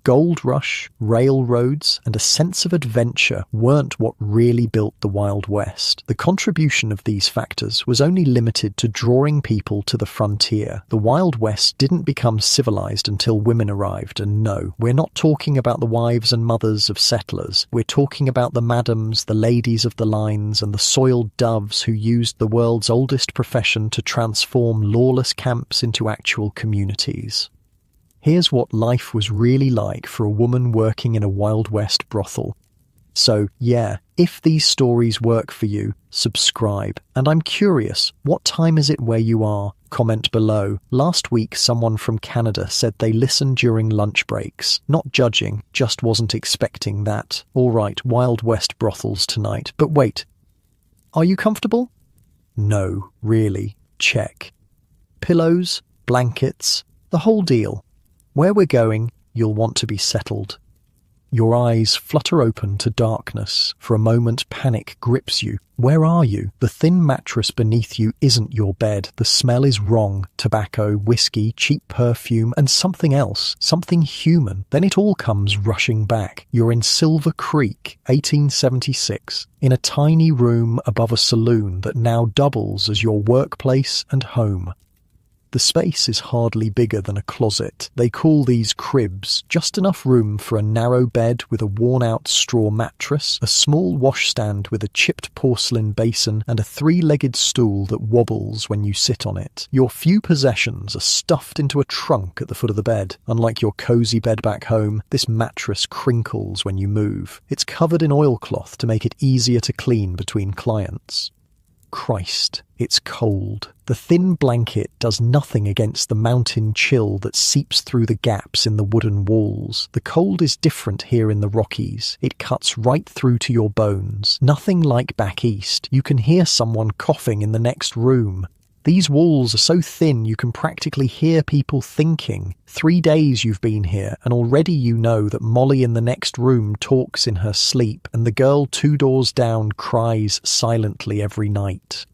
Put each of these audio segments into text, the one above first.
gold rush, railroads, and a sense of adventure weren't what really built the Wild West. The contribution of these factors was only limited to drawing people to the frontier. The Wild West didn't become civilized until women arrived, and no, we're not talking about the wives and mothers of settlers. We're talking about the madams, the ladies of the lines, and the soiled doves who used the world's oldest profession to transform lawless camps into actual communities. Here's what life was really like for a woman working in a Wild West brothel. So, yeah, if these stories work for you, subscribe. And I'm curious, what time is it where you are? Comment below. Last week, someone from Canada said they listened during lunch breaks. Not judging, just wasn't expecting that. All right, Wild West brothels tonight. But wait, are you comfortable? No, really. Check. Pillows, blankets, the whole deal. Where we're going, you'll want to be settled. Your eyes flutter open to darkness. For a moment, panic grips you. Where are you? The thin mattress beneath you isn't your bed. The smell is wrong. Tobacco, whiskey, cheap perfume, and something else. Something human. Then it all comes rushing back. You're in Silver Creek, 1876, in a tiny room above a saloon that now doubles as your workplace and home. The space is hardly bigger than a closet. They call these cribs, just enough room for a narrow bed with a worn-out straw mattress, a small washstand with a chipped porcelain basin, and a three-legged stool that wobbles when you sit on it. Your few possessions are stuffed into a trunk at the foot of the bed. Unlike your cozy bed back home, this mattress crinkles when you move. It's covered in oilcloth to make it easier to clean between clients. Christ, it's cold. The thin blanket does nothing against the mountain chill that seeps through the gaps in the wooden walls. The cold is different here in the Rockies. It cuts right through to your bones. Nothing like back east. You can hear someone coughing in the next room. These walls are so thin you can practically hear people thinking. 3 days you've been here, and already you know that Molly in the next room talks in her sleep, and the girl 2 doors down cries silently every night.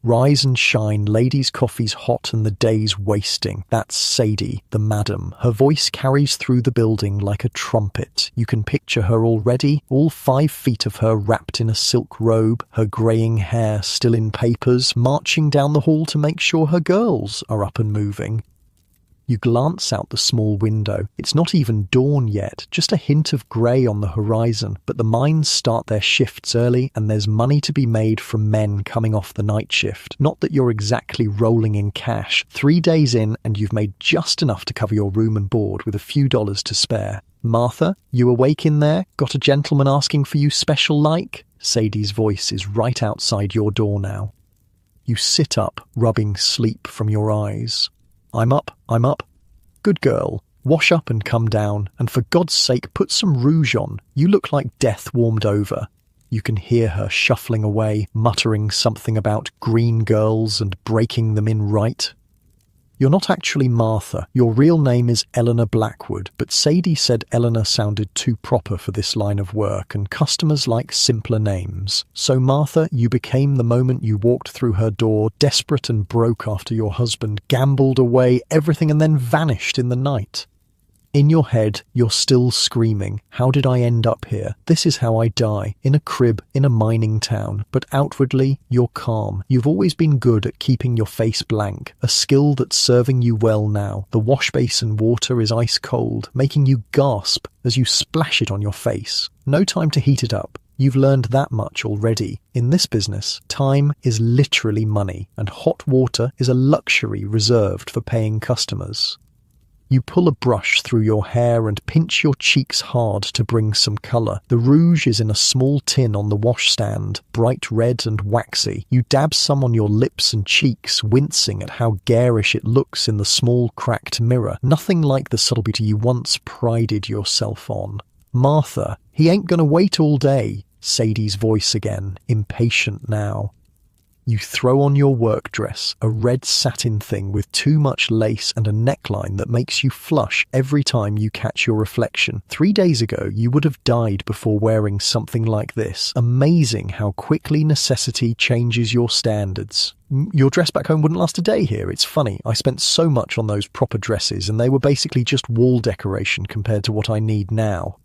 Rise and shine, ladies' coffee's hot and the day's wasting. That's Sadie, the madam. Her voice carries through the building like a trumpet. You can picture her already, all 5 feet of her wrapped in a silk robe, her greying hair still in papers, marching down the hall to make sure her girls are up and moving. You glance out the small window. It's not even dawn yet, just a hint of grey on the horizon, but the mines start their shifts early and there's money to be made from men coming off the night shift. Not that you're exactly rolling in cash. 3 days in and you've made just enough to cover your room and board with a few dollars to spare. Martha, you awake in there? Got a gentleman asking for you special like? Sadie's voice is right outside your door now. You sit up, rubbing sleep from your eyes. I'm up. Good girl. Wash up and come down, and for God's sake put some rouge on. You look like death warmed over. You can hear her shuffling away, muttering something about green girls and breaking them in right. You're not actually Martha. Your real name is Eleanor Blackwood, but Sadie said Eleanor sounded too proper for this line of work, and customers like simpler names. So Martha, you became the moment you walked through her door, desperate and broke after your husband gambled away everything and then vanished in the night. In your head, you're still screaming, how did I end up here? This is how I die, in a crib, in a mining town. But outwardly, you're calm. You've always been good at keeping your face blank, a skill that's serving you well now. The wash basin water is ice cold, making you gasp as you splash it on your face. No time to heat it up. You've learned that much already. In this business, time is literally money, and hot water is a luxury reserved for paying customers. You pull a brush through your hair and pinch your cheeks hard to bring some colour. The rouge is in a small tin on the washstand, bright red and waxy. You dab some on your lips and cheeks, wincing at how garish it looks in the small cracked mirror. Nothing like the subtle beauty you once prided yourself on. Martha, he ain't gonna wait all day. Sadie's voice again, impatient now. You throw on your work dress, a red satin thing with too much lace and a neckline that makes you flush every time you catch your reflection. 3 days ago, you would have died before wearing something like this. Amazing how quickly necessity changes your standards. Your dress back home wouldn't last a day here. It's funny. I spent so much on those proper dresses and they were basically just wall decoration compared to what I need now.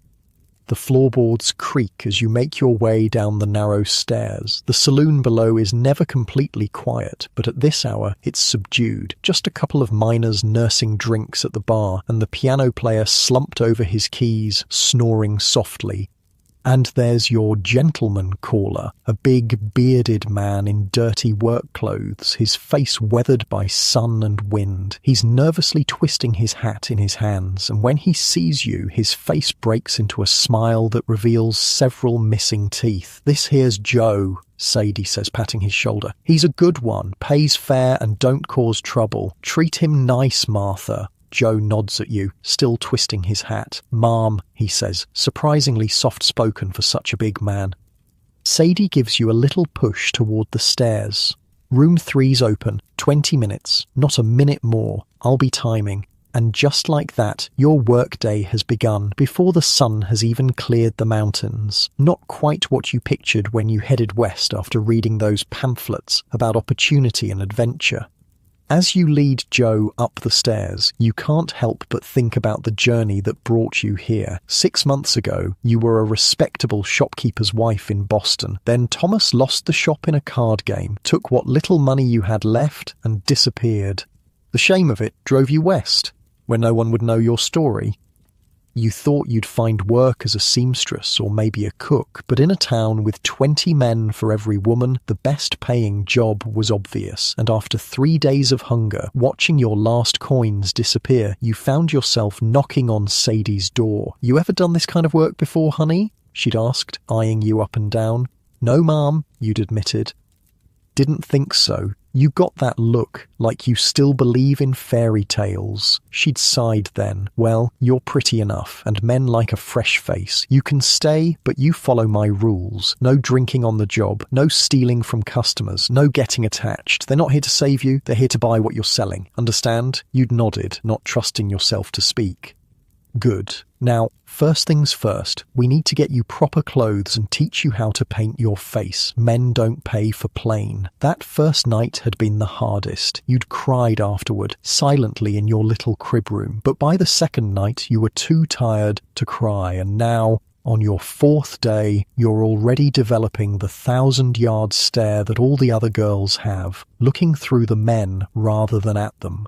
The floorboards creak as you make your way down the narrow stairs. The saloon below is never completely quiet, but at this hour it's subdued. Just a couple of miners nursing drinks at the bar, and the piano player slumped over his keys, snoring softly. And there's your gentleman caller, a big, bearded man in dirty work clothes, his face weathered by sun and wind. He's nervously twisting his hat in his hands, and when he sees you, his face breaks into a smile that reveals several missing teeth. "This here's Joe," Sadie says, patting his shoulder. "He's a good one, pays fair and don't cause trouble. Treat him nice, Martha." Joe nods at you, still twisting his hat. "Ma'am," he says, surprisingly soft-spoken for such a big man. Sadie gives you a little push toward the stairs. "Room 3's open. 20 minutes. Not a minute more. I'll be timing." And just like that, your workday has begun before the sun has even cleared the mountains. Not quite what you pictured when you headed west after reading those pamphlets about opportunity and adventure. As you lead Joe up the stairs, you can't help but think about the journey that brought you here. 6 months ago, you were a respectable shopkeeper's wife in Boston. Then Thomas lost the shop in a card game, took what little money you had left, and disappeared. The shame of it drove you west, where no one would know your story. You thought you'd find work as a seamstress or maybe a cook, but in a town with 20 men for every woman, the best-paying job was obvious, and after 3 days of hunger, watching your last coins disappear, you found yourself knocking on Sadie's door. "You ever done this kind of work before, honey?" she'd asked, eyeing you up and down. "No, ma'am," you'd admitted. "Didn't think so." You got that look, like you still believe in fairy tales. She'd sighed then. "Well, you're pretty enough, and men like a fresh face. You can stay, but you follow my rules. No drinking on the job, no stealing from customers, no getting attached. They're not here to save you, they're here to buy what you're selling. Understand?" You'd nodded, not trusting yourself to speak. "Good. Now, first things first, we need to get you proper clothes and teach you how to paint your face. Men don't pay for plain." That first night had been the hardest. You'd cried afterward, silently in your little crib room. But by the second night, you were too tired to cry, and now, on your 4th day, you're already developing the 1,000-yard stare that all the other girls have, looking through the men rather than at them.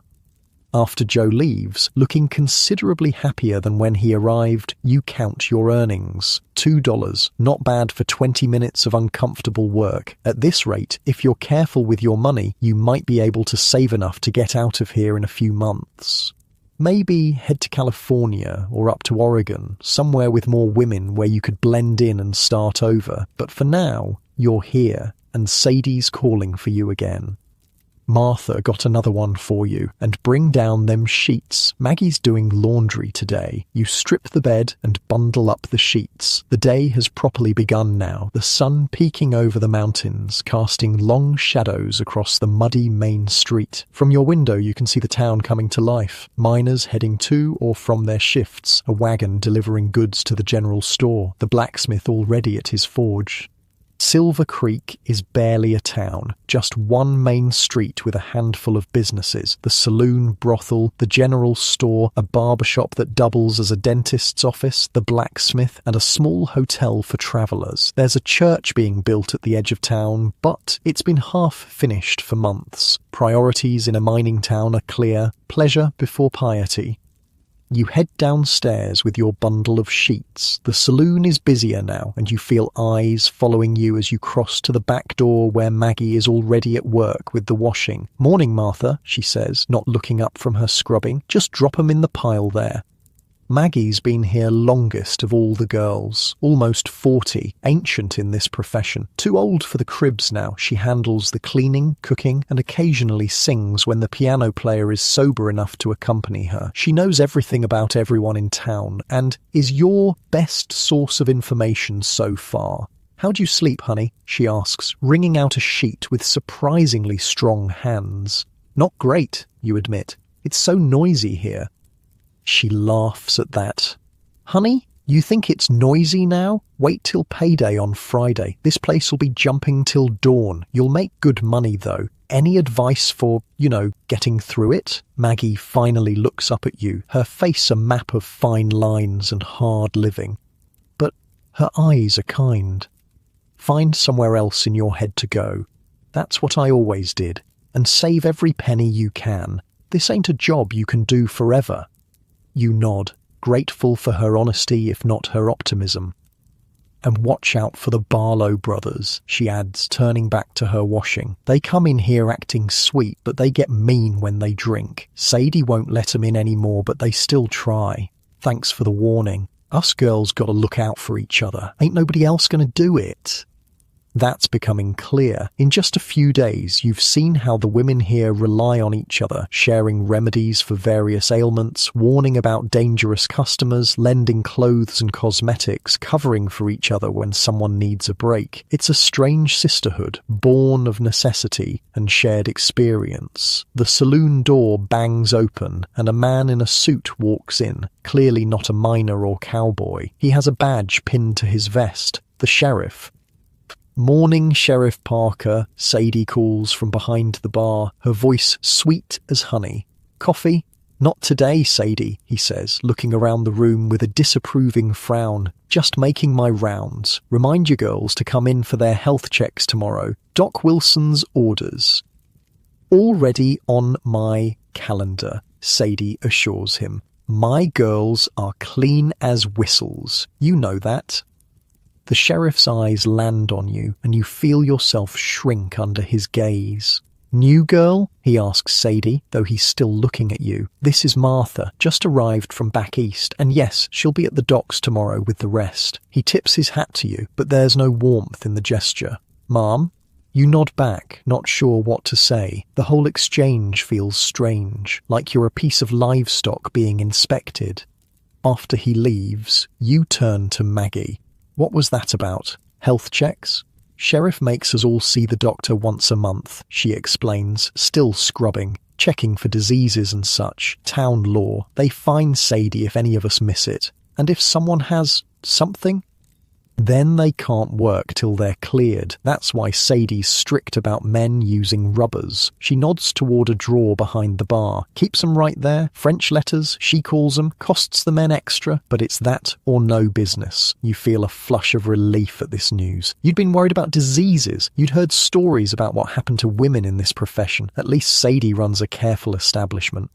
After Joe leaves, looking considerably happier than when he arrived, you count your earnings. $2, not bad for 20 minutes of uncomfortable work. At this rate, if you're careful with your money, you might be able to save enough to get out of here in a few months. Maybe head to California or up to Oregon, somewhere with more women where you could blend in and start over. But for now, you're here, and Sadie's calling for you again. "Martha got another one for you, and bring down them sheets. Maggie's doing laundry today." You strip the bed and bundle up the sheets. The day has properly begun now, the sun peeking over the mountains, casting long shadows across the muddy main street. From your window you can see the town coming to life. Miners heading to or from their shifts, a wagon delivering goods to the general store, the blacksmith already at his forge. Silver Creek is barely a town, just one main street with a handful of businesses, the saloon, brothel, the general store, a barbershop that doubles as a dentist's office, the blacksmith, and a small hotel for travellers. There's a church being built at the edge of town, but it's been half finished for months. Priorities in a mining town are clear: pleasure before piety. You head downstairs with your bundle of sheets. The saloon is busier now, and you feel eyes following you as you cross to the back door where Maggie is already at work with the washing. "Morning, Martha," she says, not looking up from her scrubbing. "Just drop 'em in the pile there." Maggie's been here longest of all the girls, almost 40, ancient in this profession. Too old for the cribs now, she handles the cleaning, cooking, and occasionally sings when the piano player is sober enough to accompany her. She knows everything about everyone in town, and is your best source of information so far. "How'd you sleep, honey?" she asks, wringing out a sheet with surprisingly strong hands. "Not great," you admit. "It's so noisy here." She laughs at that. "Honey, you think it's noisy now? Wait till payday on Friday. This place will be jumping till dawn. You'll make good money, though. Any advice for, getting through it?" Maggie finally looks up at you, her face a map of fine lines and hard living. But her eyes are kind. "Find somewhere else in your head to go. That's what I always did. And save every penny you can. This ain't a job you can do forever." You nod, grateful for her honesty if not her optimism. "And watch out for the Barlow brothers," she adds, turning back to her washing. "They come in here acting sweet, but they get mean when they drink. Sadie won't let 'em in anymore, but they still try. Thanks for the warning. Us girls gotta look out for each other. Ain't nobody else gonna do it." That's becoming clear. In just a few days, you've seen how the women here rely on each other, sharing remedies for various ailments, warning about dangerous customers, lending clothes and cosmetics, covering for each other when someone needs a break. It's a strange sisterhood, born of necessity and shared experience. The saloon door bangs open, and a man in a suit walks in, clearly not a miner or cowboy. He has a badge pinned to his vest, the sheriff. "Morning, Sheriff Parker," Sadie calls from behind the bar, her voice sweet as honey. "Coffee?" "Not today, Sadie," he says, looking around the room with a disapproving frown. "Just making my rounds. Remind your girls to come in for their health checks tomorrow. Doc Wilson's orders." "Already on my calendar," Sadie assures him. "My girls are clean as whistles. You know that." The sheriff's eyes land on you, and you feel yourself shrink under his gaze. "New girl?" he asks Sadie, though he's still looking at you. "This is Martha, just arrived from back east, and yes, she'll be at the docks tomorrow with the rest." He tips his hat to you, but there's no warmth in the gesture. "Mom?" You nod back, not sure what to say. The whole exchange feels strange, like you're a piece of livestock being inspected. After he leaves, you turn to Maggie. "What was that about? Health checks?" "Sheriff makes us all see the doctor once a month," she explains, still scrubbing, "checking for diseases and such. Town law. They fine Sadie if any of us miss it. And if someone has something, then they can't work till they're cleared. That's why Sadie's strict about men using rubbers." She nods toward a drawer behind the bar. "Keeps them right there. French letters, she calls them. Costs the men extra, but it's that or no business." You feel a flush of relief at this news. You'd been worried about diseases. You'd heard stories about what happened to women in this profession. At least Sadie runs a careful establishment.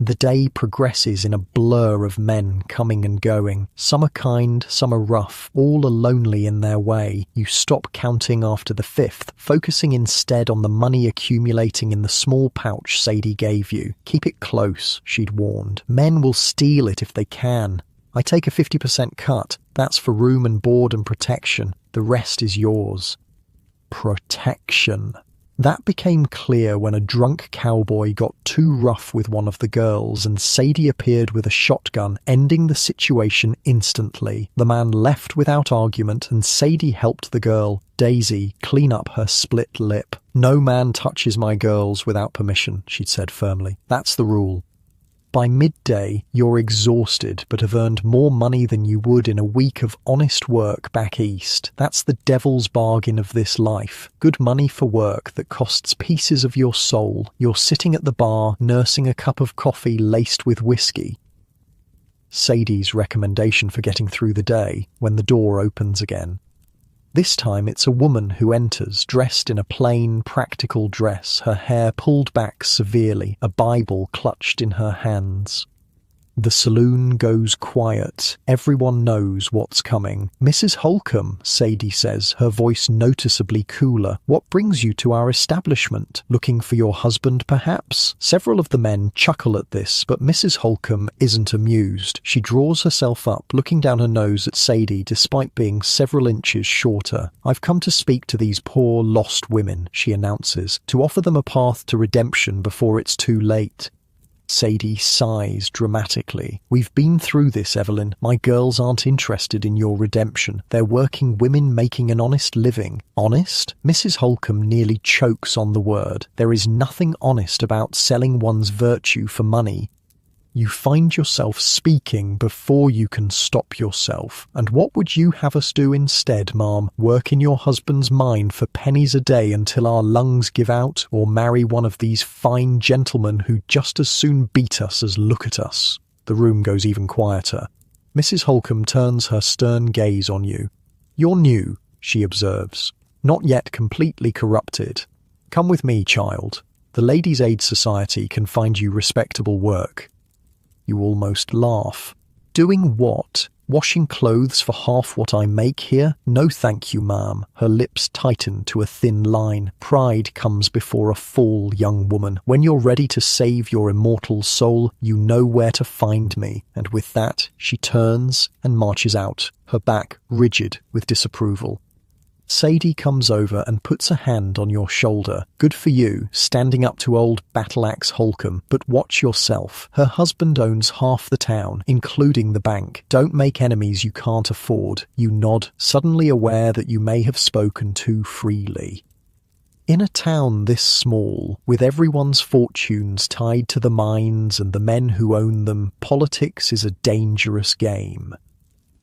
The day progresses in a blur of men coming and going. Some are kind, some are rough, all are lonely in their way. You stop counting after the fifth, focusing instead on the money accumulating in the small pouch Sadie gave you. "Keep it close," she'd warned. "Men will steal it if they can. I take a 50% cut. That's for room and board and protection. The rest is yours." Protection. That became clear when a drunk cowboy got too rough with one of the girls and Sadie appeared with a shotgun, ending the situation instantly. The man left without argument and Sadie helped the girl, Daisy, clean up her split lip. "No man touches my girls without permission," she'd said firmly. "That's the rule." By midday, you're exhausted but have earned more money than you would in a week of honest work back east. That's the devil's bargain of this life. Good money for work that costs pieces of your soul. You're sitting at the bar, nursing a cup of coffee laced with whiskey. Sadie's recommendation for getting through the day when the door opens again. This time it's a woman who enters, dressed in a plain, practical dress, her hair pulled back severely, a Bible clutched in her hands. The saloon goes quiet. Everyone knows what's coming. "Mrs. Holcomb," Sadie says, her voice noticeably cooler. "What brings you to our establishment? Looking for your husband, perhaps?" Several of the men chuckle at this, but Mrs. Holcomb isn't amused. She draws herself up, looking down her nose at Sadie despite being several inches shorter. "I've come to speak to these poor, lost women," she announces, "to offer them a path to redemption before it's too late." Sadie sighs dramatically. We've been through this, Evelyn. My girls aren't interested in your redemption. They're working women making an honest living. Honest? Mrs. Holcomb nearly chokes on the word. There is nothing honest about selling one's virtue for money. You find yourself speaking before you can stop yourself. And what would you have us do instead, ma'am? Work in your husband's mine for pennies a day until our lungs give out, or marry one of these fine gentlemen who just as soon beat us as look at us? The room goes even quieter. Mrs. Holcomb turns her stern gaze on you. You're new, she observes. Not yet completely corrupted. Come with me, child. The Ladies' Aid Society can find you respectable work. You almost laugh. Doing what? Washing clothes for half what I make here? No thank you, ma'am. Her lips tighten to a thin line. Pride comes before a fall, young woman. When you're ready to save your immortal soul, you know where to find me. And with that, she turns and marches out, her back rigid with disapproval. Sadie comes over and puts a hand on your shoulder. Good for you, standing up to old Battle-Axe Holcomb, but watch yourself. Her husband owns half the town, including the bank. Don't make enemies you can't afford. You nod, suddenly aware that you may have spoken too freely. In a town this small, with everyone's fortunes tied to the mines and the men who own them, politics is a dangerous game.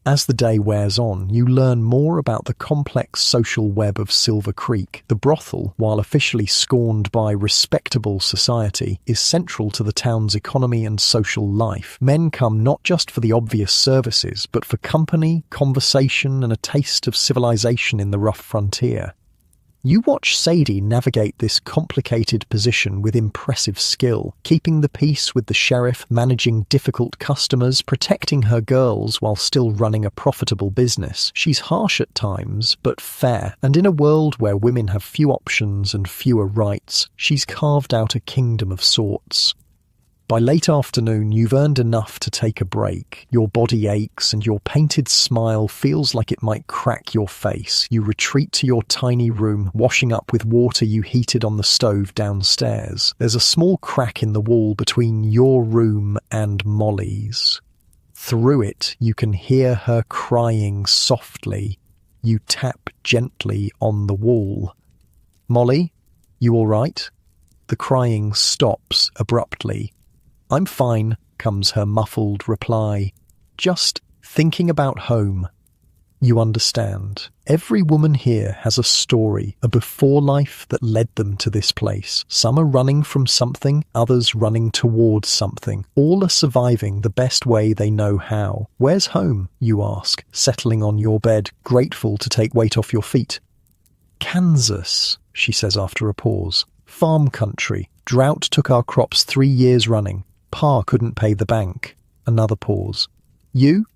As the day wears on, you learn more about the complex social web of Silver Creek. The brothel, while officially scorned by respectable society, is central to the town's economy and social life. Men come not just for the obvious services, but for company, conversation, and a taste of civilization in the rough frontier. You watch Sadie navigate this complicated position with impressive skill, keeping the peace with the sheriff, managing difficult customers, protecting her girls while still running a profitable business. She's harsh at times, but fair, and in a world where women have few options and fewer rights, she's carved out a kingdom of sorts. By late afternoon, you've earned enough to take a break. Your body aches and your painted smile feels like it might crack your face. You retreat to your tiny room, washing up with water you heated on the stove downstairs. There's a small crack in the wall between your room and Molly's. Through it, you can hear her crying softly. You tap gently on the wall. "Molly, you all right?" The crying stops abruptly. "I'm fine," comes her muffled reply. "Just thinking about home." You understand. Every woman here has a story, a before life that led them to this place. Some are running from something, others running towards something. All are surviving the best way they know how. "Where's home?" you ask, settling on your bed, grateful to take weight off your feet. "Kansas," she says after a pause. "Farm country. Drought took our crops 3 years running. Pa couldn't pay the bank." Another pause. "You?"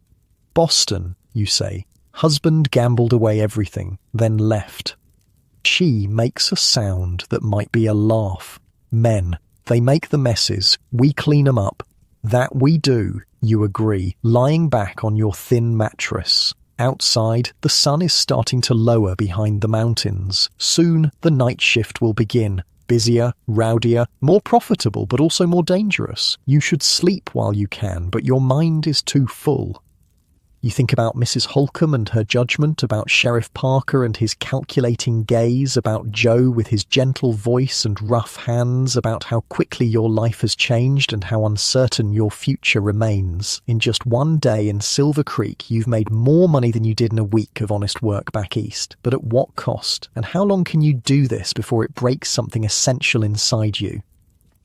"Boston," you say. "Husband gambled away everything, then left." She makes a sound that might be a laugh. "Men. They make the messes. We clean 'em up." "That we do," you agree, lying back on your thin mattress. Outside, the sun is starting to lower behind the mountains. Soon, the night shift will begin. Busier, rowdier, more profitable, but also more dangerous. You should sleep while you can, but your mind is too full. You think about Mrs. Holcomb and her judgment, about Sheriff Parker and his calculating gaze, about Joe with his gentle voice and rough hands, about how quickly your life has changed and how uncertain your future remains. In just one day in Silver Creek, you've made more money than you did in a week of honest work back east. But at what cost? And how long can you do this before it breaks something essential inside you?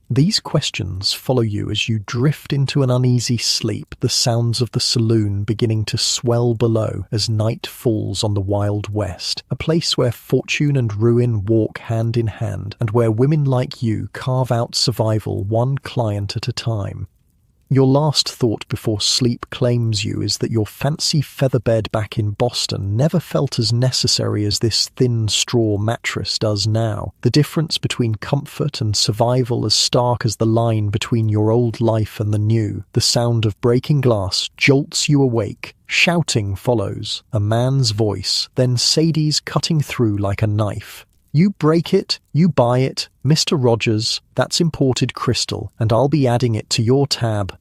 These questions follow you as you drift into an uneasy sleep, the sounds of the saloon beginning to swell below as night falls on the Wild West, a place where fortune and ruin walk hand in hand, and where women like you carve out survival one client at a time. Your last thought before sleep claims you is that your fancy feather bed back in Boston never felt as necessary as this thin straw mattress does now. The difference between comfort and survival as stark as the line between your old life and the new. The sound of breaking glass jolts you awake. Shouting follows, a man's voice, then Sadie's cutting through like a knife. You break it, you buy it, Mr. Rogers, that's imported crystal, and I'll be adding it to your tab.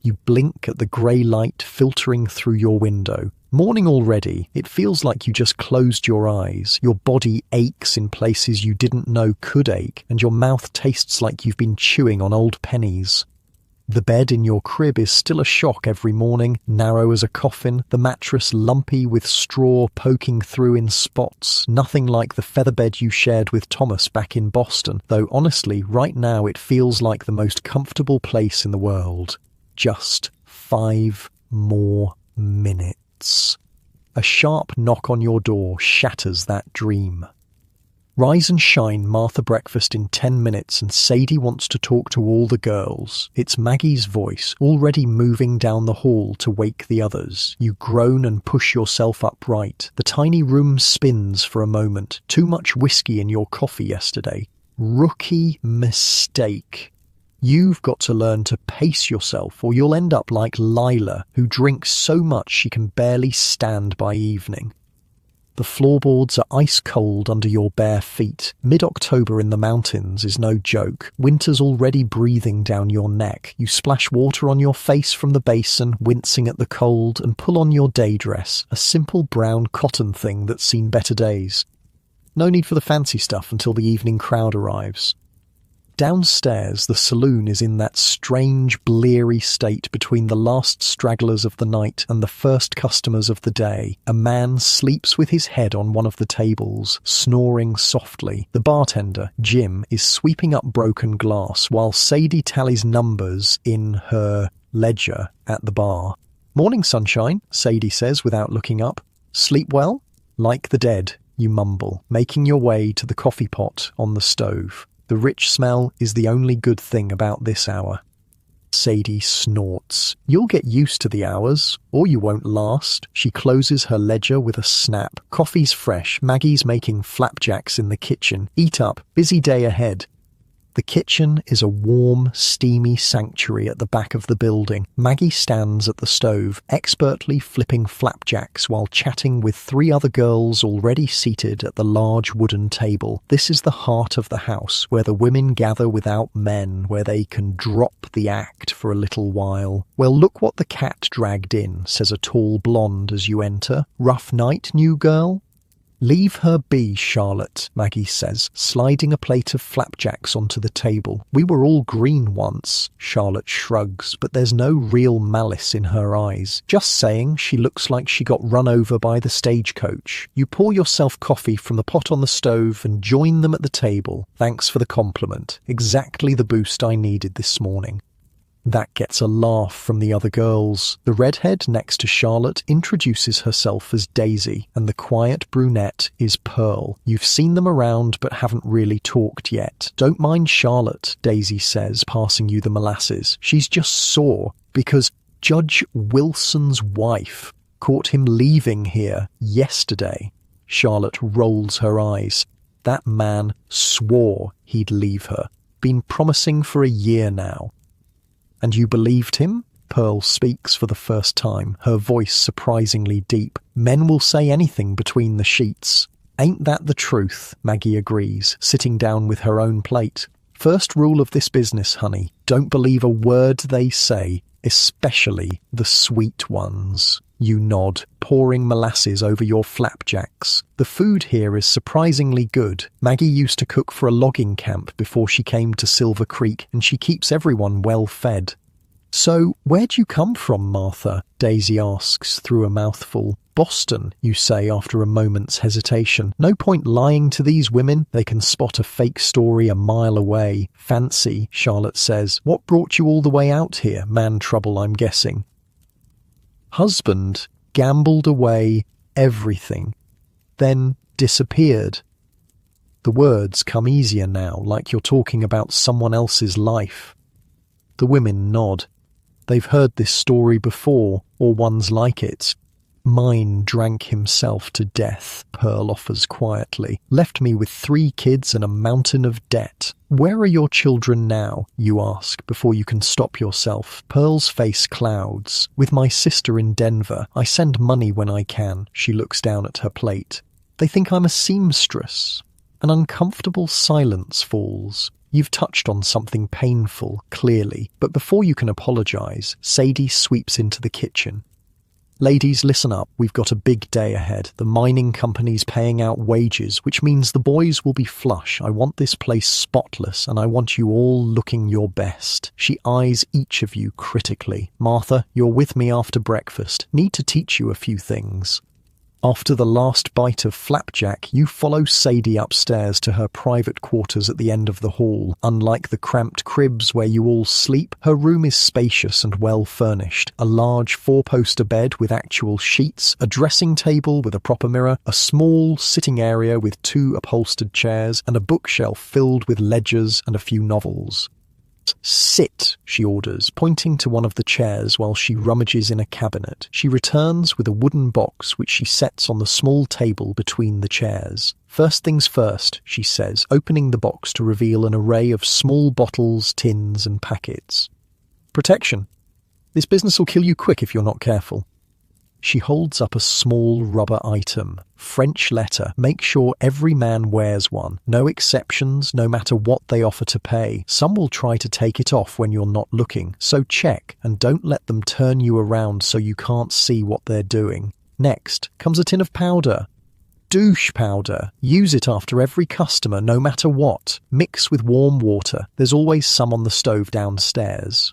You blink at the grey light filtering through your window. Morning already, it feels like you just closed your eyes. Your body aches in places you didn't know could ache, and your mouth tastes like you've been chewing on old pennies. The bed in your crib is still a shock every morning, narrow as a coffin, the mattress lumpy with straw poking through in spots, nothing like the featherbed you shared with Thomas back in Boston, though honestly, right now it feels like the most comfortable place in the world. Just 5 more minutes. A sharp knock on your door shatters that dream. Rise and shine Martha breakfast in 10 minutes and Sadie wants to talk to all the girls. It's Maggie's voice, already moving down the hall to wake the others. You groan and push yourself upright. The tiny room spins for a moment. Too much whiskey in your coffee yesterday. Rookie mistake. You've got to learn to pace yourself or you'll end up like Lila, who drinks so much she can barely stand by evening. The floorboards are ice cold under your bare feet. Mid-October in the mountains is no joke. Winter's already breathing down your neck. You splash water on your face from the basin, wincing at the cold, and pull on your day dress, a simple brown cotton thing that's seen better days. No need for the fancy stuff until the evening crowd arrives. Downstairs, the saloon is in that strange, bleary state between the last stragglers of the night and the first customers of the day. A man sleeps with his head on one of the tables, snoring softly. The bartender, Jim, is sweeping up broken glass while Sadie tallies numbers in her ledger at the bar. "Morning, sunshine," Sadie says without looking up. "Sleep well?" "Like the dead," you mumble, making your way to the coffee pot on the stove. The rich smell is the only good thing about this hour. Sadie snorts. "You'll get used to the hours, or you won't last." She closes her ledger with a snap. Coffee's fresh. Maggie's making flapjacks in the kitchen. Eat up. Busy day ahead. The kitchen is a warm, steamy sanctuary at the back of the building. Maggie stands at the stove, expertly flipping flapjacks while chatting with 3 other girls already seated at the large wooden table. This is the heart of the house, where the women gather without men, where they can drop the act for a little while. "Well, look what the cat dragged in," says a tall blonde as you enter. "Rough night, new girl?" "Leave her be, Charlotte," Maggie says, sliding a plate of flapjacks onto the table. "We were all green once." Charlotte shrugs, but there's no real malice in her eyes. "Just saying she looks like she got run over by the stagecoach." You pour yourself coffee from the pot on the stove and join them at the table. "Thanks for the compliment. Exactly the boost I needed this morning." That gets a laugh from the other girls. The redhead next to Charlotte introduces herself as Daisy, and the quiet brunette is Pearl. You've seen them around but haven't really talked yet. "Don't mind Charlotte," Daisy says, passing you the molasses. "She's just sore because Judge Wilson's wife caught him leaving here yesterday." Charlotte rolls her eyes. "That man swore he'd leave her. Been promising for a year now." "And you believed him?" Pearl speaks for the first time, her voice surprisingly deep. "Men will say anything between the sheets." "Ain't that the truth?" Maggie agrees, sitting down with her own plate. "First rule of this business, honey, don't believe a word they say, especially the sweet ones." You nod, pouring molasses over your flapjacks. "The food here is surprisingly good. Maggie used to cook for a logging camp before she came to Silver Creek, and she keeps everyone well fed." "So, where'd you come from, Martha?" Daisy asks through a mouthful. "Boston," you say after a moment's hesitation. "No point lying to these women. They can spot a fake story a mile away." "Fancy," Charlotte says. "What brought you all the way out here? Man trouble, I'm guessing." "Husband gambled away everything, then disappeared." The words come easier now, like you're talking about someone else's life. The women nod. They've heard this story before, or ones like it. "Mine drank himself to death," Pearl offers quietly. "Left me with 3 kids and a mountain of debt." "Where are your children now?" you ask, before you can stop yourself. Pearl's face clouds. "With my sister in Denver. I send money when I can." She looks down at her plate. "They think I'm a seamstress." An uncomfortable silence falls. You've touched on something painful, clearly, but before you can apologize, Sadie sweeps into the kitchen. Ladies, listen up. We've got a big day ahead. The mining company's paying out wages, which means the boys will be flush. I want this place spotless, and I want you all looking your best. She eyes each of you critically. Martha, you're with me after breakfast. Need to teach you a few things. After the last bite of flapjack, you follow Sadie upstairs to her private quarters at the end of the hall. Unlike the cramped cribs where you all sleep, her room is spacious and well furnished. A large four-poster bed with actual sheets, a dressing table with a proper mirror, a small sitting area with 2 upholstered chairs, and a bookshelf filled with ledgers and a few novels. Sit, she orders, pointing to one of the chairs while she rummages in a cabinet. She returns with a wooden box which she sets on the small table between the chairs. First things first, she says, opening the box to reveal an array of small bottles, tins, and packets. Protection. This business will kill you quick if you're not careful. She holds up a small rubber item. French letter. Make sure every man wears one. No exceptions, no matter what they offer to pay. Some will try to take it off when you're not looking, so check and don't let them turn you around so you can't see what they're doing. Next comes a tin of powder. Douche powder. Use it after every customer, no matter what. Mix with warm water. There's always some on the stove downstairs.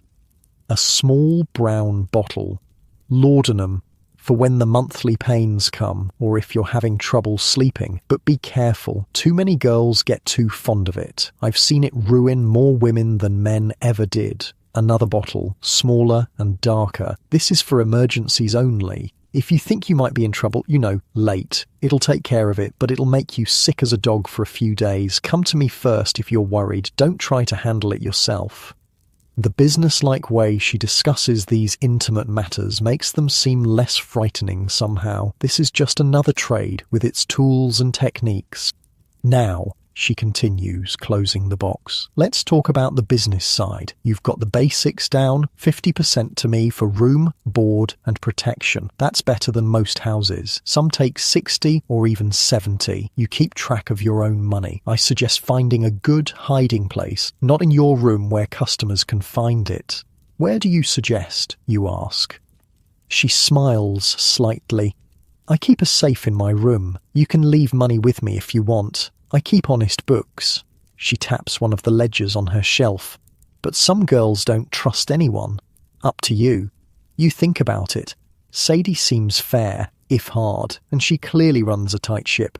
A small brown bottle. Laudanum. For when the monthly pains come, or if you're having trouble sleeping. But be careful. Too many girls get too fond of it. I've seen it ruin more women than men ever did. Another bottle, smaller and darker. This is for emergencies only. If you think you might be in trouble, late. It'll take care of it, but it'll make you sick as a dog for a few days. Come to me first if you're worried. Don't try to handle it yourself. The business-like way she discusses these intimate matters makes them seem less frightening somehow. This is just another trade with its tools and techniques. Now, she continues, closing the box. Let's talk about the business side. You've got the basics down, 50% to me for room, board, and protection. That's better than most houses. Some take 60 or even 70. You keep track of your own money. I suggest finding a good hiding place, not in your room where customers can find it. Where do you suggest, you ask? She smiles slightly. I keep a safe in my room. You can leave money with me if you want. I keep honest books. She taps one of the ledgers on her shelf. But some girls don't trust anyone. Up to you. You think about it. Sadie seems fair, if hard, and she clearly runs a tight ship.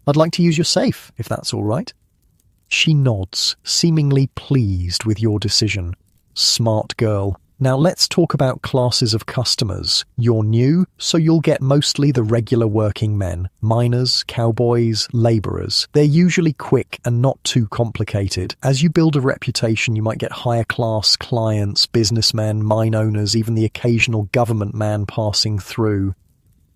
I'd like to use your safe, if that's all right. She nods, seemingly pleased with your decision. Smart girl. Now let's talk about classes of customers. You're new, so you'll get mostly the regular working men. Miners, cowboys, labourers. They're usually quick and not too complicated. As you build a reputation, you might get higher class clients, businessmen, mine owners, even the occasional government man passing through.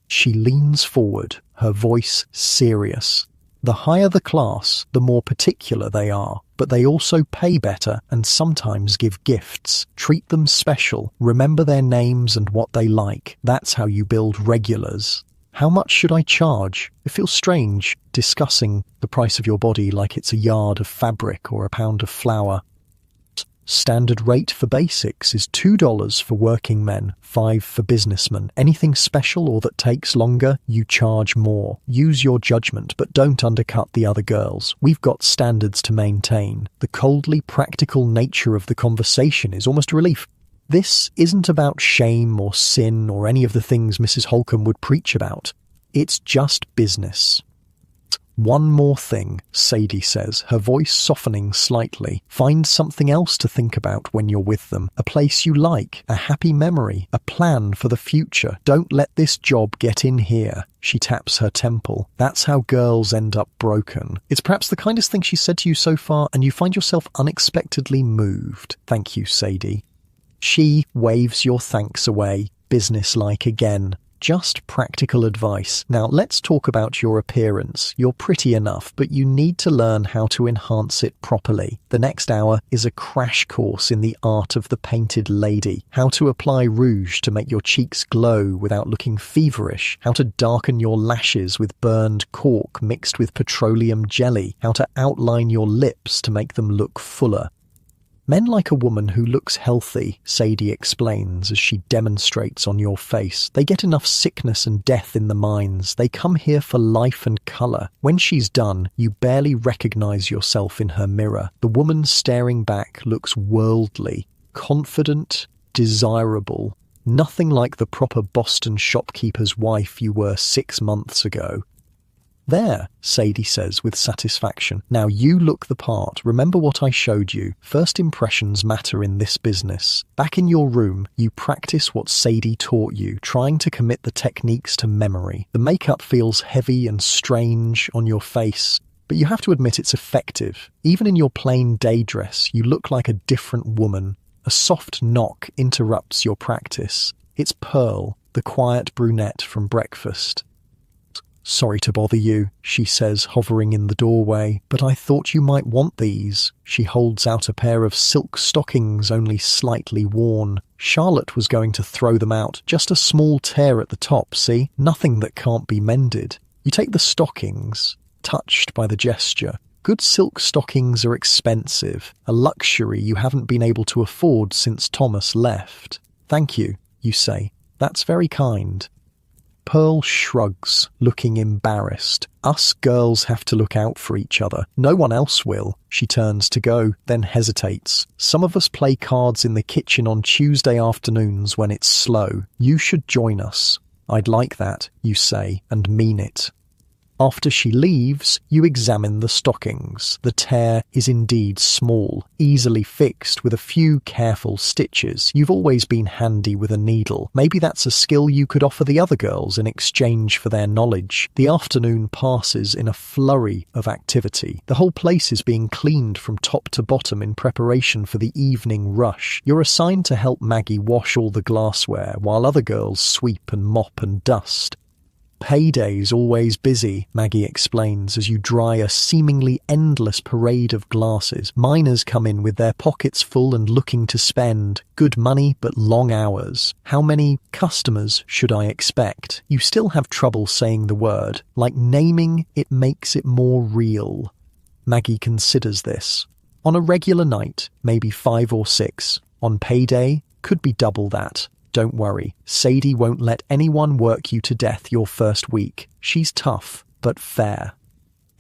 She leans forward, her voice serious. The higher the class, the more particular they are, but they also pay better and sometimes give gifts. Treat them special, remember their names and what they like. That's how you build regulars. How much should I charge? It feels strange, discussing the price of your body like it's a yard of fabric or a pound of flour. Standard rate for basics is $2 for working men, $5 for businessmen. Anything special or that takes longer, you charge more. Use your judgment, but don't undercut the other girls. We've got standards to maintain. The coldly practical nature of the conversation is almost a relief. This isn't about shame or sin or any of the things Mrs. Holcomb would preach about. It's just business. One more thing, Sadie says, her voice softening slightly. Find something else to think about when you're with them. A place you like, a happy memory, a plan for the future. Don't let this job get in here. She taps her temple. That's how girls end up broken. It's perhaps the kindest thing she's said to you so far, and you find yourself unexpectedly moved. Thank you, Sadie. She waves your thanks away, businesslike again. Just practical advice. Now let's talk about your appearance. You're pretty enough, but you need to learn how to enhance it properly. The next hour is a crash course in the art of the painted lady. How to apply rouge to make your cheeks glow without looking feverish. How to darken your lashes with burned cork mixed with petroleum jelly. How to outline your lips to make them look fuller. Men like a woman who looks healthy, Sadie explains as she demonstrates on your face. They get enough sickness and death in the mines. They come here for life and colour. When she's done, you barely recognise yourself in her mirror. The woman staring back looks worldly, confident, desirable. Nothing like the proper Boston shopkeeper's wife you were 6 months ago. There, Sadie says with satisfaction. Now you look the part. Remember what I showed you. First impressions matter in this business. Back in your room, you practice what Sadie taught you, trying to commit the techniques to memory. The makeup feels heavy and strange on your face, but you have to admit it's effective. Even in your plain day dress, you look like a different woman. A soft knock interrupts your practice. It's Pearl, the quiet brunette from breakfast. "Sorry to bother you," she says, hovering in the doorway, "but I thought you might want these." She holds out a pair of silk stockings, only slightly worn. Charlotte was going to throw them out. Just a small tear at the top, see? Nothing that can't be mended. You take the stockings, touched by the gesture. Good silk stockings are expensive, a luxury you haven't been able to afford since Thomas left. "Thank you," you say. "That's very kind." Pearl shrugs, looking embarrassed. "Us girls have to look out for each other. No one else will." She turns to go, then hesitates. "Some of us play cards in the kitchen on Tuesday afternoons when it's slow. You should join us." "I'd like that," you say, and mean it. After she leaves, you examine the stockings. The tear is indeed small, easily fixed with a few careful stitches. You've always been handy with a needle. Maybe that's a skill you could offer the other girls in exchange for their knowledge. The afternoon passes in a flurry of activity. The whole place is being cleaned from top to bottom in preparation for the evening rush. You're assigned to help Maggie wash all the glassware, while other girls sweep and mop and dust. "Payday's always busy," Maggie explains as you dry a seemingly endless parade of glasses. Miners come in with their pockets full and looking to spend. Good money, but long hours. How many customers should I expect? You still have trouble saying the word. Like naming it makes it more real. Maggie considers this. On a regular night, maybe 5 or 6. On payday, could be double that. Don't worry, Sadie won't let anyone work you to death your first week. She's tough, but fair.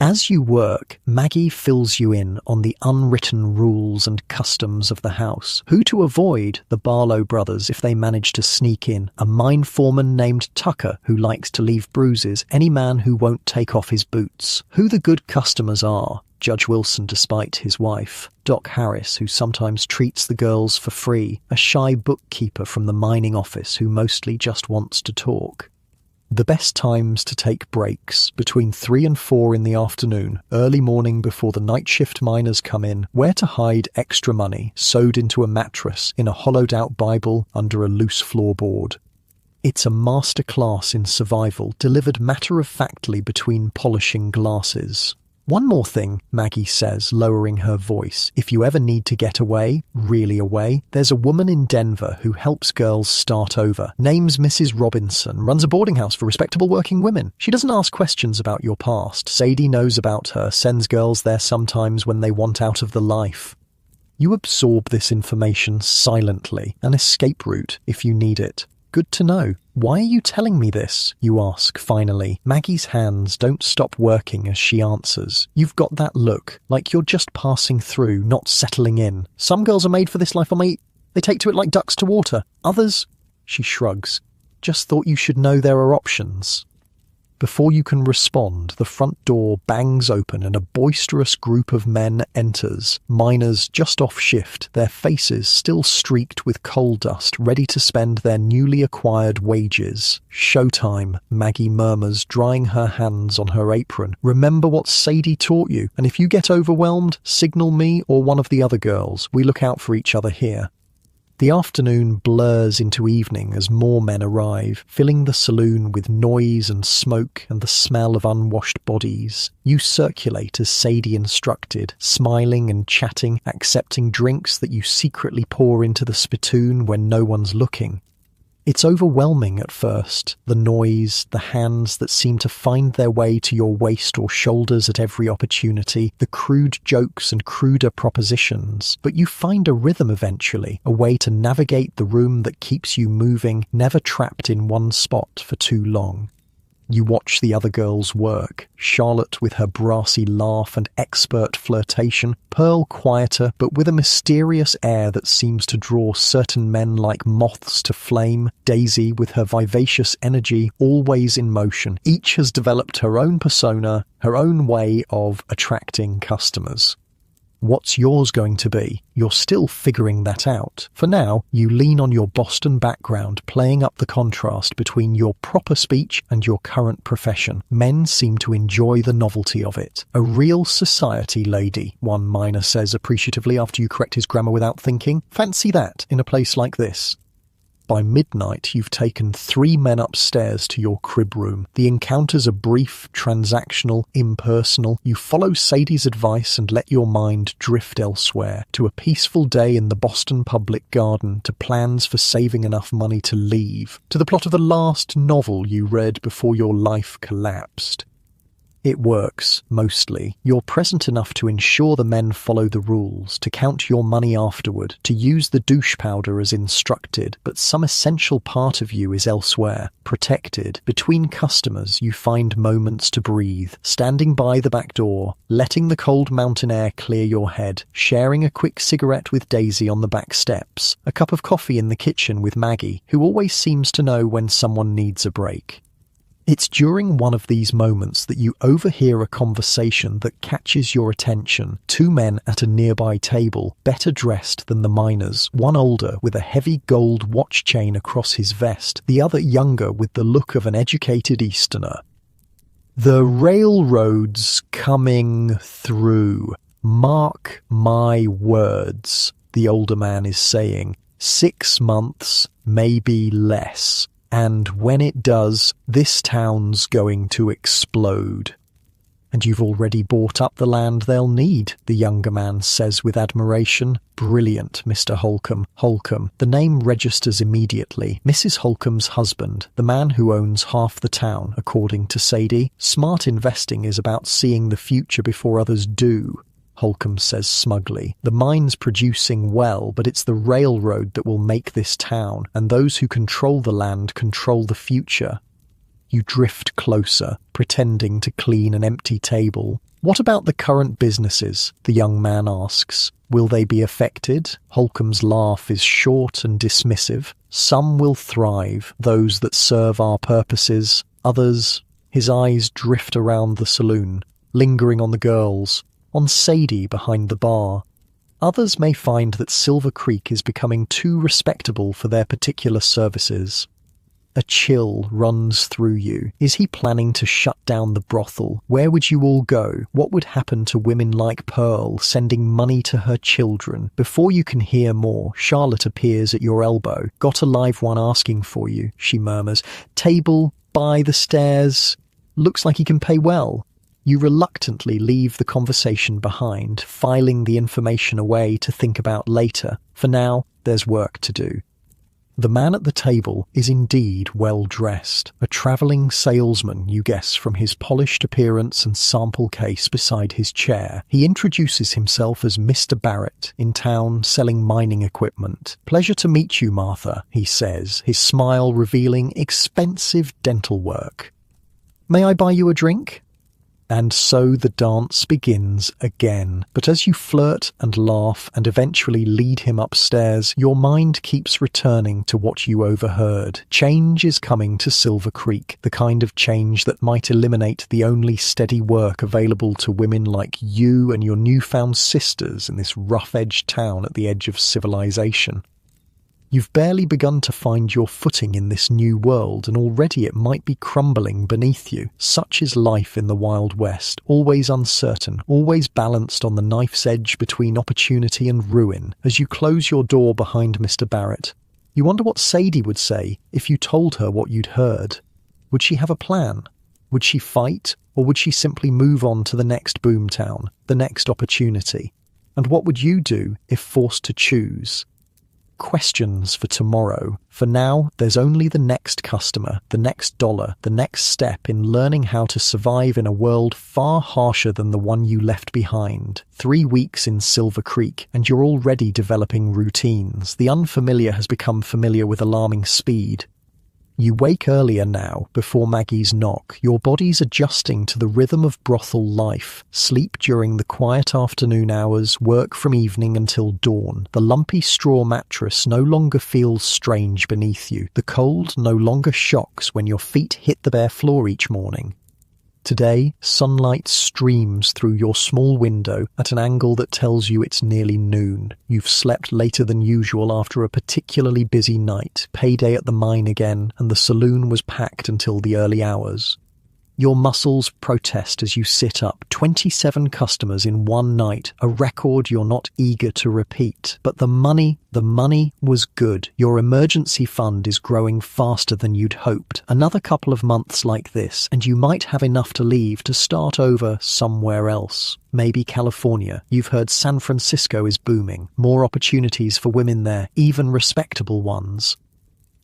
As you work, Maggie fills you in on the unwritten rules and customs of the house. Who to avoid, the Barlow brothers, if they manage to sneak in. A mine foreman named Tucker, who likes to leave bruises. Any man who won't take off his boots. Who the good customers are. Judge Wilson despite his wife. Doc Harris, who sometimes treats the girls for free. A shy bookkeeper from the mining office who mostly just wants to talk. The best times to take breaks, between 3 and 4 in the afternoon, early morning before the night shift miners come in, where to hide extra money, sewed into a mattress, in a hollowed-out Bible, under a loose floorboard. It's a master class in survival, delivered matter-of-factly between polishing glasses. "One more thing," Maggie says, lowering her voice. "If you ever need to get away, really away, there's a woman in Denver who helps girls start over. Name's Mrs. Robinson, runs a boarding house for respectable working women. She doesn't ask questions about your past. Sadie knows about her, sends girls there sometimes when they want out of the life." You absorb this information silently, an escape route if you need it. "Good to know. Why are you telling me this?" you ask finally. Maggie's hands don't stop working as she answers. You've got that look, like you're just passing through, not settling in. "Some girls are made for this life, they take to it like ducks to water. Others," she shrugs, "just thought you should know there are options." Before you can respond, the front door bangs open and a boisterous group of men enters. Miners just off shift, their faces still streaked with coal dust, ready to spend their newly acquired wages. "Showtime," Maggie murmurs, drying her hands on her apron. "Remember what Sadie taught you, and if you get overwhelmed, signal me or one of the other girls. We look out for each other here." The afternoon blurs into evening as more men arrive, filling the saloon with noise and smoke and the smell of unwashed bodies. You circulate as Sadie instructed, smiling and chatting, accepting drinks that you secretly pour into the spittoon when no one's looking. It's overwhelming at first, the noise, the hands that seem to find their way to your waist or shoulders at every opportunity, the crude jokes and cruder propositions. But you find a rhythm eventually, a way to navigate the room that keeps you moving, never trapped in one spot for too long. You watch the other girls work, Charlotte with her brassy laugh and expert flirtation, Pearl quieter but with a mysterious air that seems to draw certain men like moths to flame, Daisy with her vivacious energy, always in motion. Each has developed her own persona, her own way of attracting customers. What's yours going to be? You're still figuring that out. For now, you lean on your Boston background, playing up the contrast between your proper speech and your current profession. Men seem to enjoy the novelty of it. A real society lady, one miner says appreciatively after you correct his grammar without thinking. Fancy that in a place like this. By midnight, you've taken 3 men upstairs to your crib room. The encounters are brief, transactional, impersonal. You follow Sadie's advice and let your mind drift elsewhere, to a peaceful day in the Boston Public Garden, to plans for saving enough money to leave, to the plot of the last novel you read before your life collapsed. It works, mostly. You're present enough to ensure the men follow the rules, to count your money afterward, to use the douche powder as instructed, but some essential part of you is elsewhere, protected. Between customers, you find moments to breathe, standing by the back door, letting the cold mountain air clear your head, sharing a quick cigarette with Daisy on the back steps, a cup of coffee in the kitchen with Maggie, who always seems to know when someone needs a break. It's during one of these moments that you overhear a conversation that catches your attention. 2 men at a nearby table, better dressed than the miners, one older with a heavy gold watch chain across his vest, the other younger with the look of an educated Easterner. "The railroad's coming through. Mark my words," the older man is saying. 6 months, maybe less. And when it does, this town's going to explode. "And you've already bought up the land they'll need," the younger man says with admiration. "Brilliant, Mr. Holcomb." Holcomb, the name registers immediately. Mrs. Holcomb's husband, the man who owns half the town, according to Sadie. "Smart investing is about seeing the future before others do," Holcomb says smugly. "The mine's producing well, but it's the railroad that will make this town, and those who control the land control the future." You drift closer, pretending to clean an empty table. "What about the current businesses?" the young man asks. "Will they be affected?" Holcomb's laugh is short and dismissive. "Some will thrive, those that serve our purposes. Others—" His eyes drift around the saloon, lingering on the girls, on Sadie behind the bar. "Others may find that Silver Creek is becoming too respectable for their particular services." A chill runs through you. Is he planning to shut down the brothel? Where would you all go? What would happen to women like Pearl, sending money to her children? Before you can hear more, Charlotte appears at your elbow. "Got a live one asking for you," she murmurs. "Table by the stairs. Looks like he can pay well." You reluctantly leave the conversation behind, filing the information away to think about later. For now, there's work to do. The man at the table is indeed well dressed, a travelling salesman, you guess from his polished appearance and sample case beside his chair. He introduces himself as Mr. Barrett, in town selling mining equipment. "Pleasure to meet you, Martha," he says, his smile revealing expensive dental work. "May I buy you a drink?" And so the dance begins again. But as you flirt and laugh and eventually lead him upstairs, your mind keeps returning to what you overheard. Change is coming to Silver Creek, the kind of change that might eliminate the only steady work available to women like you and your newfound sisters in this rough-edged town at the edge of civilization. You've barely begun to find your footing in this new world, and already it might be crumbling beneath you. Such is life in the Wild West, always uncertain, always balanced on the knife's edge between opportunity and ruin. As you close your door behind Mr. Barrett, you wonder what Sadie would say if you told her what you'd heard. Would she have a plan? Would she fight, or would she simply move on to the next boomtown, the next opportunity? And what would you do if forced to choose? Questions for tomorrow. For now, there's only the next customer, the next dollar, the next step in learning how to survive in a world far harsher than the one you left behind. 3 weeks in Silver Creek, and you're already developing routines. The unfamiliar has become familiar with alarming speed. You wake earlier now, before Maggie's knock, your body's adjusting to the rhythm of brothel life. Sleep during the quiet afternoon hours, work from evening until dawn. The lumpy straw mattress no longer feels strange beneath you. The cold no longer shocks when your feet hit the bare floor each morning. Today, sunlight streams through your small window at an angle that tells you it's nearly noon. You've slept later than usual after a particularly busy night, payday at the mine again, and the saloon was packed until the early hours. Your muscles protest as you sit up. 27 customers in one night, a record you're not eager to repeat. But the money was good. Your emergency fund is growing faster than you'd hoped. Another couple of months like this, and you might have enough to leave to start over somewhere else. Maybe California. You've heard San Francisco is booming. More opportunities for women there, even respectable ones.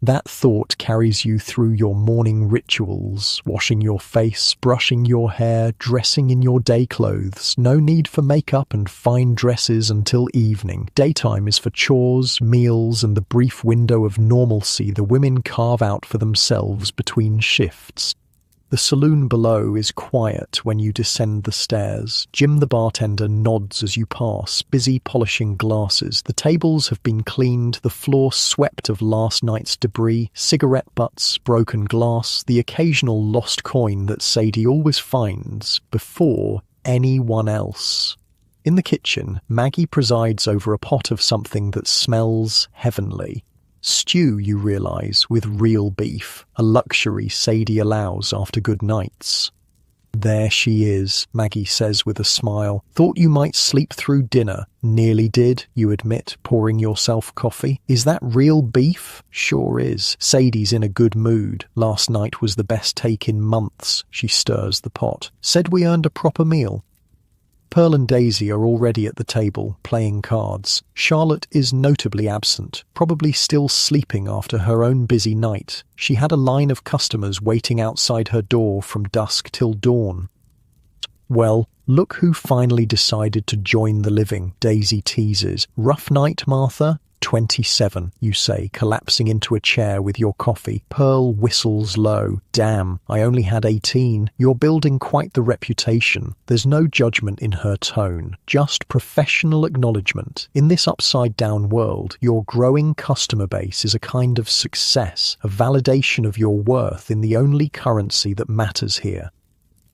That thought carries you through your morning rituals, washing your face, brushing your hair, dressing in your day clothes. No need for makeup and fine dresses until evening. Daytime is for chores, meals, and the brief window of normalcy the women carve out for themselves between shifts. The saloon below is quiet when you descend the stairs. Jim the bartender nods as you pass, busy polishing glasses. The tables have been cleaned, the floor swept of last night's debris, cigarette butts, broken glass, the occasional lost coin that Sadie always finds before anyone else. In the kitchen, Maggie presides over a pot of something that smells heavenly. Stew, you realise, with real beef, a luxury Sadie allows after good nights. There she is, Maggie says with a smile. Thought you might sleep through dinner. Nearly did, you admit, pouring yourself coffee. Is that real beef? Sure is. Sadie's in a good mood. Last night was the best take in months. She stirs the pot. Said we earned a proper meal. Pearl and Daisy are already at the table, playing cards. Charlotte is notably absent, probably still sleeping after her own busy night. She had a line of customers waiting outside her door from dusk till dawn. Well, look who finally decided to join the living, Daisy teases. Rough night, Martha? 27, you say, collapsing into a chair with your coffee. Pearl whistles low. Damn, I only had 18. You're building quite the reputation. There's no judgment in her tone, just professional acknowledgement. In this upside-down world, your growing customer base is a kind of success, a validation of your worth in the only currency that matters here.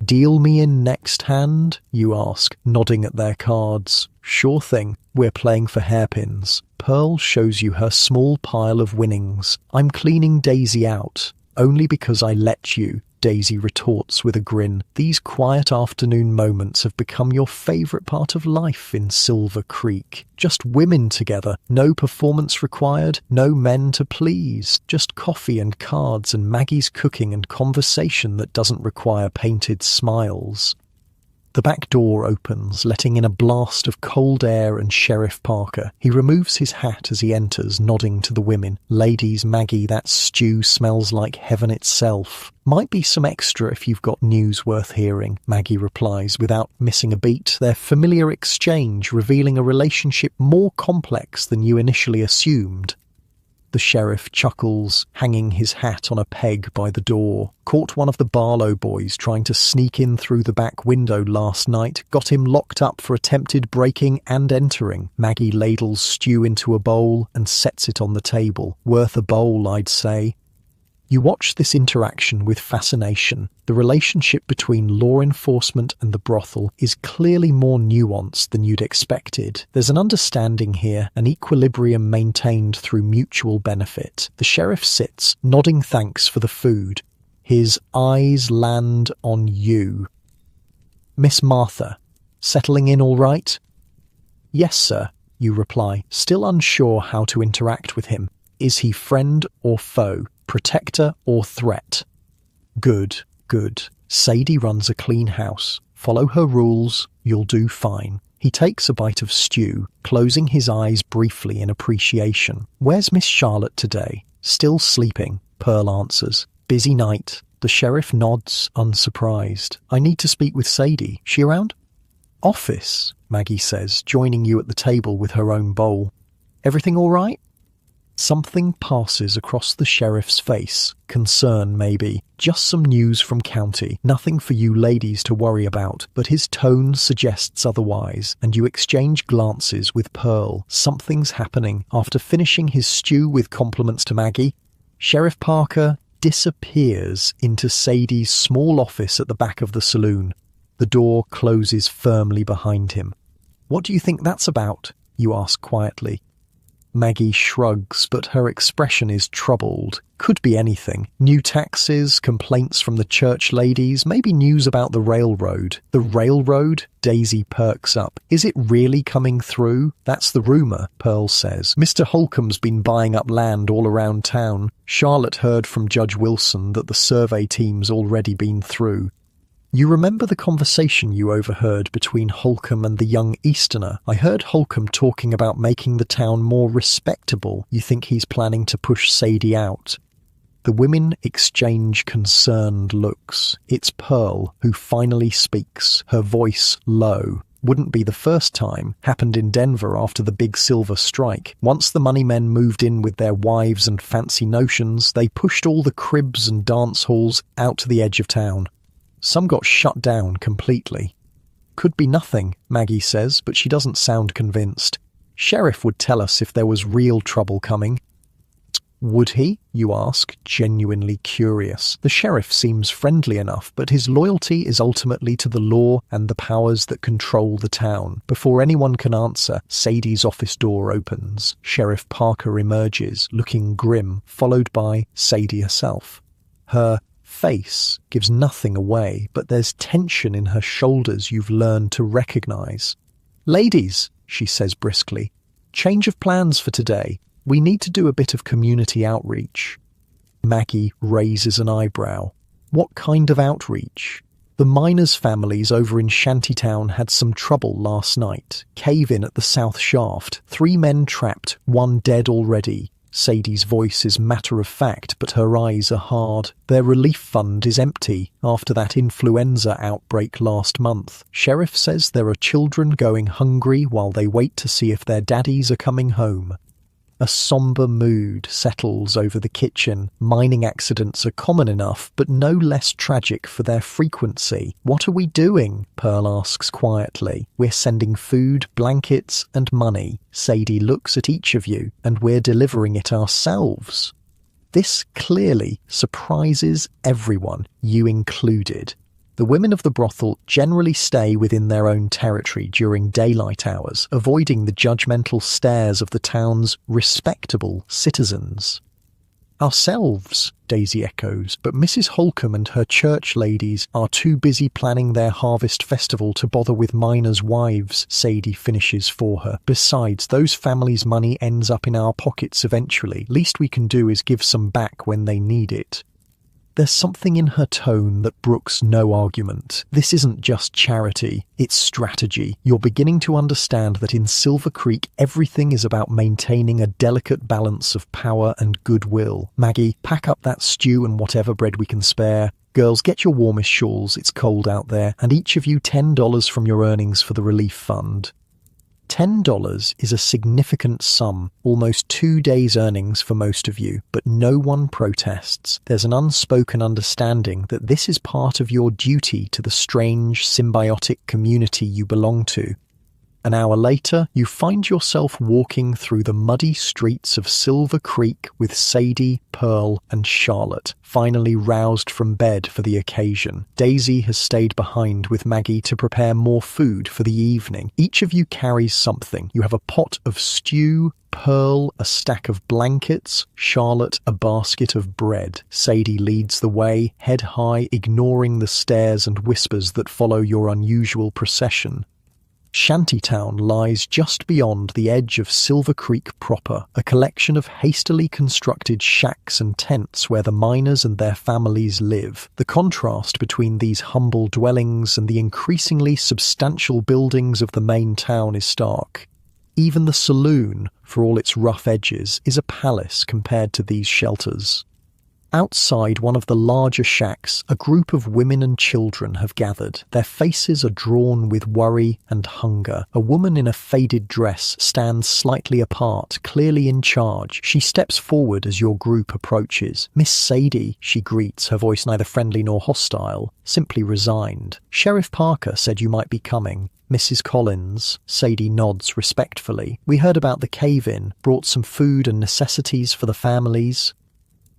Deal me in next hand? You ask, nodding at their cards. Sure thing, we're playing for hairpins. Pearl shows you her small pile of winnings. I'm cleaning Daisy out, only because I let you, Daisy retorts with a grin. These quiet afternoon moments have become your favourite part of life in Silver Creek. Just women together, no performance required, no men to please, just coffee and cards and Maggie's cooking and conversation that doesn't require painted smiles. The back door opens, letting in a blast of cold air and Sheriff Parker. He removes his hat as he enters, nodding to the women. Ladies, Maggie, that stew smells like heaven itself. Might be some extra if you've got news worth hearing, Maggie replies without missing a beat, their familiar exchange revealing a relationship more complex than you initially assumed. The sheriff chuckles, hanging his hat on a peg by the door. Caught one of the Barlow boys trying to sneak in through the back window last night. Got him locked up for attempted breaking and entering. Maggie ladles stew into a bowl and sets it on the table. Worth a bowl, I'd say. You watch this interaction with fascination. The relationship between law enforcement and the brothel is clearly more nuanced than you'd expected. There's an understanding here, an equilibrium maintained through mutual benefit. The sheriff sits, nodding thanks for the food. His eyes land on you. "Miss Martha, settling in all right?" "Yes, sir," you reply, still unsure how to interact with him. Is he friend or foe? Protector or threat? Good, good. Sadie runs a clean house. Follow her rules, you'll do fine. He takes a bite of stew, closing his eyes briefly in appreciation. "Where's Miss Charlotte today?" "Still sleeping," Pearl answers. "Busy night." The sheriff nods, unsurprised. "I need to speak with Sadie. She around?" "Office," Maggie says, joining you at the table with her own bowl. "Everything all right?" Something passes across the sheriff's face. Concern, maybe. Just some news from county. Nothing for you ladies to worry about. But his tone suggests otherwise, and you exchange glances with Pearl. Something's happening. After finishing his stew with compliments to Maggie, Sheriff Parker disappears into Sadie's small office at the back of the saloon. The door closes firmly behind him. "What do you think that's about?" you ask quietly. Maggie shrugs, but her expression is troubled. Could be anything. New taxes, complaints from the church ladies, maybe news about the railroad. The railroad? Daisy perks up. Is it really coming through? That's the rumour, Pearl says. Mr. Holcomb's been buying up land all around town. Charlotte heard from Judge Wilson that the survey team's already been through. You remember the conversation you overheard between Holcomb and the young Easterner? I heard Holcomb talking about making the town more respectable. You think he's planning to push Sadie out? The women exchange concerned looks. It's Pearl who finally speaks, her voice low. Wouldn't be the first time. Happened in Denver after the big silver strike. Once the money men moved in with their wives and fancy notions, they pushed all the cribs and dance halls out to the edge of town. Some got shut down completely. Could be nothing, Maggie says, but she doesn't sound convinced. Sheriff would tell us if there was real trouble coming. Would he? You ask, genuinely curious. The sheriff seems friendly enough, but his loyalty is ultimately to the law and the powers that control the town. Before anyone can answer, Sadie's office door opens. Sheriff Parker emerges, looking grim, followed by Sadie herself. Her face gives nothing away, but there's tension in her shoulders you've learned to recognize. "Ladies," she says briskly, "change of plans for today. We need to do a bit of community outreach." Maggie raises an eyebrow. "What kind of outreach?" "The miners' families over in Shantytown had some trouble last night. Cave-in at the South Shaft. 3 men trapped, 1 dead already." Sadie's voice is matter-of-fact, but her eyes are hard. Their relief fund is empty after that influenza outbreak last month. Sheriff says there are children going hungry while they wait to see if their daddies are coming home. A somber mood settles over the kitchen. Mining accidents are common enough, but no less tragic for their frequency. "What are we doing?" Pearl asks quietly. "We're sending food, blankets, and money." Sadie looks at each of you, and we're delivering it ourselves. This clearly surprises everyone, you included. The women of the brothel generally stay within their own territory during daylight hours, avoiding the judgmental stares of the town's respectable citizens. "Ourselves," Daisy echoes, "but Mrs. Holcomb and her church ladies are too busy planning their harvest festival to bother with miners' wives," Sadie finishes for her. "Besides, those families' money ends up in our pockets eventually. Least we can do is give some back when they need it." There's something in her tone that brooks no argument. This isn't just charity, it's strategy. You're beginning to understand that in Silver Creek everything is about maintaining a delicate balance of power and goodwill. Maggie, pack up that stew and whatever bread we can spare. Girls, get your warmest shawls, it's cold out there, and each of you $10 from your earnings for the relief fund. $10 is a significant sum, almost 2 days' earnings for most of you, but no one protests. There's an unspoken understanding that this is part of your duty to the strange, symbiotic community you belong to. An hour later, you find yourself walking through the muddy streets of Silver Creek with Sadie, Pearl, and Charlotte, finally roused from bed for the occasion. Daisy has stayed behind with Maggie to prepare more food for the evening. Each of you carries something. You have a pot of stew, Pearl a stack of blankets, Charlotte a basket of bread. Sadie leads the way, head high, ignoring the stares and whispers that follow your unusual procession. Shantytown lies just beyond the edge of Silver Creek proper, a collection of hastily constructed shacks and tents where the miners and their families live. The contrast between these humble dwellings and the increasingly substantial buildings of the main town is stark. Even the saloon, for all its rough edges, is a palace compared to these shelters. Outside one of the larger shacks, a group of women and children have gathered. Their faces are drawn with worry and hunger. A woman in a faded dress stands slightly apart, clearly in charge. She steps forward as your group approaches. "Miss Sadie," she greets, her voice neither friendly nor hostile, simply resigned. "Sheriff Parker said you might be coming." "Mrs. Collins," Sadie nods respectfully. "We heard about the cave-in, brought some food and necessities for the families."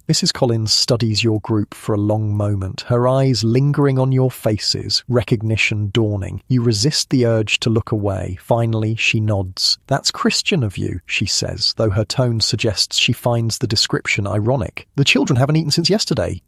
Mrs. Collins studies your group for a long moment, her eyes lingering on your faces, recognition dawning. You resist the urge to look away. Finally, she nods. "That's Christian of you," she says, though her tone suggests she finds the description ironic. "The children haven't eaten since yesterday."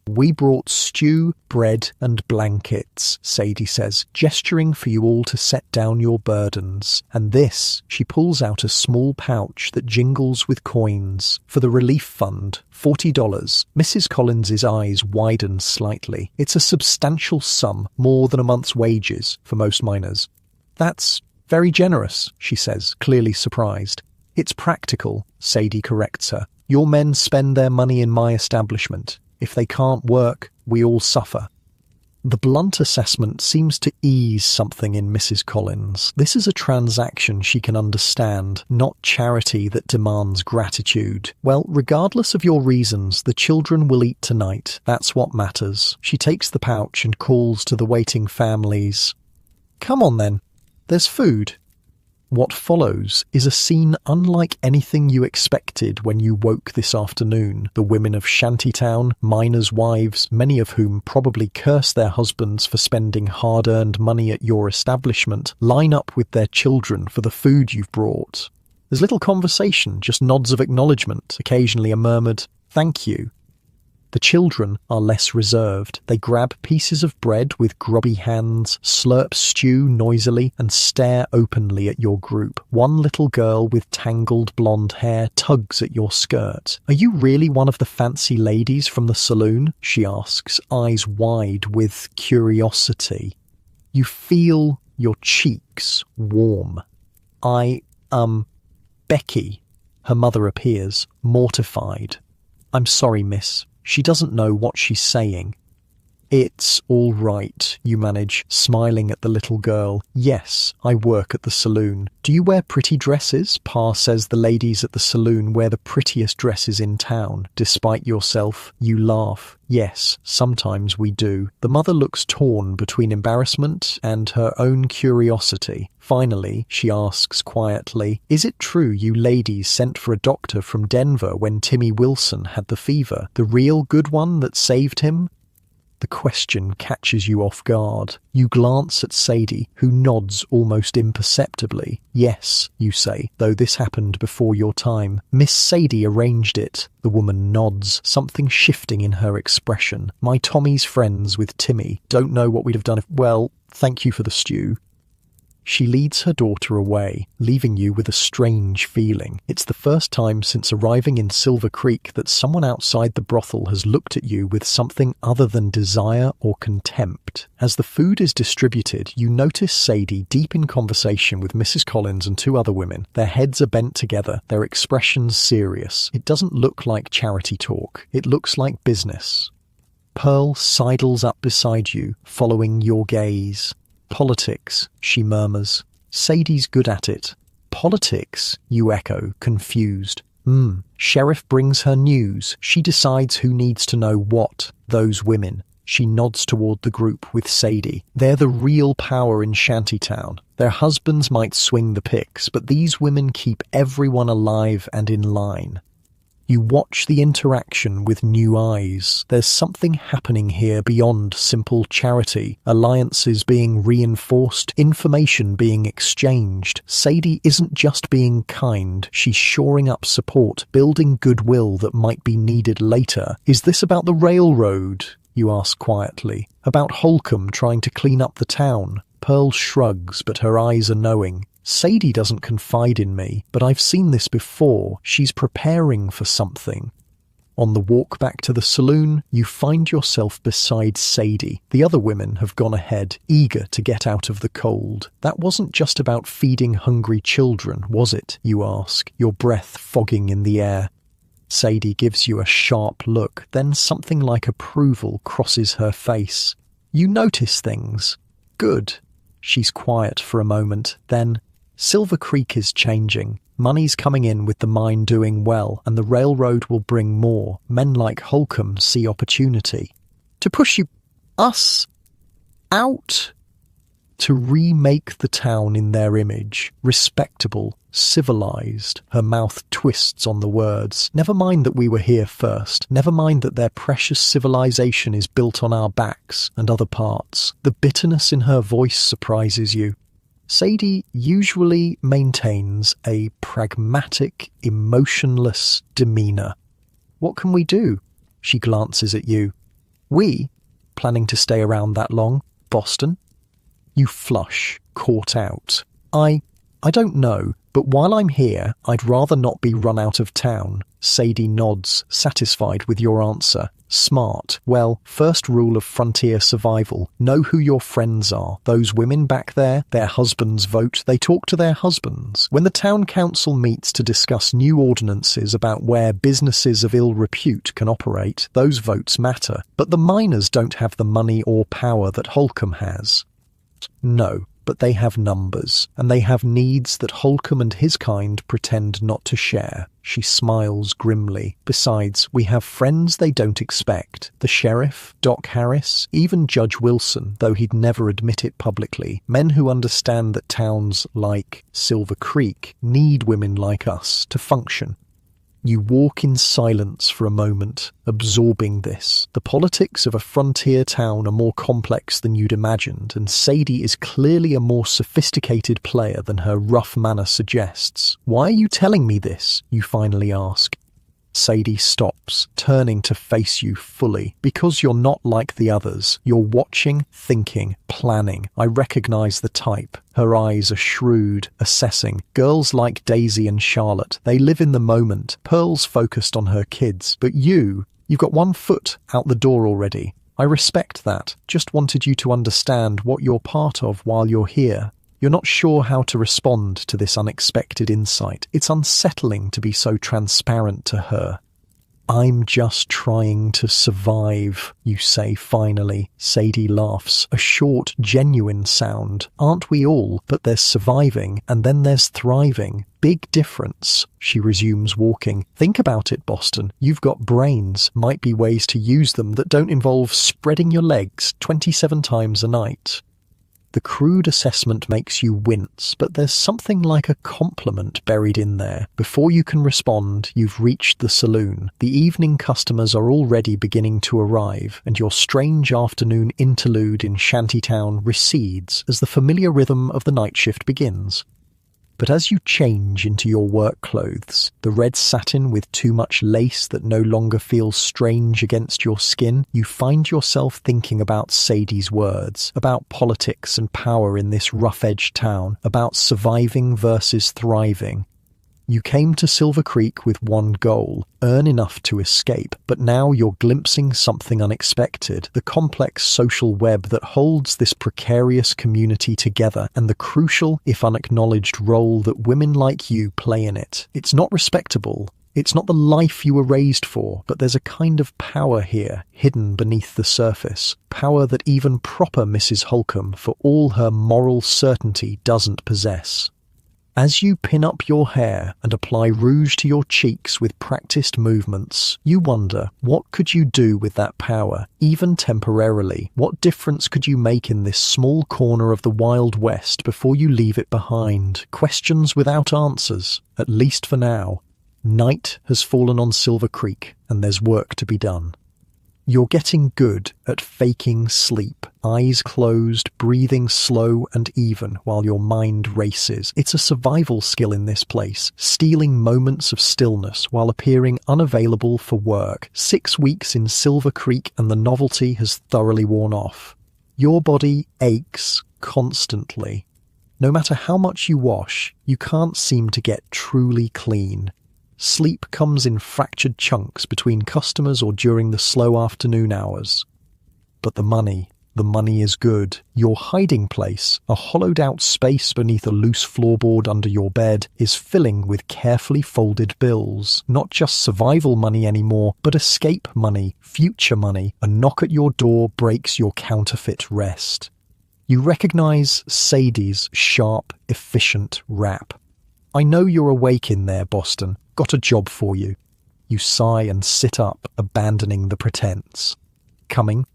"We brought stew, bread, and blankets," Sadie says, gesturing for you all to set down your burdens. "And this," she pulls out a small pouch that jingles with coins, "for the relief fund, $40. Mrs. Collins's eyes widen slightly. It's a substantial sum, more than a month's wages for most miners. "That's very generous," she says, clearly surprised. "It's practical," Sadie corrects her. "Your men spend their money in my establishment. If they can't work, we all suffer." The blunt assessment seems to ease something in Mrs. Collins. This is a transaction she can understand, not charity that demands gratitude. "Well, regardless of your reasons, the children will eat tonight. That's what matters." She takes the pouch and calls to the waiting families. "Come on then. There's food." What follows is a scene unlike anything you expected when you woke this afternoon. The women of Shantytown, miners' wives, many of whom probably curse their husbands for spending hard-earned money at your establishment, line up with their children for the food you've brought. There's little conversation, just nods of acknowledgement, occasionally a murmured, "Thank you." The children are less reserved. They grab pieces of bread with grubby hands, slurp stew noisily, and stare openly at your group. One little girl with tangled blonde hair tugs at your skirt. "Are you really one of the fancy ladies from the saloon?" she asks, eyes wide with curiosity. You feel your cheeks warm. Becky." Her mother appears, mortified. "I'm sorry, miss." She doesn't know what she's saying. "It's all right," you manage, smiling at the little girl. "Yes, I work at the saloon." "Do you wear pretty dresses?" Pa says the ladies at the saloon wear the prettiest dresses in town. Despite yourself, you laugh. "Yes, sometimes we do." The mother looks torn between embarrassment and her own curiosity. Finally, she asks quietly, "Is it true you ladies sent for a doctor from Denver when Timmy Wilson had the fever? The real good one that saved him?" The question catches you off guard. You glance at Sadie, who nods almost imperceptibly. "Yes," you say, though this happened before your time. "Miss Sadie arranged it." The woman nods, something shifting in her expression. "My Tommy's friends with Timmy. Don't know what we'd have done if... Well, thank you for the stew." She leads her daughter away, leaving you with a strange feeling. It's the first time since arriving in Silver Creek that someone outside the brothel has looked at you with something other than desire or contempt. As the food is distributed, you notice Sadie deep in conversation with Mrs. Collins and two other women. Their heads are bent together, their expressions serious. It doesn't look like charity talk. It looks like business. Pearl sidles up beside you, following your gaze. "Politics," she murmurs. "Sadie's good at it." "Politics," you echo, confused. Sheriff brings her news. She decides who needs to know what. Those women. She nods toward the group with Sadie. They're the real power in Shantytown. Their husbands might swing the picks, but these women keep everyone alive and in line. You watch the interaction with new eyes. There's something happening here beyond simple charity. Alliances being reinforced, information being exchanged. Sadie isn't just being kind, she's shoring up support, building goodwill that might be needed later. Is this about the railroad? You ask quietly. About Holcomb trying to clean up the town? Pearl shrugs, but her eyes are knowing. Sadie doesn't confide in me, but I've seen this before. She's preparing for something. On the walk back to the saloon, you find yourself beside Sadie. The other women have gone ahead, eager to get out of the cold. That wasn't just about feeding hungry children, was it? You ask, your breath fogging in the air. Sadie gives you a sharp look, then something like approval crosses her face. You notice things. Good. She's quiet for a moment, then, Silver Creek is changing. Money's coming in with the mine doing well, and the railroad will bring more. Men like Holcomb see opportunity. To push us out? To remake the town in their image. Respectable, civilized. Her mouth twists on the words. Never mind that we were here first. Never mind that their precious civilization is built on our backs and other parts. The bitterness in her voice surprises you. Sadie usually maintains a pragmatic, emotionless demeanor. What can we do? She glances at you. We? Planning to stay around that long? Boston? You flush, caught out. I don't know, but while I'm here, I'd rather not be run out of town. Sadie nods, satisfied with your answer. Smart. Well, first rule of frontier survival. Know who your friends are. Those women back there, their husbands vote, they talk to their husbands. When the town council meets to discuss new ordinances about where businesses of ill repute can operate, those votes matter. But the miners don't have the money or power that Holcomb has. No, but they have numbers, and they have needs that Holcomb and his kind pretend not to share. She smiles grimly. Besides, we have friends they don't expect. The sheriff, Doc Harris, even Judge Wilson, though he'd never admit it publicly. Men who understand that towns like Silver Creek need women like us to function. You walk in silence for a moment, absorbing this. The politics of a frontier town are more complex than you'd imagined, and Sadie is clearly a more sophisticated player than her rough manner suggests. Why are you telling me this? You finally ask. Sadie stops, turning to face you fully. Because you're not like the others. You're watching, thinking, planning. I recognize the type. Her eyes are shrewd, assessing. Girls like Daisy and Charlotte, they live in the moment. Pearl's focused on her kids. But you've got one foot out the door already. I respect that. Just wanted you to understand what you're part of while you're here. You're not sure how to respond to this unexpected insight. It's unsettling to be so transparent to her. I'm just trying to survive, you say finally. Sadie laughs, a short, genuine sound. Aren't we all? But there's surviving, and then there's thriving. Big difference. She resumes walking. Think about it, Boston. You've got brains. Might be ways to use them that don't involve spreading your legs 27 times a night. The crude assessment makes you wince, but there's something like a compliment buried in there. Before you can respond, you've reached the saloon. The evening customers are already beginning to arrive, and your strange afternoon interlude in Shantytown recedes as the familiar rhythm of the night shift begins. But as you change into your work clothes, the red satin with too much lace that no longer feels strange against your skin, you find yourself thinking about Sadie's words, about politics and power in this rough-edged town, about surviving versus thriving. You came to Silver Creek with one goal, earn enough to escape, but now you're glimpsing something unexpected, the complex social web that holds this precarious community together, and the crucial, if unacknowledged, role that women like you play in it. It's not respectable. It's not the life you were raised for, but there's a kind of power here, hidden beneath the surface. Power that even proper Mrs. Holcomb, for all her moral certainty, doesn't possess. As you pin up your hair and apply rouge to your cheeks with practiced movements, you wonder, what could you do with that power, even temporarily? What difference could you make in this small corner of the Wild West before you leave it behind? Questions without answers, at least for now. Night has fallen on Silver Creek, and there's work to be done. You're getting good at faking sleep, eyes closed, breathing slow and even while your mind races. It's a survival skill in this place, stealing moments of stillness while appearing unavailable for work. 6 weeks in Silver Creek and the novelty has thoroughly worn off. Your body aches constantly. No matter how much you wash, you can't seem to get truly clean. Sleep comes in fractured chunks between customers or during the slow afternoon hours. But the money is good. Your hiding place, a hollowed-out space beneath a loose floorboard under your bed, is filling with carefully folded bills. Not just survival money anymore, but escape money, future money. A knock at your door breaks your counterfeit rest. You recognize Sadie's sharp, efficient rap. "I know you're awake in there, Boston. Got a job for you." You sigh and sit up, abandoning the pretense. Coming.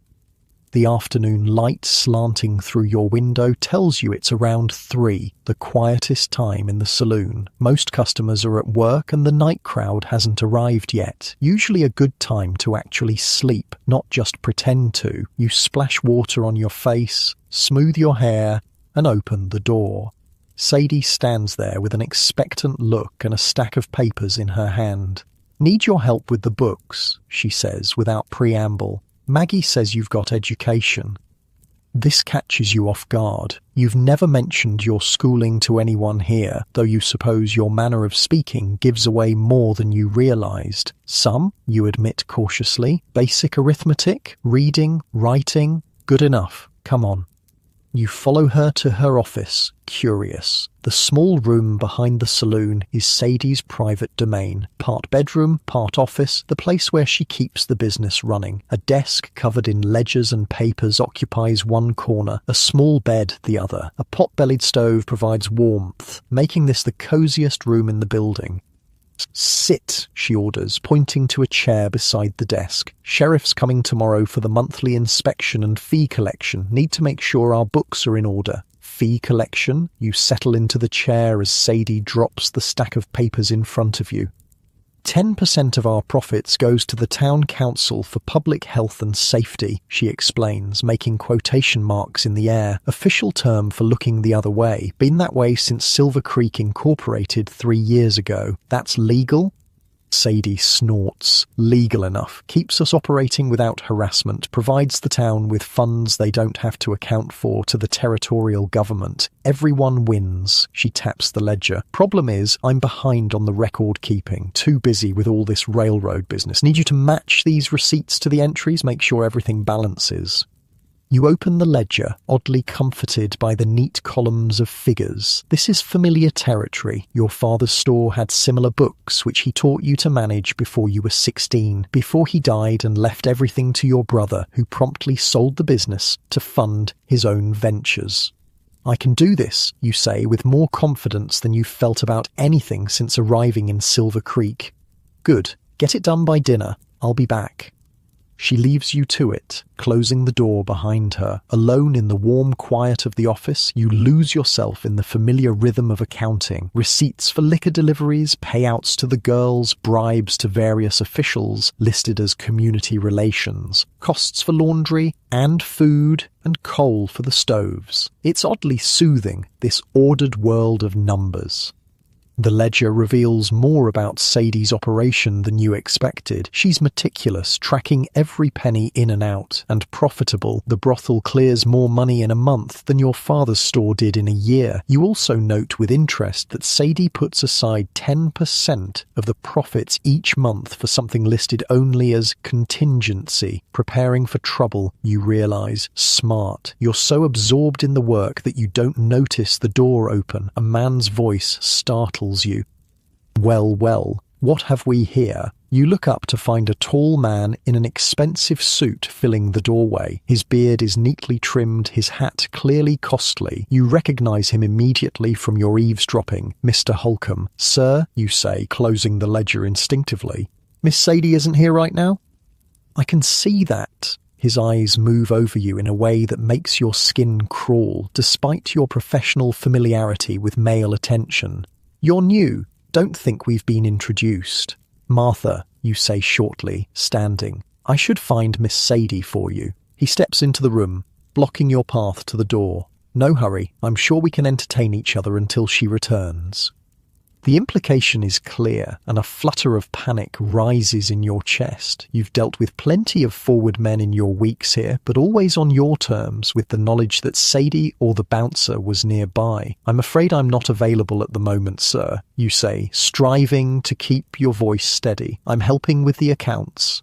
The afternoon light slanting through your window tells you it's around 3, the quietest time in the saloon. Most customers are at work and the night crowd hasn't arrived yet. Usually a good time to actually sleep, not just pretend to. You splash water on your face, smooth your hair, and open the door. Sadie stands there with an expectant look and a stack of papers in her hand. "Need your help with the books," she says without preamble. "Maggie says you've got education." This catches you off guard. You've never mentioned your schooling to anyone here, though you suppose your manner of speaking gives away more than you realized. Some, you admit cautiously, basic arithmetic, reading, writing, good enough. Come on. You follow her to her office, curious. The small room behind the saloon is Sadie's private domain. Part bedroom, part office, the place where she keeps the business running. A desk covered in ledgers and papers occupies one corner, a small bed the other. A pot-bellied stove provides warmth, making this the coziest room in the building. "Sit," she orders, pointing to a chair beside the desk. "Sheriff's coming tomorrow for the monthly inspection and fee collection. Need to make sure our books are in order." Fee collection? You settle into the chair as Sadie drops the stack of papers in front of you. 10% of our profits goes to the town council for public health and safety, she explains, making quotation marks in the air. Official term for looking the other way. Been that way since Silver Creek incorporated 3 years ago. That's legal? Sadie snorts. Legal enough. Keeps us operating without harassment. Provides the town with funds they don't have to account for to the territorial government. Everyone wins. She taps the ledger. Problem is, I'm behind on the record keeping. Too busy with all this railroad business. Need you to match these receipts to the entries. Make sure everything balances. You open the ledger, oddly comforted by the neat columns of figures. This is familiar territory. Your father's store had similar books, which he taught you to manage before you were 16, before he died and left everything to your brother, who promptly sold the business to fund his own ventures. "I can do this," you say, with more confidence than you've felt about anything since arriving in Silver Creek. "Good. Get it done by dinner. I'll be back." She leaves you to it, closing the door behind her. Alone in the warm quiet of the office, you lose yourself in the familiar rhythm of accounting. Receipts for liquor deliveries, payouts to the girls, bribes to various officials listed as community relations, costs for laundry and food, and coal for the stoves. It's oddly soothing, this ordered world of numbers. The ledger reveals more about Sadie's operation than you expected. She's meticulous, tracking every penny in and out, and profitable. The brothel clears more money in a month than your father's store did in a year. You also note with interest that Sadie puts aside 10% of the profits each month for something listed only as contingency. Preparing for trouble, you realize. Smart. You're so absorbed in the work that you don't notice the door open. A man's voice startles you. Well, what have we here?" You look up to find a tall man in an expensive suit filling the doorway. His beard is neatly trimmed, his hat clearly costly. You recognize him immediately from your eavesdropping. Mr. Holcomb. Sir, you say, closing the ledger instinctively. Miss Sadie isn't here right now? I can see that. His eyes move over you in a way that makes your skin crawl, despite your professional familiarity with male attention. You're new. Don't think we've been introduced. Martha, you say shortly, standing. I should find Miss Sadie for you. He steps into the room, blocking your path to the door. No hurry, I'm sure we can entertain each other until she returns. The implication is clear, and a flutter of panic rises in your chest. You've dealt with plenty of forward men in your weeks here, but always on your terms, with the knowledge that Sadie or the bouncer was nearby. I'm afraid I'm not available at the moment, sir, you say, striving to keep your voice steady. I'm helping with the accounts.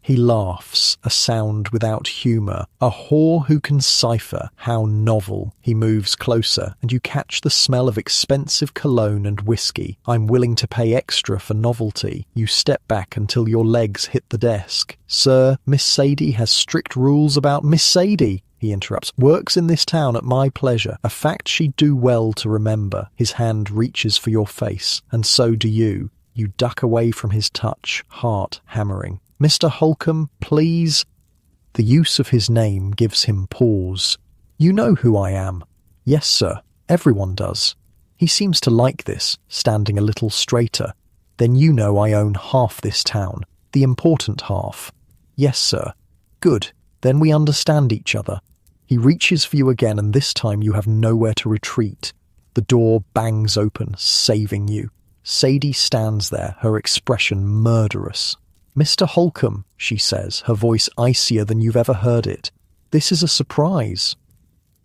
He laughs, a sound without humour. A whore who can cipher. How novel. He moves closer, and you catch the smell of expensive cologne and whiskey. I'm willing to pay extra for novelty. You step back until your legs hit the desk. Sir, Miss Sadie has strict rules about Miss Sadie. He interrupts. Works in this town at my pleasure. A fact she'd do well to remember. His hand reaches for your face, and so do you. You duck away from his touch, heart hammering. Mr. Holcomb, please. The use of his name gives him pause. You know who I am. Yes, sir. Everyone does. He seems to like this, standing a little straighter. Then you know I own half this town. The important half. Yes, sir. Good. Then we understand each other. He reaches for you again, and this time you have nowhere to retreat. The door bangs open, saving you. Sadie stands there, her expression murderous. Mr. Holcomb, she says, her voice icier than you've ever heard it. This is a surprise.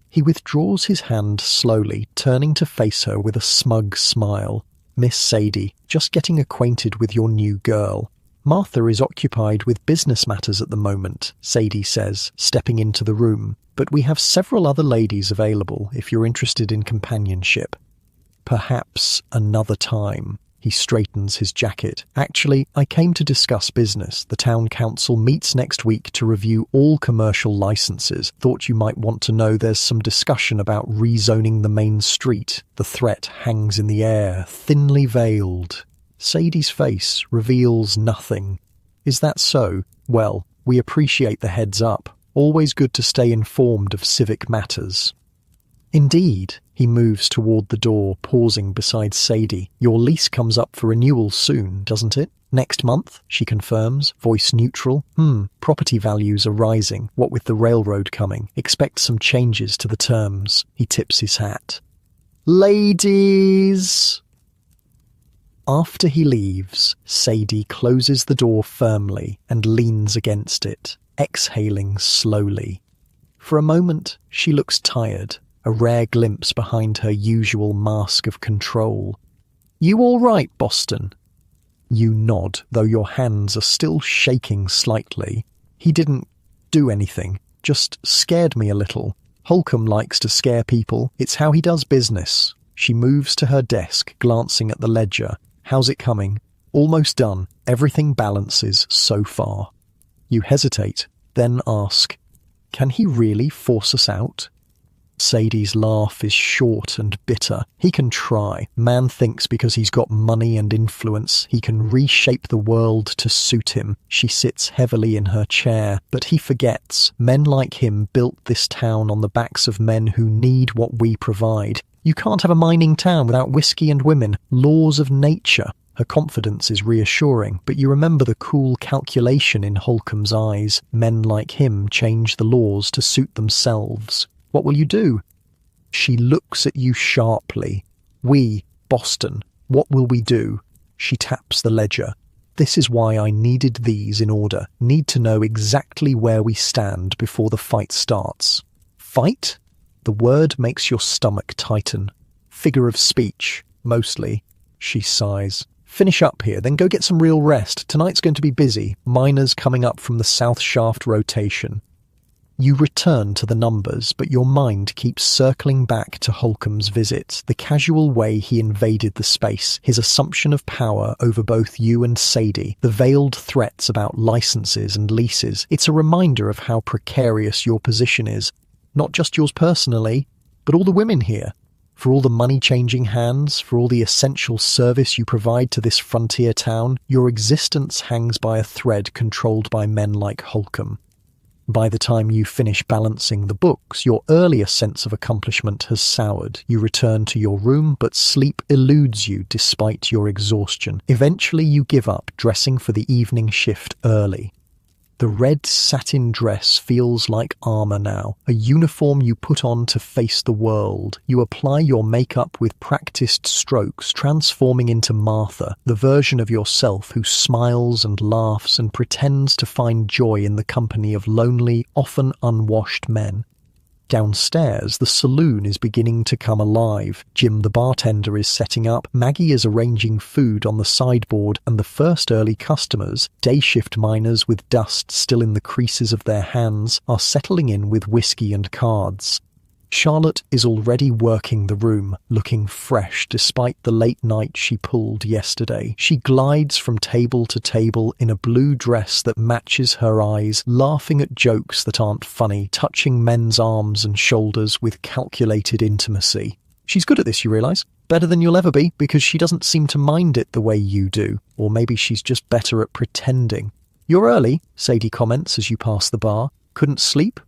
He withdraws his hand slowly, turning to face her with a smug smile. Miss Sadie, just getting acquainted with your new girl. Martha is occupied with business matters at the moment, Sadie says, stepping into the room. But we have several other ladies available if you're interested in companionship. Perhaps another time. He straightens his jacket. Actually, I came to discuss business. The town council meets next week to review all commercial licenses. Thought you might want to know there's some discussion about rezoning the main street. The threat hangs in the air, thinly veiled. Sadie's face reveals nothing. Is that so? Well, we appreciate the heads up. Always good to stay informed of civic matters. Indeed. He moves toward the door, pausing beside Sadie. Your lease comes up for renewal soon, doesn't it? Next month, she confirms, voice neutral. Property values are rising. What with the railroad coming? Expect some changes to the terms. He tips his hat. Ladies! After he leaves, Sadie closes the door firmly and leans against it, exhaling slowly. For a moment, she looks tired. A rare glimpse behind her usual mask of control. You all right, Boston? You nod, though your hands are still shaking slightly. He didn't do anything, just scared me a little. Holcomb likes to scare people. It's how he does business. She moves to her desk, glancing at the ledger. How's it coming? Almost done. Everything balances so far. You hesitate, then ask, can he really force us out? Sadie's laugh is short and bitter. He can try. Man thinks because he's got money and influence, he can reshape the world to suit him. She sits heavily in her chair, but he forgets. Men like him built this town on the backs of men who need what we provide. You can't have a mining town without whiskey and women. Laws of nature. Her confidence is reassuring, but you remember the cool calculation in Holcomb's eyes. Men like him change the laws to suit themselves. What will you do? She looks at you sharply. We, Boston, what will we do? She taps the ledger. This is why I needed these in order. Need to know exactly where we stand before the fight starts. Fight? The word makes your stomach tighten. Figure of speech, mostly. She sighs. Finish up here, then go get some real rest. Tonight's going to be busy. Miners coming up from the South Shaft rotation. You return to the numbers, but your mind keeps circling back to Holcomb's visit, the casual way he invaded the space, his assumption of power over both you and Sadie, the veiled threats about licenses and leases. It's a reminder of how precarious your position is. Not just yours personally, but all the women here. For all the money-changing hands, for all the essential service you provide to this frontier town, your existence hangs by a thread controlled by men like Holcomb. By the time you finish balancing the books, your earlier sense of accomplishment has soured. You return to your room, but sleep eludes you despite your exhaustion. Eventually you give up dressing for the evening shift early. The red satin dress feels like armor now, a uniform you put on to face the world. You apply your makeup with practiced strokes, transforming into Martha, the version of yourself who smiles and laughs and pretends to find joy in the company of lonely, often unwashed men. Downstairs, the saloon is beginning to come alive. Jim the bartender is setting up, Maggie is arranging food on the sideboard, and the first early customers, day shift miners with dust still in the creases of their hands, are settling in with whiskey and cards. Charlotte is already working the room, looking fresh despite the late night she pulled yesterday. She glides from table to table in a blue dress that matches her eyes, laughing at jokes that aren't funny, touching men's arms and shoulders with calculated intimacy. She's good at this, you realise. Better than you'll ever be, because she doesn't seem to mind it the way you do. Or maybe she's just better at pretending. "You're early," Sadie comments as you pass the bar. "Couldn't sleep?"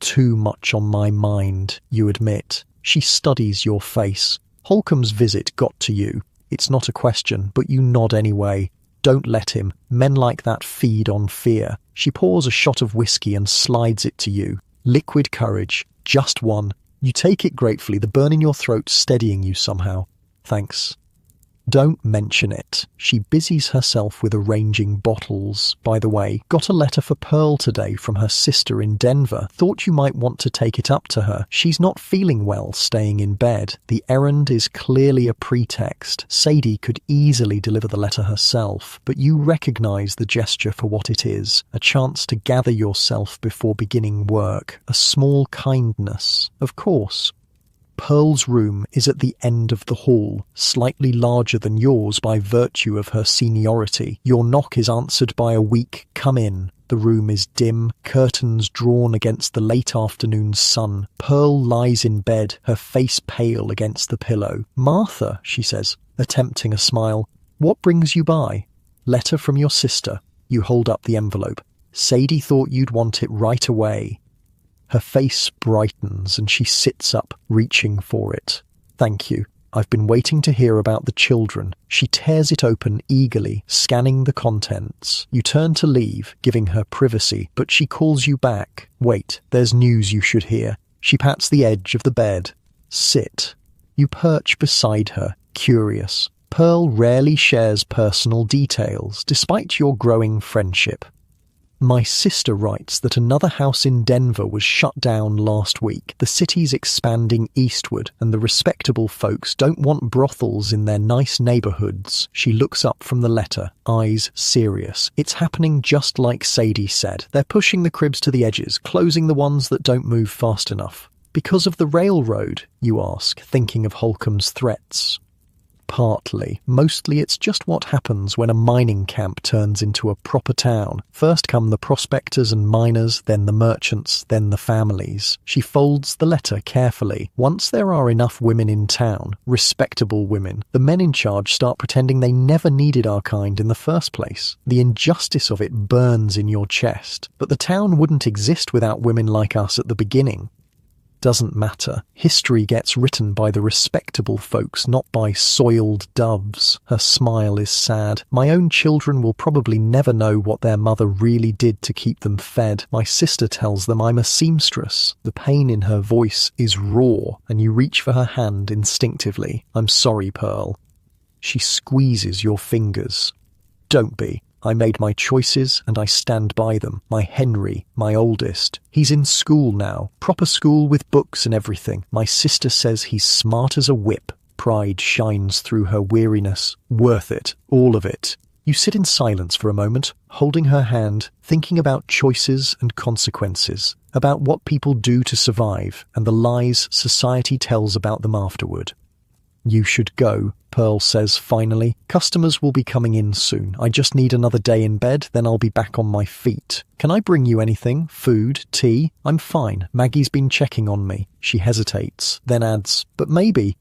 "Too much on my mind," you admit. She studies your face. Holcomb's visit got to you. It's not a question, but you nod anyway. Don't let him. Men like that feed on fear. She pours a shot of whiskey and slides it to you. Liquid courage. Just one. You take it gratefully, the burn in your throat steadying you somehow. "Thanks." "Don't mention it." She busies herself with arranging bottles. "By the way, got a letter for Pearl today from her sister in Denver. Thought you might want to take it up to her. She's not feeling well staying in bed." The errand is clearly a pretext. Sadie could easily deliver the letter herself, but you recognize the gesture for what it is. A chance to gather yourself before beginning work. A small kindness. Of course. Pearl's room is at the end of the hall, slightly larger than yours by virtue of her seniority. Your knock is answered by a weak "come in." The room is dim, curtains drawn against the late afternoon sun. Pearl lies in bed, her face pale against the pillow. "Martha," she says, attempting a smile. "What brings you by?" "Letter from your sister." You hold up the envelope. "Sadie thought you'd want it right away." Her face brightens and she sits up, reaching for it. "Thank you. I've been waiting to hear about the children." She tears it open eagerly, scanning the contents. You turn to leave, giving her privacy, but she calls you back. "Wait, there's news you should hear." She pats the edge of the bed. "Sit." You perch beside her, curious. Pearl rarely shares personal details, despite your growing friendship. "My sister writes that another house in Denver was shut down last week. The city's expanding eastward, and the respectable folks don't want brothels in their nice neighborhoods." She looks up from the letter, eyes serious. "It's happening just like Sadie said. They're pushing the cribs to the edges, closing the ones that don't move fast enough." "Because of the railroad?" you ask, thinking of Holcomb's threats. Partly. Mostly it's just what happens when a mining camp turns into a proper town. First come the prospectors and miners, then the merchants, then the families. She folds the letter carefully. Once there are enough women in town, respectable women, the men in charge start pretending they never needed our kind in the first place. The injustice of it burns in your chest. But the town wouldn't exist without women like us at the beginning. Doesn't matter. History gets written by the respectable folks, not by soiled doves. Her smile is sad. "My own children will probably never know what their mother really did to keep them fed. My sister tells them I'm a seamstress." The pain in her voice is raw, and you reach for her hand instinctively. "I'm sorry, Pearl." She squeezes your fingers. "Don't be. I made my choices and I stand by them. My Henry, my oldest. He's in school now. Proper school with books and everything. My sister says he's smart as a whip." Pride shines through her weariness. "Worth it. All of it." You sit in silence for a moment, holding her hand, thinking about choices and consequences. about what people do to survive and the lies society tells about them afterward. You should go, Pearl says finally. Customers will be coming in soon. I just need another day in bed, then I'll be back on my feet. Can I bring you anything? Food? Tea? I'm fine. Maggie's been checking on me. She hesitates, then adds, but maybe.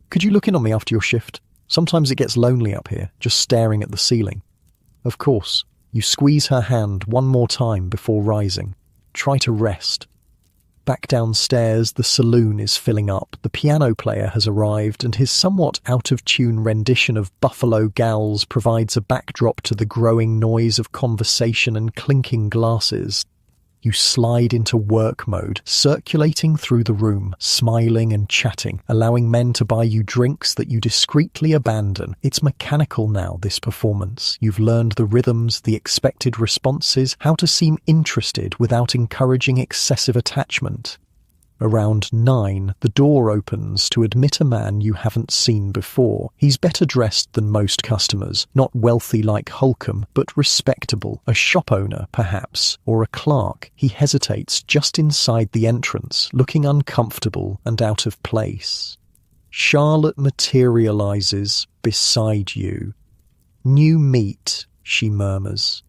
Could you look in on me after your shift? Sometimes it gets lonely up here, just staring at the ceiling. Of course. You squeeze her hand one more time before rising. Try to rest. Back downstairs, the saloon is filling up. The piano player has arrived, and his somewhat out-of-tune rendition of Buffalo Gals provides a backdrop to the growing noise of conversation and clinking glasses. You slide into work mode, circulating through the room, smiling and chatting, allowing men to buy you drinks that you discreetly abandon. It's mechanical now, this performance. You've learned the rhythms, the expected responses, how to seem interested without encouraging excessive attachment. Around 9, the door opens to admit a man you haven't seen before. He's better dressed than most customers, not wealthy like Holcomb, but respectable. A shop owner, perhaps, or a clerk. He hesitates just inside the entrance, looking uncomfortable and out of place. Charlotte materializes beside you. New meat, she murmurs.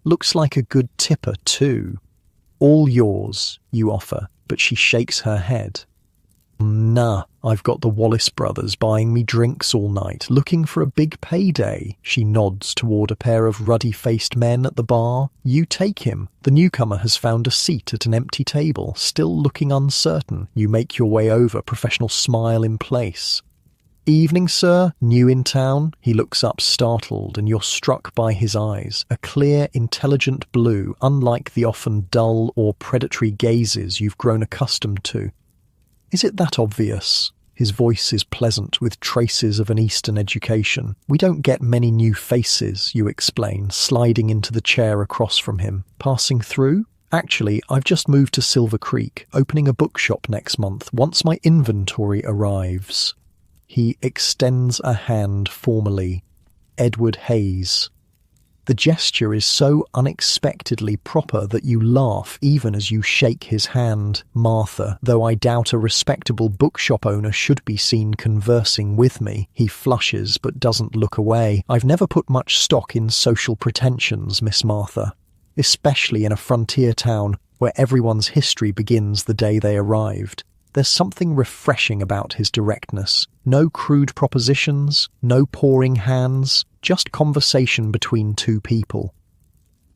Looks like a good tipper, too. All yours, you offer. But she shakes her head. Nah, I've got the Wallace brothers buying me drinks all night, looking for a big payday. She nods toward a pair of ruddy-faced men at the bar. You take him. The newcomer has found a seat at an empty table, still looking uncertain. You make your way over, professional smile in place. Evening, sir. New in town? He looks up startled, and you're struck by his eyes. A clear, intelligent blue, unlike the often dull or predatory gazes you've grown accustomed to. Is it that obvious? His voice is pleasant, with traces of an Eastern education. We don't get many new faces, you explain, sliding into the chair across from him. Passing through? Actually, I've just moved to Silver Creek, opening a bookshop next month, once my inventory arrives. He extends a hand formally. Edward Hayes. The gesture is so unexpectedly proper that you laugh even as you shake his hand. Martha, though I doubt a respectable bookshop owner should be seen conversing with me. He flushes but doesn't look away. I've never put much stock in social pretensions, Miss Martha. Especially in a frontier town where everyone's history begins the day they arrived. There's something refreshing about his directness. No crude propositions, no pouring hands, just conversation between two people.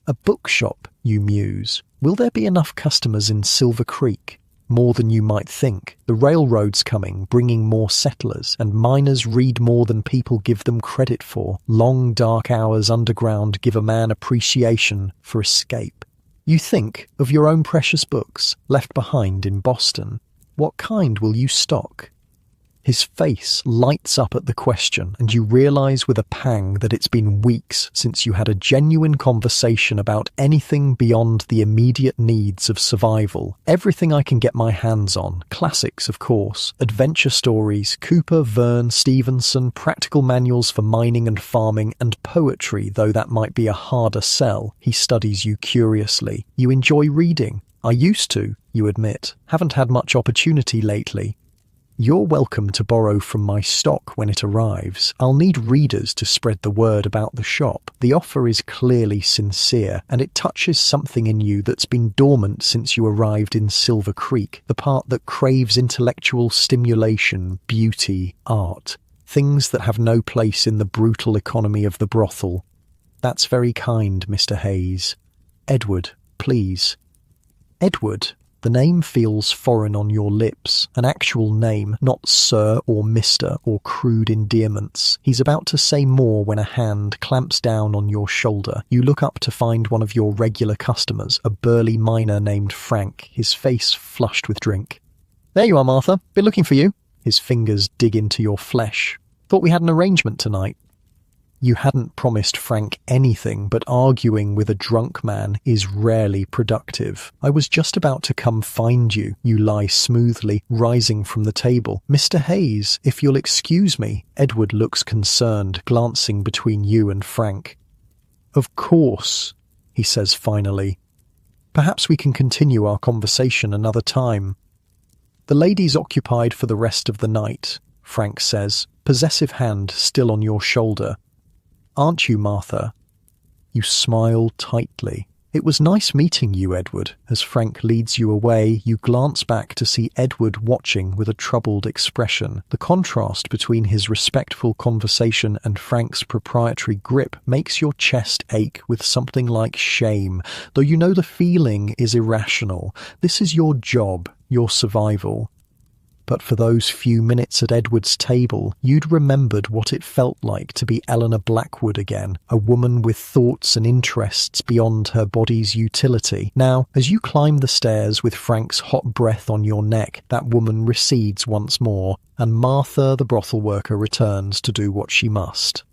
A bookshop, you muse. Will there be enough customers in Silver Creek? More than you might think. The railroad's coming, bringing more settlers, and miners read more than people give them credit for. Long, dark hours underground give a man appreciation for escape. You think of your own precious books, left behind in Boston. What kind will you stock? His face lights up at the question, and you realise with a pang that it's been weeks since you had a genuine conversation about anything beyond the immediate needs of survival. Everything I can get my hands on. Classics, of course. Adventure stories, Cooper, Verne, Stevenson, practical manuals for mining and farming, and poetry, though that might be a harder sell. He studies you curiously. You enjoy reading. I used to, you admit. Haven't had much opportunity lately. You're welcome to borrow from my stock when it arrives. I'll need readers to spread the word about the shop. The offer is clearly sincere, and it touches something in you that's been dormant since you arrived in Silver Creek, the part that craves intellectual stimulation, beauty, art, things that have no place in the brutal economy of the brothel. That's very kind, Mr. Hayes. Edward, please. Edward. The name feels foreign on your lips, an actual name, not Sir or Mr. or crude endearments. He's about to say more when a hand clamps down on your shoulder. You look up to find one of your regular customers, a burly miner named Frank, his face flushed with drink. There you are, Martha. Been looking for you. His fingers dig into your flesh. Thought we had an arrangement tonight. You hadn't promised Frank anything, but arguing with a drunk man is rarely productive. I was just about to come find you. You lie smoothly, rising from the table. Mr. Hayes, if you'll excuse me. Edward looks concerned, glancing between you and Frank. Of course, he says finally. Perhaps we can continue our conversation another time. The lady's occupied for the rest of the night, Frank says, possessive hand still on your shoulder. Aren't you, Martha? You smile tightly. It was nice meeting you, Edward. As Frank leads you away, you glance back to see Edward watching with a troubled expression. The contrast between his respectful conversation and Frank's proprietary grip makes your chest ache with something like shame, though you know the feeling is irrational. This is your job, your survival. But for those few minutes at Edward's table, you'd remembered what it felt like to be Eleanor Blackwood again, a woman with thoughts and interests beyond her body's utility. Now, as you climb the stairs with Frank's hot breath on your neck, that woman recedes once more, and Martha, the brothel worker, returns to do what she must.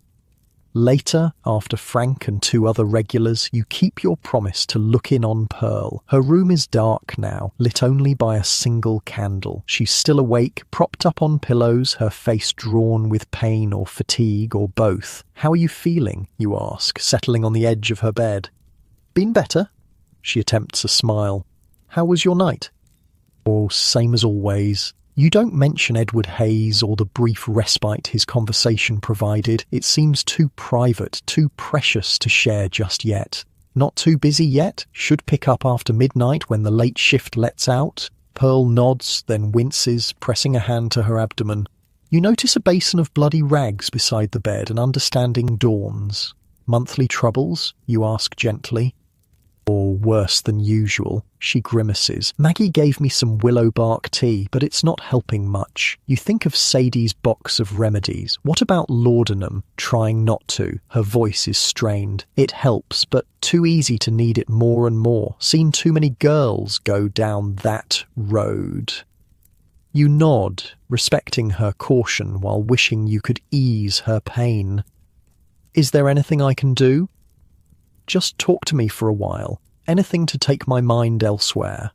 Later, after Frank and 2 other regulars, you keep your promise to look in on Pearl. Her room is dark now, lit only by a single candle. She's still awake, propped up on pillows, her face drawn with pain or fatigue or both. "How are you feeling?" you ask, settling on the edge of her bed. "Been better?" She attempts a smile. "How was your night?" "Oh, same as always." You don't mention Edward Hayes or the brief respite his conversation provided. It seems too private, too precious to share just yet. "Not too busy yet? Should pick up after midnight when the late shift lets out?" Pearl nods, then winces, pressing a hand to her abdomen. You notice a basin of bloody rags beside the bed, and understanding dawns. "Monthly troubles?" you ask gently. "Or worse than usual," she grimaces. "Maggie gave me some willow bark tea, but it's not helping much." You think of Sadie's box of remedies. What about laudanum? Trying not to. Her voice is strained. "It helps, but too easy to need it more and more. Seen too many girls go down that road." You nod, respecting her caution while wishing you could ease her pain. "Is there anything I can do?" "Just talk to me for a while. Anything to take my mind elsewhere."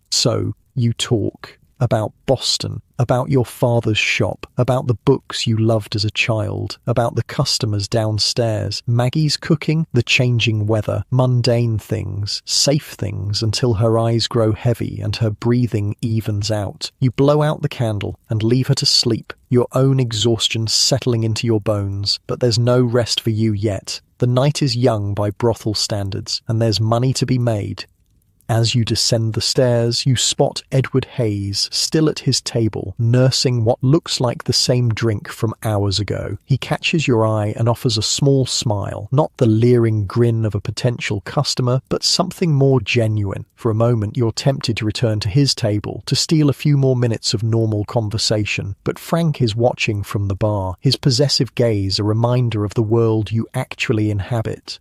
So, you talk. About Boston, about your father's shop, about the books you loved as a child, about the customers downstairs, Maggie's cooking, the changing weather, mundane things, safe things until her eyes grow heavy and her breathing evens out. You blow out the candle and leave her to sleep, your own exhaustion settling into your bones, but there's no rest for you yet. The night is young by brothel standards, and there's money to be made. As you descend the stairs, you spot Edward Hayes still at his table, nursing what looks like the same drink from hours ago. He catches your eye and offers a small smile, not the leering grin of a potential customer, but something more genuine. For a moment, you're tempted to return to his table, to steal a few more minutes of normal conversation. But Frank is watching from the bar, his possessive gaze a reminder of the world you actually inhabit.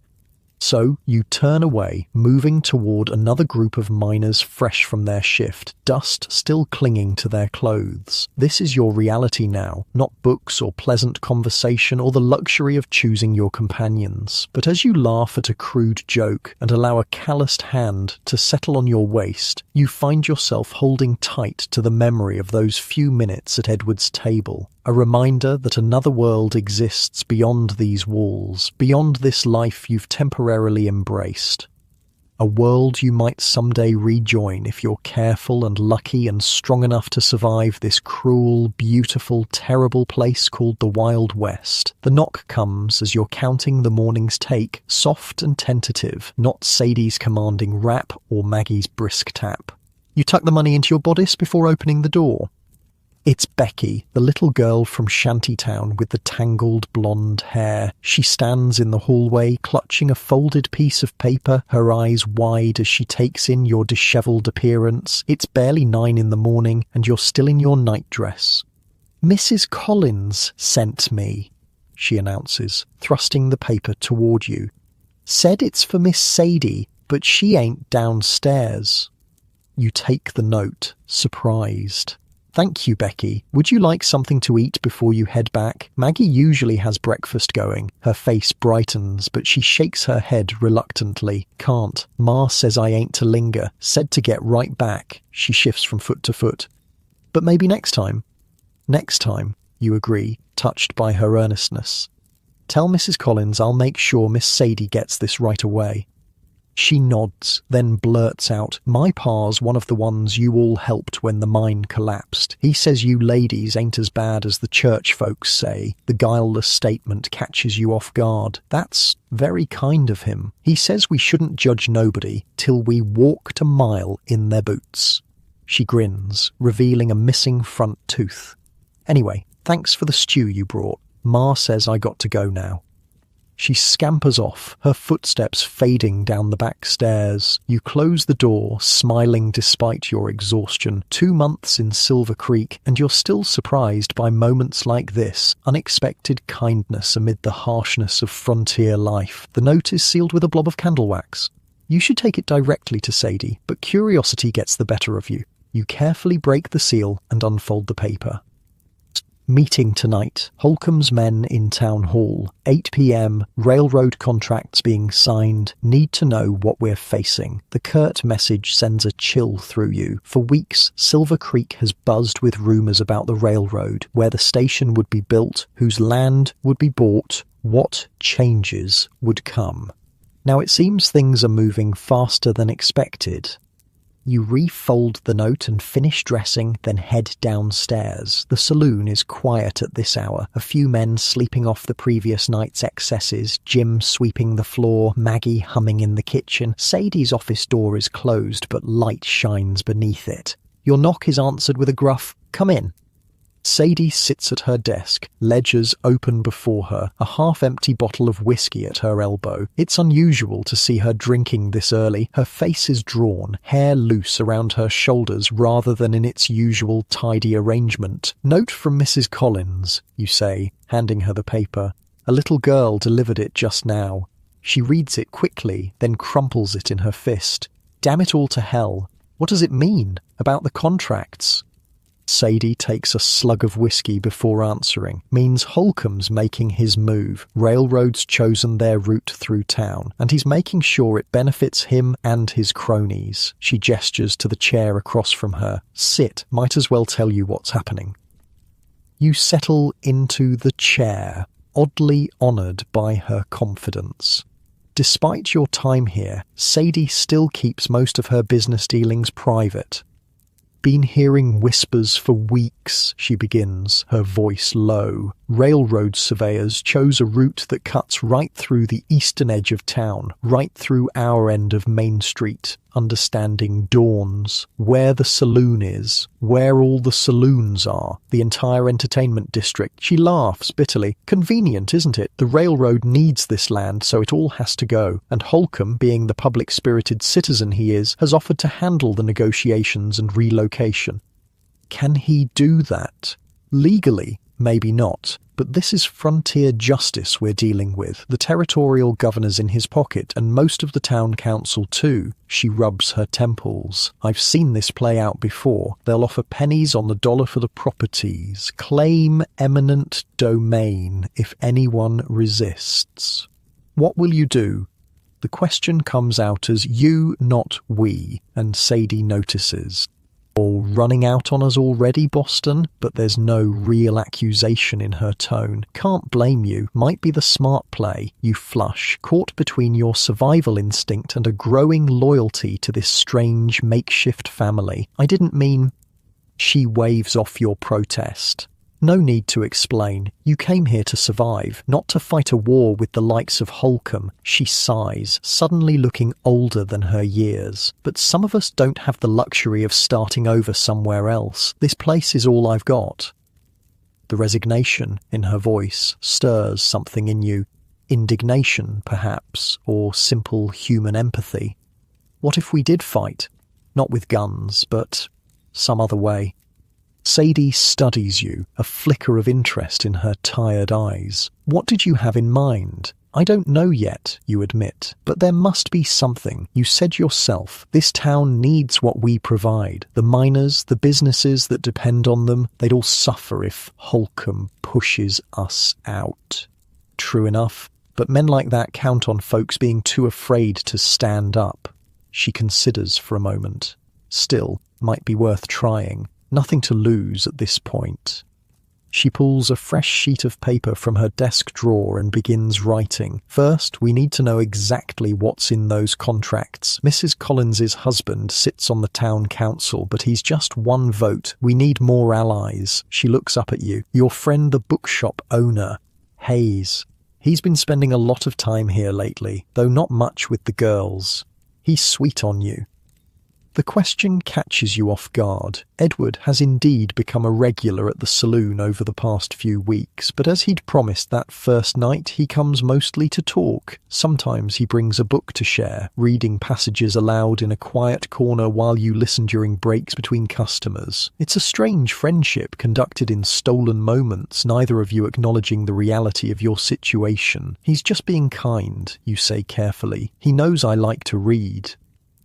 So you turn away, moving toward another group of miners fresh from their shift, dust still clinging to their clothes. This is your reality now, not books or pleasant conversation or the luxury of choosing your companions. But as you laugh at a crude joke and allow a calloused hand to settle on your waist, you find yourself holding tight to the memory of those few minutes at Edward's table. A reminder that another world exists beyond these walls, beyond this life you've temporarily embraced. A world you might someday rejoin if you're careful and lucky and strong enough to survive this cruel, beautiful, terrible place called the Wild West. The knock comes as you're counting the morning's take, soft and tentative, not Sadie's commanding rap or Maggie's brisk tap. You tuck the money into your bodice before opening the door. It's Becky, the little girl from Shantytown with the tangled blonde hair. She stands in the hallway, clutching a folded piece of paper, her eyes wide as she takes in your dishevelled appearance. It's barely 9 in the morning, and you're still in your nightdress. "Mrs. Collins sent me," she announces, thrusting the paper toward you. "Said it's for Miss Sadie, but she ain't downstairs." You take the note, surprised. "Thank you, Becky. Would you like something to eat before you head back?" Maggie usually has breakfast going. Her face brightens, but she shakes her head reluctantly. "Can't. Ma says I ain't to linger. Said to get right back." She shifts from foot to foot. "But maybe next time." "Next time," you agree, touched by her earnestness. "Tell Mrs. Collins I'll make sure Miss Sadie gets this right away." She nods, then blurts out, "My pa's one of the ones you all helped when the mine collapsed. He says you ladies ain't as bad as the church folks say." The guileless statement catches you off guard. That's very kind of him. He says we shouldn't judge nobody till we walked a mile in their boots. She grins, revealing a missing front tooth. "Anyway, thanks for the stew you brought. Ma says I got to go now." She scampers off, her footsteps fading down the back stairs. You close the door, smiling despite your exhaustion. 2 months in Silver Creek, and you're still surprised by moments like this, unexpected kindness amid the harshness of frontier life. The note is sealed with a blob of candle wax. You should take it directly to Sadie, but curiosity gets the better of you. You carefully break the seal and unfold the paper. Meeting tonight. Holcomb's men in town hall. 8 p.m. Railroad contracts being signed. Need to know what we're facing. The curt message sends a chill through you. For weeks, Silver Creek has buzzed with rumors about the railroad, where the station would be built, whose land would be bought, what changes would come. Now it seems things are moving faster than expected. You refold the note and finish dressing, then head downstairs. The saloon is quiet at this hour. A few men sleeping off the previous night's excesses, Jim sweeping the floor, Maggie humming in the kitchen. Sadie's office door is closed, but light shines beneath it. Your knock is answered with a gruff, "Come in." Sadie sits at her desk, ledgers open before her, a half-empty bottle of whiskey at her elbow. It's unusual to see her drinking this early. Her face is drawn, hair loose around her shoulders rather than in its usual tidy arrangement. "Note from Mrs. Collins," you say, handing her the paper. "A little girl delivered it just now." She reads it quickly, then crumples it in her fist. "Damn it all to hell. What does it mean? About the contracts?" Sadie takes a slug of whiskey before answering. "Means Holcomb's making his move. Railroad's chosen their route through town, and he's making sure it benefits him and his cronies." She gestures to the chair across from her. "Sit, might as well tell you what's happening." You settle into the chair, oddly honoured by her confidence. Despite your time here, Sadie still keeps most of her business dealings private. "Been hearing whispers for weeks," she begins, her voice low. "Railroad surveyors chose a route that cuts right through the eastern edge of town, right through our end of Main Street. Understanding dawns. Where the saloon is, where all the saloons are, the entire entertainment district." She laughs bitterly. "Convenient, isn't it? The railroad needs this land, so it all has to go. And Holcomb, being the public-spirited citizen he is, has offered to handle the negotiations and relocation." Can he do that? Legally, maybe not. But this is frontier justice we're dealing with. The territorial governor's in his pocket, and most of the town council too. She rubs her temples. "I've seen this play out before. They'll offer pennies on the dollar for the properties. Claim eminent domain if anyone resists." What will you do? The question comes out as you, not we, and Sadie notices. "All running out on us already, Boston?" But there's no real accusation in her tone. "Can't blame you. Might be the smart play." You flush, caught between your survival instinct and a growing loyalty to this strange makeshift family. "I didn't mean..." She waves off your protest. "No need to explain. You came here to survive, not to fight a war with the likes of Holcomb." She sighs, suddenly looking older than her years. "But some of us don't have the luxury of starting over somewhere else. This place is all I've got." The resignation in her voice stirs something in you. Indignation, perhaps, or simple human empathy. What if we did fight? Not with guns, but some other way. Sadie studies you, a flicker of interest in her tired eyes. "What did you have in mind?" "I don't know yet," you admit, "but there must be something. You said yourself, this town needs what we provide. The miners, the businesses that depend on them, they'd all suffer if Holcomb pushes us out." True enough, but men like that count on folks being too afraid to stand up. She considers for a moment. Still, might be worth trying. Nothing to lose at this point. She pulls a fresh sheet of paper from her desk drawer and begins writing. First, we need to know exactly what's in those contracts. Mrs. Collins's husband sits on the town council, but he's just one vote. We need more allies. She looks up at you. Your friend, the bookshop owner, Hayes. He's been spending a lot of time here lately, though not much with the girls. He's sweet on you. The question catches you off guard. Edward has indeed become a regular at the saloon over the past few weeks, but as he'd promised that first night, he comes mostly to talk. Sometimes he brings a book to share, reading passages aloud in a quiet corner while you listen during breaks between customers. It's a strange friendship conducted in stolen moments, neither of you acknowledging the reality of your situation. He's just being kind, you say carefully. He knows I like to read.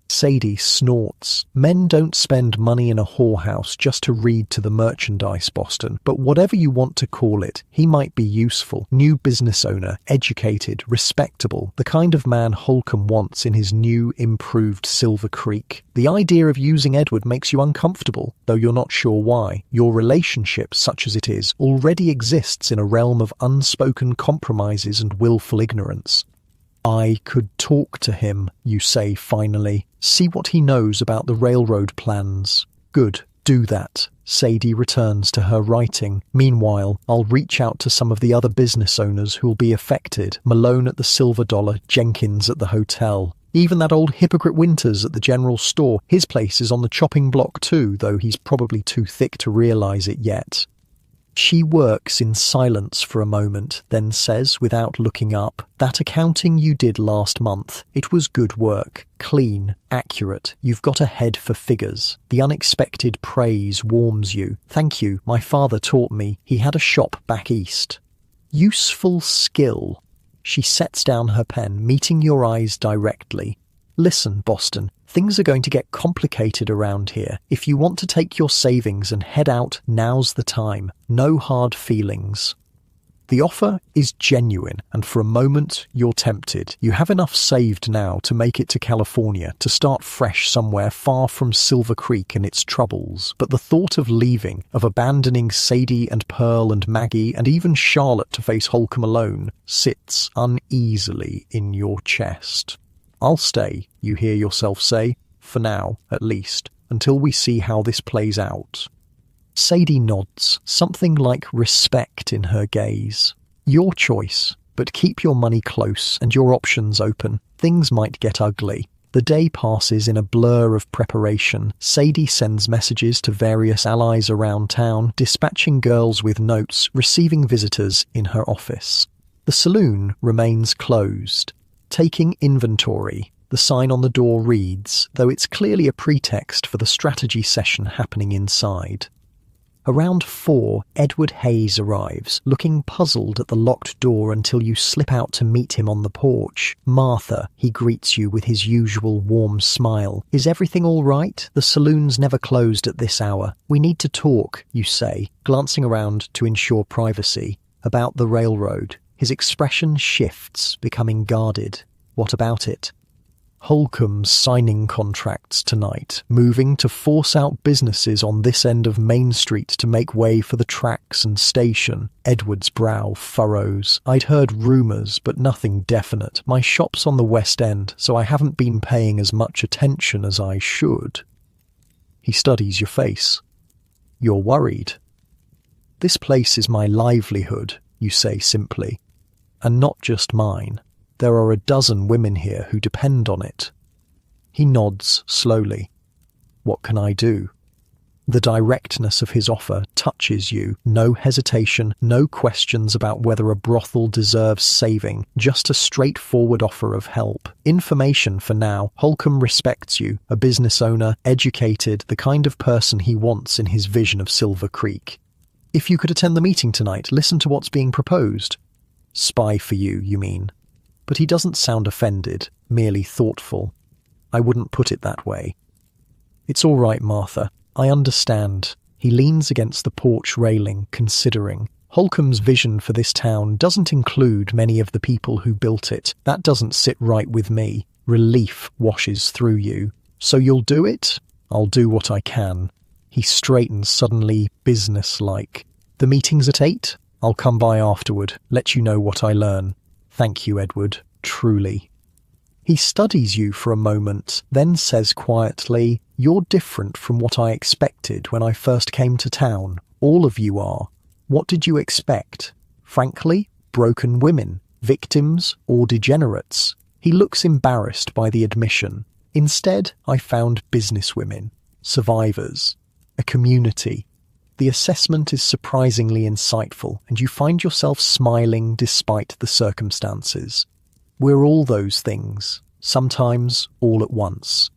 Sadie snorts. Men don't spend money in a whorehouse just to read to the merchandise, Boston. But whatever you want to call it, he might be useful. New business owner, educated, respectable. The kind of man Holcomb wants in his new, improved Silver Creek. The idea of using Edward makes you uncomfortable, though you're not sure why. Your relationship, such as it is, already exists in a realm of unspoken compromises and willful ignorance. I could talk to him, you say finally. See what he knows about the railroad plans. Good, do that. Sadie returns to her writing. Meanwhile, I'll reach out to some of the other business owners who'll be affected. Malone at the Silver Dollar, Jenkins at the hotel. Even that old hypocrite Winters at the general store. His place is on the chopping block too, though he's probably too thick to realise it yet. She works in silence for a moment, then says, without looking up, "That accounting you did last month, it was good work, clean, accurate. You've got a head for figures. The unexpected praise warms you. Thank you, my father taught me. He had a shop back east." Useful skill. She sets down her pen, meeting your eyes directly. "Listen, Boston, things are going to get complicated around here. If you want to take your savings and head out, now's the time. No hard feelings." The offer is genuine, and for a moment you're tempted. You have enough saved now to make it to California, to start fresh somewhere far from Silver Creek and its troubles. But the thought of leaving, of abandoning Sadie and Pearl and Maggie and even Charlotte to face Holcomb alone, sits uneasily in your chest. "I'll stay," you hear yourself say, "for now, at least, until we see how this plays out." Sadie nods, something like respect in her gaze. "Your choice, but keep your money close and your options open. Things might get ugly." The day passes in a blur of preparation. Sadie sends messages to various allies around town, dispatching girls with notes, receiving visitors in her office. The saloon remains closed. Taking inventory, the sign on the door reads, though it's clearly a pretext for the strategy session happening inside. Around 4, Edward Hayes arrives, looking puzzled at the locked door until you slip out to meet him on the porch. "Martha," he greets you with his usual warm smile. "Is everything all right? The saloon's never closed at this hour. We need to talk," you say, glancing around to ensure privacy. "About the railroad." His expression shifts, becoming guarded. "What about it?" "Holcomb's signing contracts tonight, moving to force out businesses on this end of Main Street to make way for the tracks and station." Edward's brow furrows. "I'd heard rumours, but nothing definite. My shop's on the West End, so I haven't been paying as much attention as I should." He studies your face. "You're worried." "This place is my livelihood," you say simply. "And not just mine. There are a dozen women here who depend on it." He nods slowly. "What can I do?" The directness of his offer touches you. No hesitation, no questions about whether a brothel deserves saving, just a straightforward offer of help. Information for now. Holcomb respects you, a business owner, educated, the kind of person he wants in his vision of Silver Creek. "If you could attend the meeting tonight, listen to what's being proposed." "Spy for you, you mean?" But he doesn't sound offended, merely thoughtful. "I wouldn't put it that way." "It's all right, Martha. I understand." He leans against the porch railing, considering. Holcomb's vision for this town doesn't include many of the people who built it. That doesn't sit right with me. Relief washes through you. "So you'll do it?" "I'll do what I can." He straightens suddenly businesslike. The meeting's at 8. I'll come by afterward, let you know what I learn. Thank you, Edward, truly. He studies you for a moment, then says quietly, You're different from what I expected when I first came to town. All of you are. What did you expect? Frankly, broken women, victims, or degenerates. He looks embarrassed by the admission. Instead, I found businesswomen, survivors, a community. The assessment is surprisingly insightful, and you find yourself smiling despite the circumstances. We're all those things, sometimes all at once.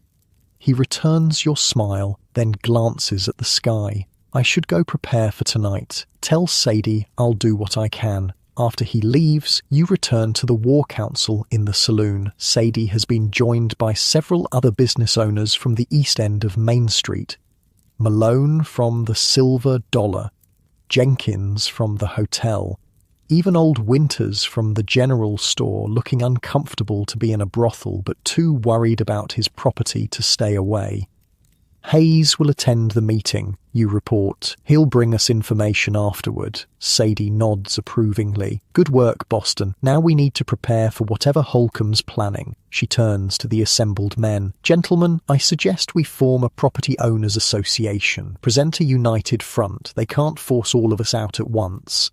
He returns your smile, then glances at the sky. I should go prepare for tonight. Tell Sadie I'll do what I can. After he leaves, you return to the War Council in the saloon. Sadie has been joined by several other business owners from the east end of Main Street. Malone from the Silver Dollar, Jenkins from the hotel, even old Winters from the general store, looking uncomfortable to be in a brothel but too worried about his property to stay away. Hayes will attend the meeting, you report. He'll bring us information afterward. Sadie nods approvingly. Good work, Boston. Now we need to prepare for whatever Holcomb's planning. She turns to the assembled men. Gentlemen, I suggest we form a property owners association. Present a united front. They can't force all of us out at once.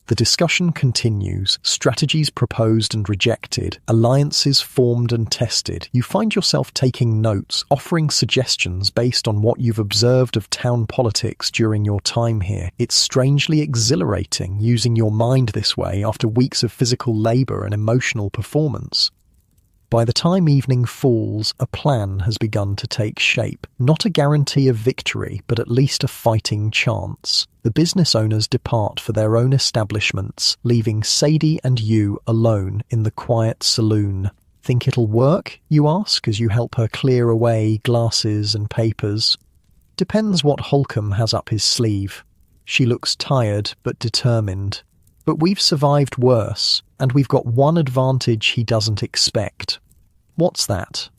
The discussion continues, strategies proposed and rejected, alliances formed and tested. You find yourself taking notes, offering suggestions based on what you've observed of town politics during your time here. It's strangely exhilarating using your mind this way after weeks of physical labor and emotional performance. By the time evening falls, a plan has begun to take shape. Not a guarantee of victory, but at least a fighting chance. The business owners depart for their own establishments, leaving Sadie and you alone in the quiet saloon. Think it'll work, you ask, as you help her clear away glasses and papers. Depends what Holcomb has up his sleeve. She looks tired but determined. But we've survived worse, and we've got one advantage he doesn't expect. What's that?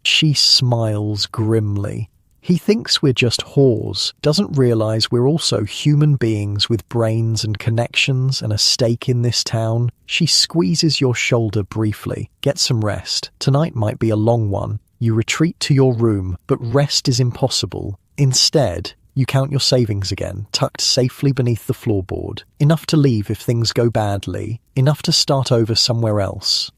She smiles grimly. He thinks we're just whores, doesn't realise we're also human beings with brains and connections and a stake in this town. She squeezes your shoulder briefly. Get some rest. Tonight might be a long one. You retreat to your room, but rest is impossible. Instead, you count your savings again, tucked safely beneath the floorboard. Enough to leave if things go badly, enough to start over somewhere else.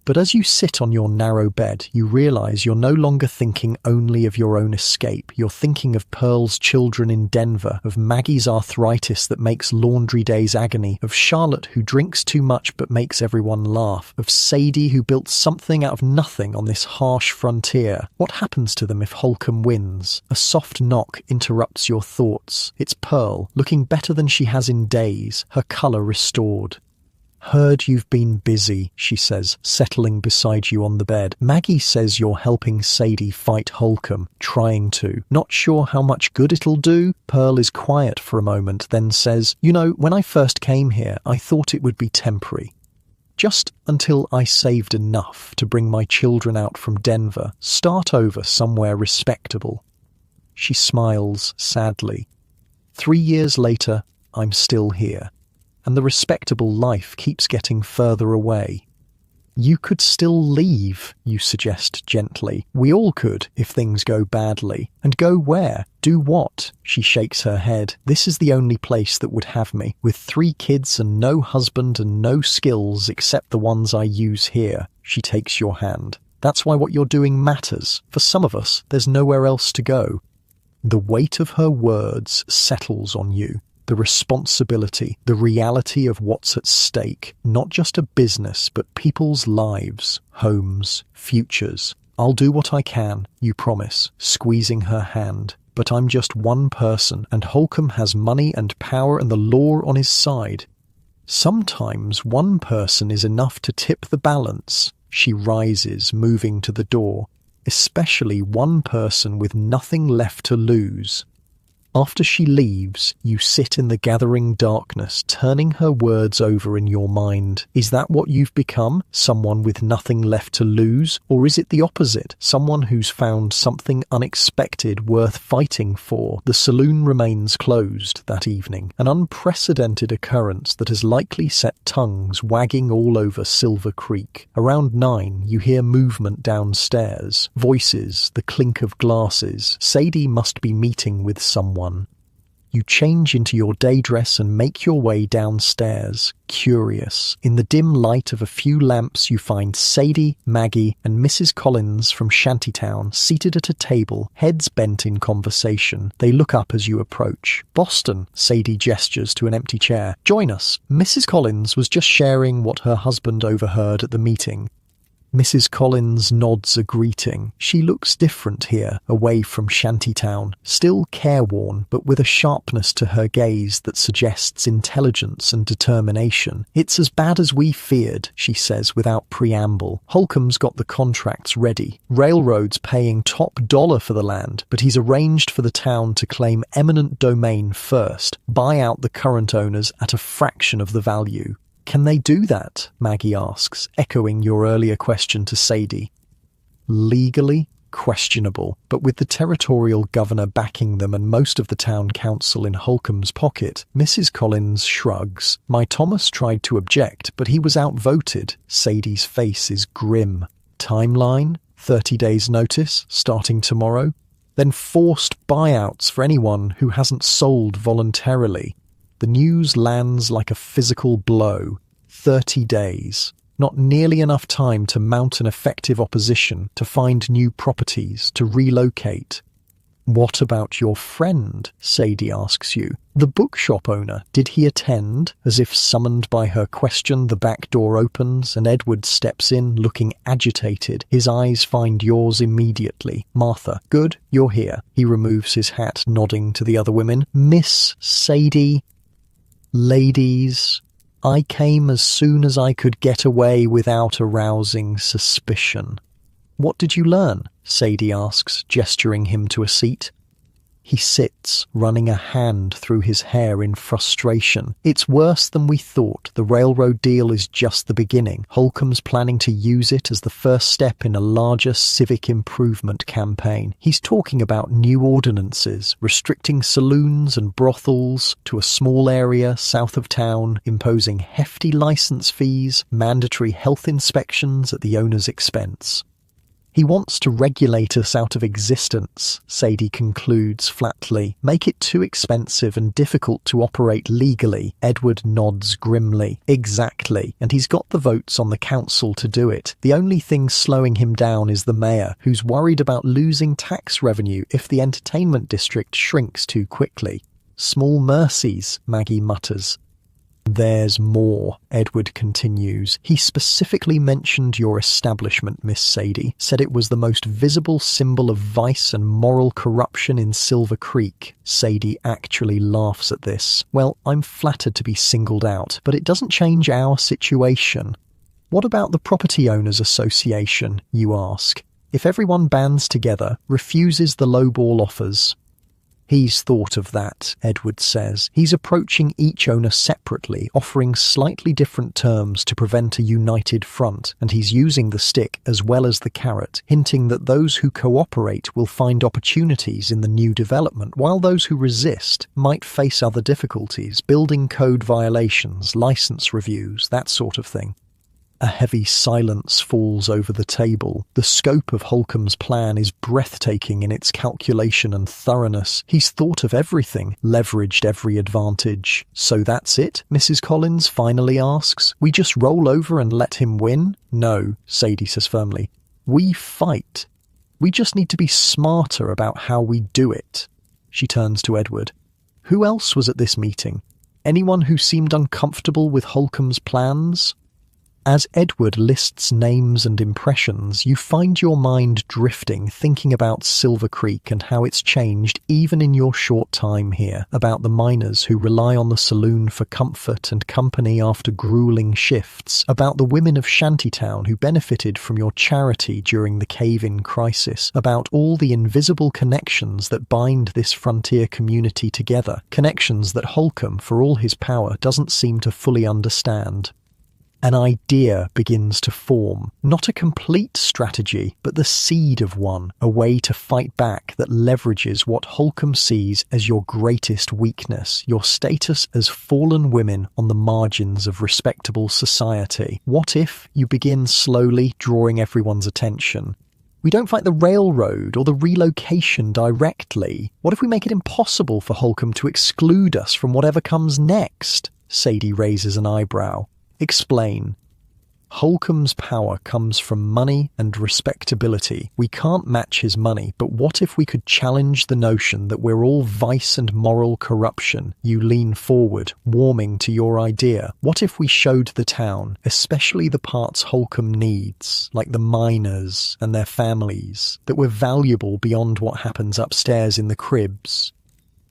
But as you sit on your narrow bed, you realise you're no longer thinking only of your own escape. You're thinking of Pearl's children in Denver, of Maggie's arthritis that makes laundry days agony, of Charlotte who drinks too much but makes everyone laugh, of Sadie who built something out of nothing on this harsh frontier. What happens to them if Holcomb wins? A soft knock interrupts your thoughts. It's Pearl, looking better than she has in days, her colour restored. Heard you've been busy, she says, settling beside you on the bed. Maggie says you're helping Sadie fight Holcomb, trying to. Not sure how much good it'll do? Pearl is quiet for a moment, then says, You know, when I first came here, I thought it would be temporary. Just until I saved enough to bring my children out from Denver, start over somewhere respectable. She smiles sadly. 3 years later, I'm still here. And the respectable life keeps getting further away. You could still leave, you suggest gently. We all could, if things go badly. And go where? Do what? She shakes her head. This is the only place that would have me, with 3 kids and no husband and no skills except the ones I use here. She takes your hand. That's why what you're doing matters. For some of us, there's nowhere else to go. The weight of her words settles on you. The responsibility, the reality of what's at stake, not just a business, but people's lives, homes, futures. I'll do what I can, you promise, squeezing her hand. But I'm just one person, and Holcomb has money and power and the law on his side. Sometimes one person is enough to tip the balance. She rises, moving to the door. Especially one person with nothing left to lose. After she leaves, you sit in the gathering darkness, turning her words over in your mind. Is that what you've become? Someone with nothing left to lose? Or is it the opposite? Someone who's found something unexpected worth fighting for? The saloon remains closed that evening, an unprecedented occurrence that has likely set tongues wagging all over Silver Creek. Around 9, you hear movement downstairs, voices, the clink of glasses. Sadie must be meeting with someone. You change into your day dress and make your way downstairs, curious. In the dim light of a few lamps, you find Sadie, Maggie, and Mrs. Collins from Shantytown seated at a table, heads bent in conversation. They look up as you approach. "Boston," Sadie gestures to an empty chair. "Join us." Mrs. Collins was just sharing what her husband overheard at the meeting. Mrs. Collins nods a greeting. She looks different here, away from Shantytown, still careworn, but with a sharpness to her gaze that suggests intelligence and determination. "It's as bad as we feared," she says without preamble. "Holcomb's got the contracts ready. Railroad's paying top dollar for the land, but he's arranged for the town to claim eminent domain first, buy out the current owners at a fraction of the value." "Can they do that?" Maggie asks, echoing your earlier question to Sadie. "Legally, questionable, but with the territorial governor backing them and most of the town council in Holcomb's pocket." Mrs. Collins shrugs. "My Thomas tried to object, but he was outvoted." Sadie's face is grim. "Timeline? 30 days notice, starting tomorrow? Then forced buyouts for anyone who hasn't sold voluntarily." The news lands like a physical blow. 30 days. Not nearly enough time to mount an effective opposition, to find new properties, to relocate. "What about your friend?" Sadie asks you. "The bookshop owner, did he attend?" As if summoned by her question, the back door opens and Edward steps in, looking agitated. His eyes find yours immediately. "Martha, good, you're here." He removes his hat, nodding to the other women. "Miss Sadie..." "Ladies, I came as soon as I could get away without arousing suspicion." "What did you learn?" Sadie asks, gesturing him to a seat. He sits, running a hand through his hair in frustration. "It's worse than we thought. The railroad deal is just the beginning. Holcomb's planning to use it as the first step in a larger civic improvement campaign. He's talking about new ordinances, restricting saloons and brothels to a small area south of town, imposing hefty license fees, mandatory health inspections at the owner's expense. He wants to regulate us out of existence," Sadie concludes flatly. "Make it too expensive and difficult to operate legally." Edward nods grimly. "Exactly, and he's got the votes on the council to do it. The only thing slowing him down is the mayor, who's worried about losing tax revenue if the entertainment district shrinks too quickly." "Small mercies," Maggie mutters. "There's more," Edward continues. "He specifically mentioned your establishment, Miss Sadie, said it was the most visible symbol of vice and moral corruption in Silver Creek." Sadie actually laughs at this. "Well, I'm flattered to be singled out, but it doesn't change our situation." "What about the Property Owners Association?" you ask. "If everyone bands together, refuses the lowball offers..." "He's thought of that," Edward says. "He's approaching each owner separately, offering slightly different terms to prevent a united front, and he's using the stick as well as the carrot, hinting that those who cooperate will find opportunities in the new development, while those who resist might face other difficulties, building code violations, license reviews, that sort of thing." A heavy silence falls over the table. The scope of Holcomb's plan is breathtaking in its calculation and thoroughness. He's thought of everything, leveraged every advantage. "So that's it?" Mrs. Collins finally asks. "We just roll over and let him win?" "No," Sadie says firmly. "We fight. We just need to be smarter about how we do it." She turns to Edward. "Who else was at this meeting? Anyone who seemed uncomfortable with Holcomb's plans?" As Edward lists names and impressions, you find your mind drifting, thinking about Silver Creek and how it's changed even in your short time here, about the miners who rely on the saloon for comfort and company after grueling shifts, about the women of Shantytown who benefited from your charity during the cave-in crisis, about all the invisible connections that bind this frontier community together, connections that Holcomb, for all his power, doesn't seem to fully understand. An idea begins to form, not a complete strategy, but the seed of one, a way to fight back that leverages what Holcomb sees as your greatest weakness, your status as fallen women on the margins of respectable society. What if you begin slowly drawing everyone's attention? We don't fight the railroad or the relocation directly. What if we make it impossible for Holcomb to exclude us from whatever comes next? Sadie raises an eyebrow. Explain. Holcomb's power comes from money and respectability. We can't match his money, but what if we could challenge the notion that we're all vice and moral corruption? You lean forward, warming to your idea. What if we showed the town, especially the parts Holcomb needs, like the miners and their families, that we're valuable beyond what happens upstairs in the cribs?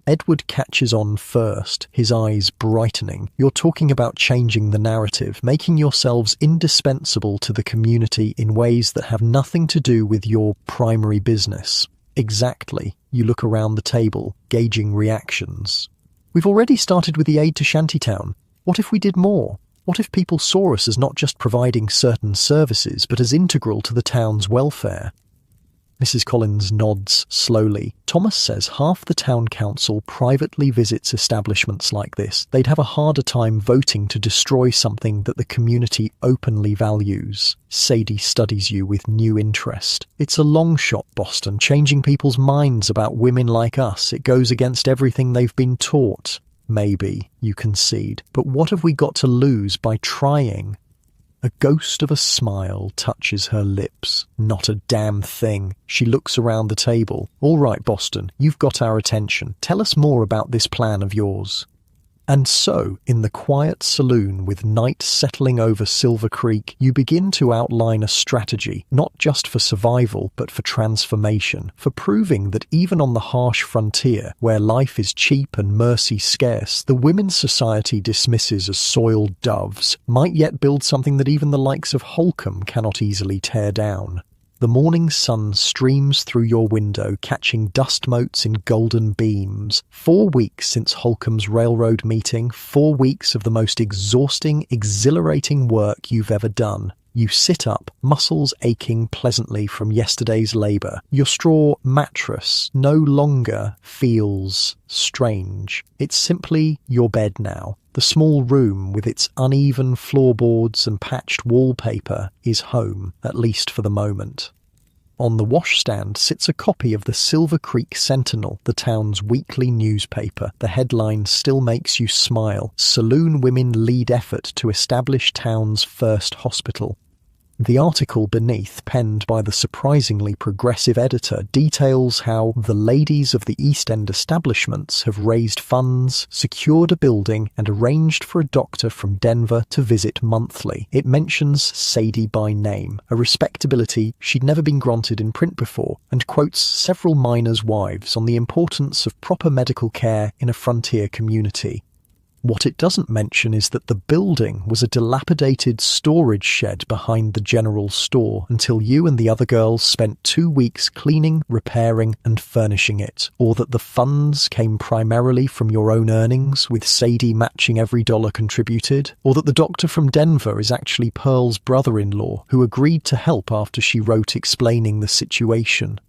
Edward catches on first, his eyes brightening. You're talking about changing the narrative, making yourselves indispensable to the community in ways that have nothing to do with your primary business. Exactly. You look around the table, gauging reactions. We've already started with the aid to Shantytown. What if we did more? What if people saw us as not just providing certain services, but as integral to the town's welfare? Mrs. Collins nods slowly. Thomas says half the town council privately visits establishments like this. They'd have a harder time voting to destroy something that the community openly values. Sadie studies you with new interest. It's a long shot, Boston, changing people's minds about women like us. It goes against everything they've been taught. Maybe, you concede. But what have we got to lose by trying? A ghost of a smile touches her lips. Not a damn thing. She looks around the table. All right, Boston, you've got our attention. Tell us more about this plan of yours. And so, in the quiet saloon with night settling over Silver Creek, you begin to outline a strategy, not just for survival, but for transformation, for proving that even on the harsh frontier, where life is cheap and mercy scarce, the women's society dismisses as soiled doves, might yet build something that even the likes of Holcomb cannot easily tear down. The morning sun streams through your window, catching dust motes in golden beams. 4 weeks since Holcomb's railroad meeting, 4 weeks of the most exhausting, exhilarating work you've ever done. You sit up, muscles aching pleasantly from yesterday's labour. Your straw mattress no longer feels strange. It's simply your bed now. The small room with its uneven floorboards and patched wallpaper is home, at least for the moment. On the washstand sits a copy of the Silver Creek Sentinel, the town's weekly newspaper. The headline still makes you smile. Saloon women lead effort to establish town's first hospital. The article beneath, penned by the surprisingly progressive editor, details how the ladies of the East End establishments have raised funds, secured a building, and arranged for a doctor from Denver to visit monthly. It mentions Sadie by name, a respectability she'd never been granted in print before, and quotes several miners' wives on the importance of proper medical care in a frontier community. What it doesn't mention is that the building was a dilapidated storage shed behind the general store until you and the other girls spent 2 weeks cleaning, repairing, and furnishing it, or that the funds came primarily from your own earnings, with Sadie matching every dollar contributed, or that the doctor from Denver is actually Pearl's brother-in-law, who agreed to help after she wrote explaining the situation.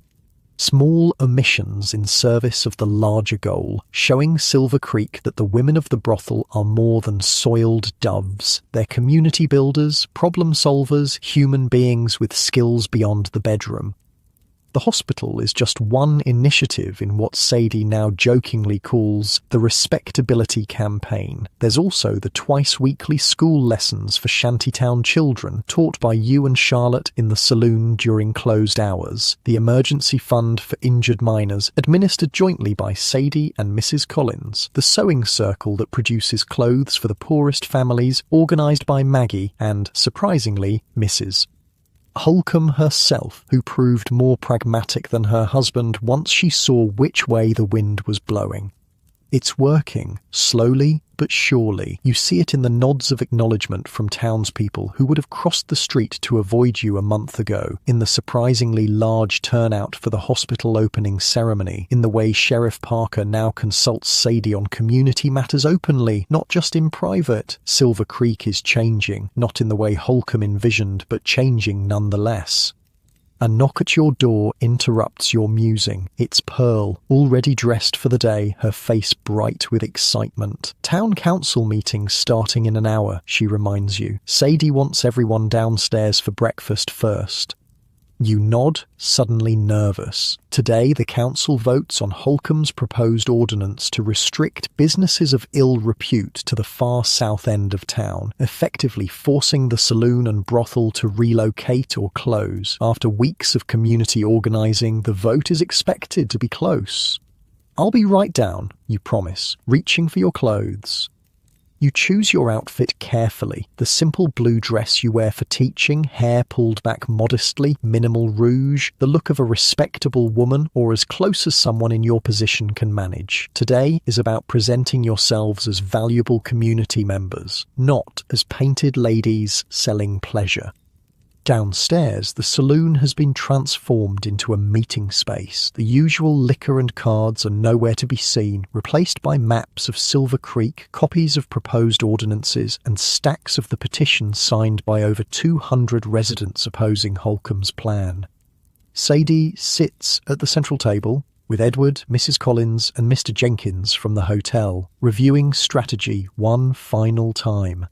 Small omissions in service of the larger goal, showing Silver Creek that the women of the brothel are more than soiled doves. They're community builders, problem solvers, human beings with skills beyond the bedroom. The hospital is just one initiative in what Sadie now jokingly calls the respectability campaign. There's also the twice-weekly school lessons for shantytown children taught by you and Charlotte in the saloon during closed hours, the emergency fund for injured miners administered jointly by Sadie and Mrs. Collins, the sewing circle that produces clothes for the poorest families organised by Maggie and, surprisingly, Mrs. Holcomb herself, who proved more pragmatic than her husband once she saw which way the wind was blowing. It's working, slowly but surely. You see it in the nods of acknowledgement from townspeople who would have crossed the street to avoid you a month ago, in the surprisingly large turnout for the hospital opening ceremony, in the way Sheriff Parker now consults Sadie on community matters openly, not just in private. Silver Creek is changing, not in the way Holcomb envisioned, but changing nonetheless. A knock at your door interrupts your musing. It's Pearl, already dressed for the day, her face bright with excitement. Town council meeting starting in an hour, she reminds you. Sadie wants everyone downstairs for breakfast first. You nod, suddenly nervous. Today the council votes on Holcomb's proposed ordinance to restrict businesses of ill repute to the far south end of town, effectively forcing the saloon and brothel to relocate or close. After weeks of community organising, the vote is expected to be close. I'll be right down, you promise, reaching for your clothes. You choose your outfit carefully, the simple blue dress you wear for teaching, hair pulled back modestly, minimal rouge, the look of a respectable woman or as close as someone in your position can manage. Today is about presenting yourselves as valuable community members, not as painted ladies selling pleasure. Downstairs, the saloon has been transformed into a meeting space. The usual liquor and cards are nowhere to be seen, replaced by maps of Silver Creek, copies of proposed ordinances, and stacks of the petition signed by over 200 residents opposing Holcomb's plan. Sadie sits at the central table, with Edward, Mrs. Collins, and Mr. Jenkins from the hotel, reviewing strategy one final time.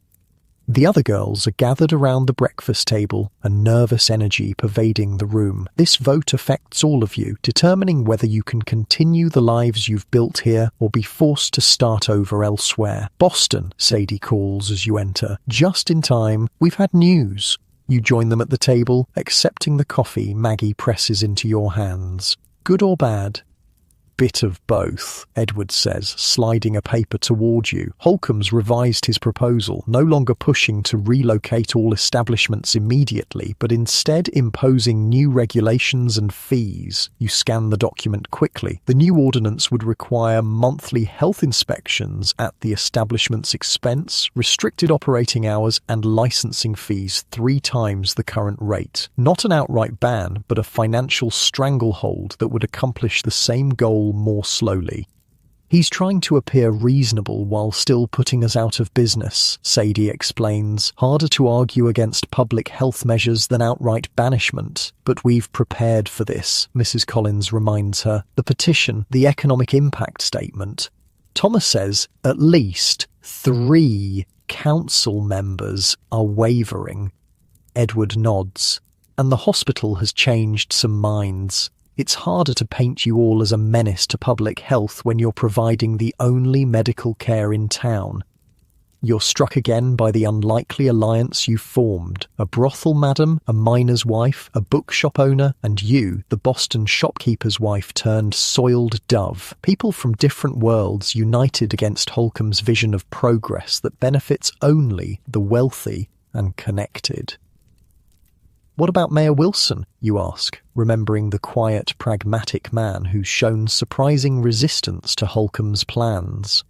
The other girls are gathered around the breakfast table, a nervous energy pervading the room. This vote affects all of you, determining whether you can continue the lives you've built here or be forced to start over elsewhere. Boston, Sadie calls as you enter. Just in time, we've had news. You join them at the table, accepting the coffee Maggie presses into your hands. Good or bad? Bit of both, Edward says, sliding a paper toward you. Holcomb's revised his proposal, no longer pushing to relocate all establishments immediately, but instead imposing new regulations and fees. You scan the document quickly. The new ordinance would require monthly health inspections at the establishment's expense, restricted operating hours, and licensing fees 3 times the current rate. Not an outright ban, but a financial stranglehold that would accomplish the same goal more slowly. He's trying to appear reasonable while still putting us out of business, Sadie explains. Harder to argue against public health measures than outright banishment. But we've prepared for this, Mrs. Collins reminds her. The petition, the economic impact statement. Thomas says at least 3 council members are wavering. Edward nods. And the hospital has changed some minds. It's harder to paint you all as a menace to public health when you're providing the only medical care in town. You're struck again by the unlikely alliance you formed. A brothel madam, a miner's wife, a bookshop owner, and you, the Boston shopkeeper's wife turned soiled dove. People from different worlds united against Holcomb's vision of progress that benefits only the wealthy and connected. What about Mayor Wilson, you ask, remembering the quiet, pragmatic man who's shown surprising resistance to Holcomb's plans.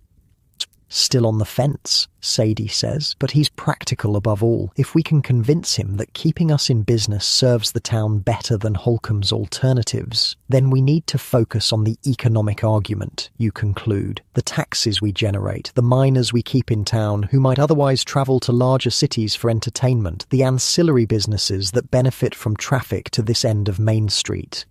Still on the fence, Sadie says, but he's practical above all. If we can convince him that keeping us in business serves the town better than Holcomb's alternatives, then we need to focus on the economic argument, you conclude. The taxes we generate, the miners we keep in town who might otherwise travel to larger cities for entertainment, the ancillary businesses that benefit from traffic to this end of Main Street.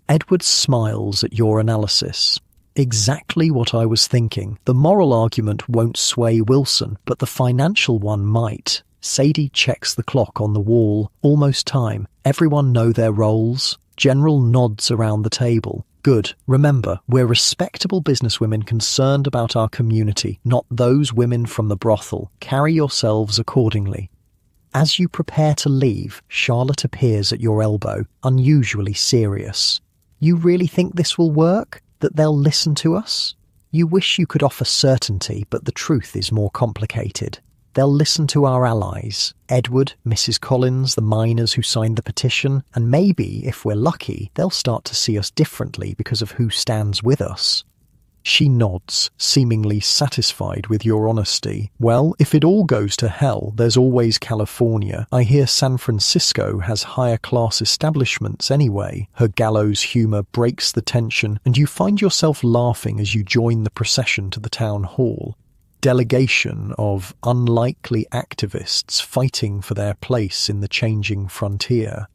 Edward smiles at your analysis. Exactly what I was thinking. The moral argument won't sway Wilson, but the financial one might. Sadie checks the clock on the wall. Almost time. Everyone know their roles? General nods around the table. Good. Remember, we're respectable businesswomen concerned about our community, not those women from the brothel. Carry yourselves accordingly. As you prepare to leave, Charlotte appears at your elbow, unusually serious. You really think this will work? That they'll listen to us? You wish you could offer certainty, but the truth is more complicated. They'll listen to our allies, Edward, Mrs. Collins, the miners who signed the petition, and maybe, if we're lucky, they'll start to see us differently because of who stands with us. She nods, seemingly satisfied with your honesty. Well, if it all goes to hell, there's always California. I hear San Francisco has higher class establishments anyway. Her gallows humour breaks the tension, and you find yourself laughing as you join the procession to the town hall. Delegation of unlikely activists fighting for their place in the changing frontier.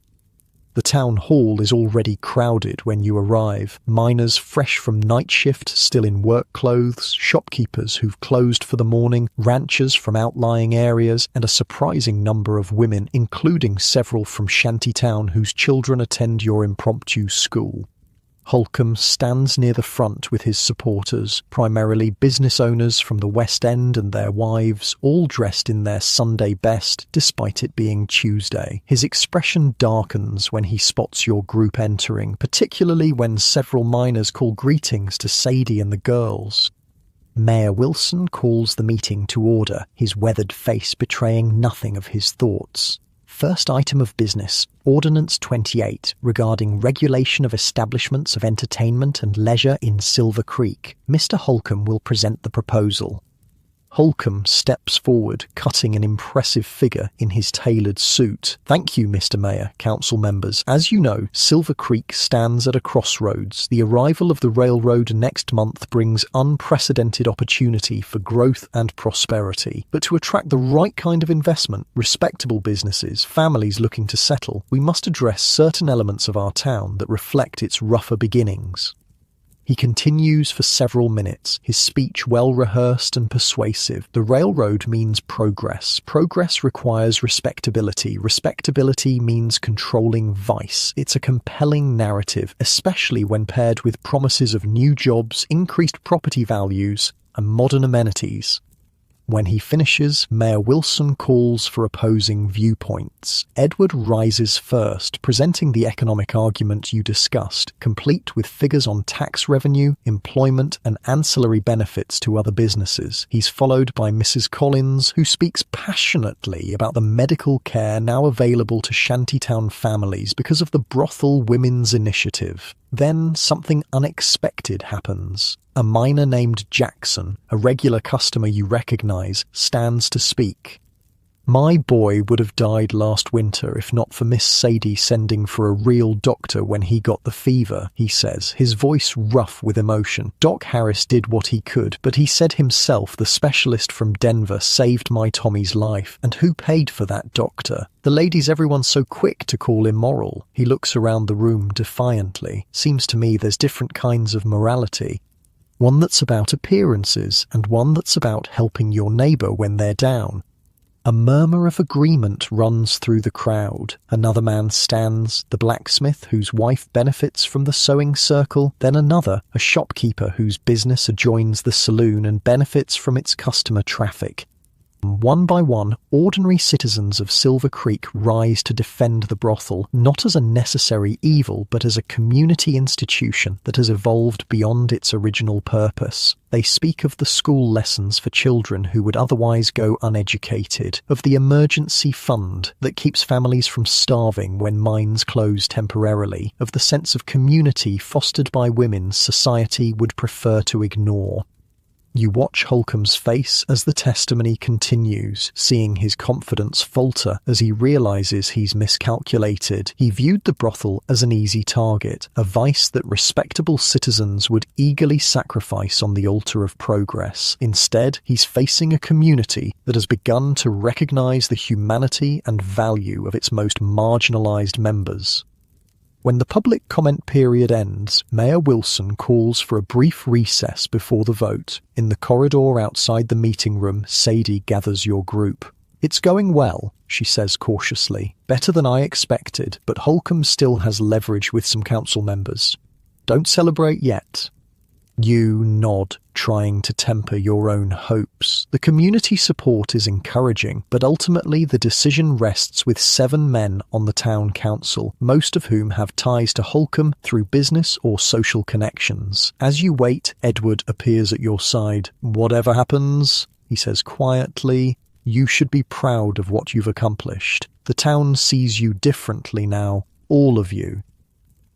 The town hall is already crowded when you arrive. Miners fresh from night shift, still in work clothes, shopkeepers who've closed for the morning, ranchers from outlying areas, and a surprising number of women, including several from Shantytown whose children attend your impromptu school. Holcomb stands near the front with his supporters, primarily business owners from the West End and their wives, all dressed in their Sunday best, despite it being Tuesday. His expression darkens when he spots your group entering, particularly when several miners call greetings to Sadie and the girls. Mayor Wilson calls the meeting to order, his weathered face betraying nothing of his thoughts. First item of business, Ordinance 28, regarding regulation of establishments of entertainment and leisure in Silver Creek. Mr. Holcomb will present the proposal. Holcomb steps forward, cutting an impressive figure in his tailored suit. Thank you, Mr. Mayor, council members. As you know, Silver Creek stands at a crossroads. The arrival of the railroad next month brings unprecedented opportunity for growth and prosperity. But to attract the right kind of investment, respectable businesses, families looking to settle, we must address certain elements of our town that reflect its rougher beginnings. He continues for several minutes, his speech well-rehearsed and persuasive. The railroad means progress. Progress requires respectability. Respectability means controlling vice. It's a compelling narrative, especially when paired with promises of new jobs, increased property values, and modern amenities. When he finishes, Mayor Wilson calls for opposing viewpoints. Edward rises first, presenting the economic argument you discussed, complete with figures on tax revenue, employment, and ancillary benefits to other businesses. He's followed by Mrs. Collins, who speaks passionately about the medical care now available to Shantytown families because of the Brothel Women's Initiative. Then something unexpected happens. A miner named Jackson, a regular customer you recognize, stands to speak. My boy would have died last winter if not for Miss Sadie sending for a real doctor when he got the fever, he says, his voice rough with emotion. Doc Harris did what he could, but he said himself the specialist from Denver saved my Tommy's life. And who paid for that doctor? The ladies everyone's so quick to call immoral. He looks around the room defiantly. Seems to me there's different kinds of morality. One that's about appearances, and one that's about helping your neighbour when they're down. A murmur of agreement runs through the crowd. Another man stands, the blacksmith whose wife benefits from the sewing circle, then another, a shopkeeper whose business adjoins the saloon and benefits from its customer traffic. One by one, ordinary citizens of Silver Creek rise to defend the brothel, not as a necessary evil, but as a community institution that has evolved beyond its original purpose. They speak of the school lessons for children who would otherwise go uneducated, of the emergency fund that keeps families from starving when mines close temporarily, of the sense of community fostered by women society would prefer to ignore. You watch Holcomb's face as the testimony continues, seeing his confidence falter as he realizes he's miscalculated. He viewed the brothel as an easy target, a vice that respectable citizens would eagerly sacrifice on the altar of progress. Instead, he's facing a community that has begun to recognize the humanity and value of its most marginalized members. When the public comment period ends, Mayor Wilson calls for a brief recess before the vote. In the corridor outside the meeting room, Sadie gathers your group. "It's going well," she says cautiously. "Better than I expected, but Holcomb still has leverage with some council members. Don't celebrate yet." You nod, trying to temper your own hopes. The community support is encouraging, but ultimately the decision rests with 7 men on the town council, most of whom have ties to Holcomb through business or social connections. As you wait, Edward appears at your side. "Whatever happens," he says quietly, "you should be proud of what you've accomplished. The town sees you differently now, all of you."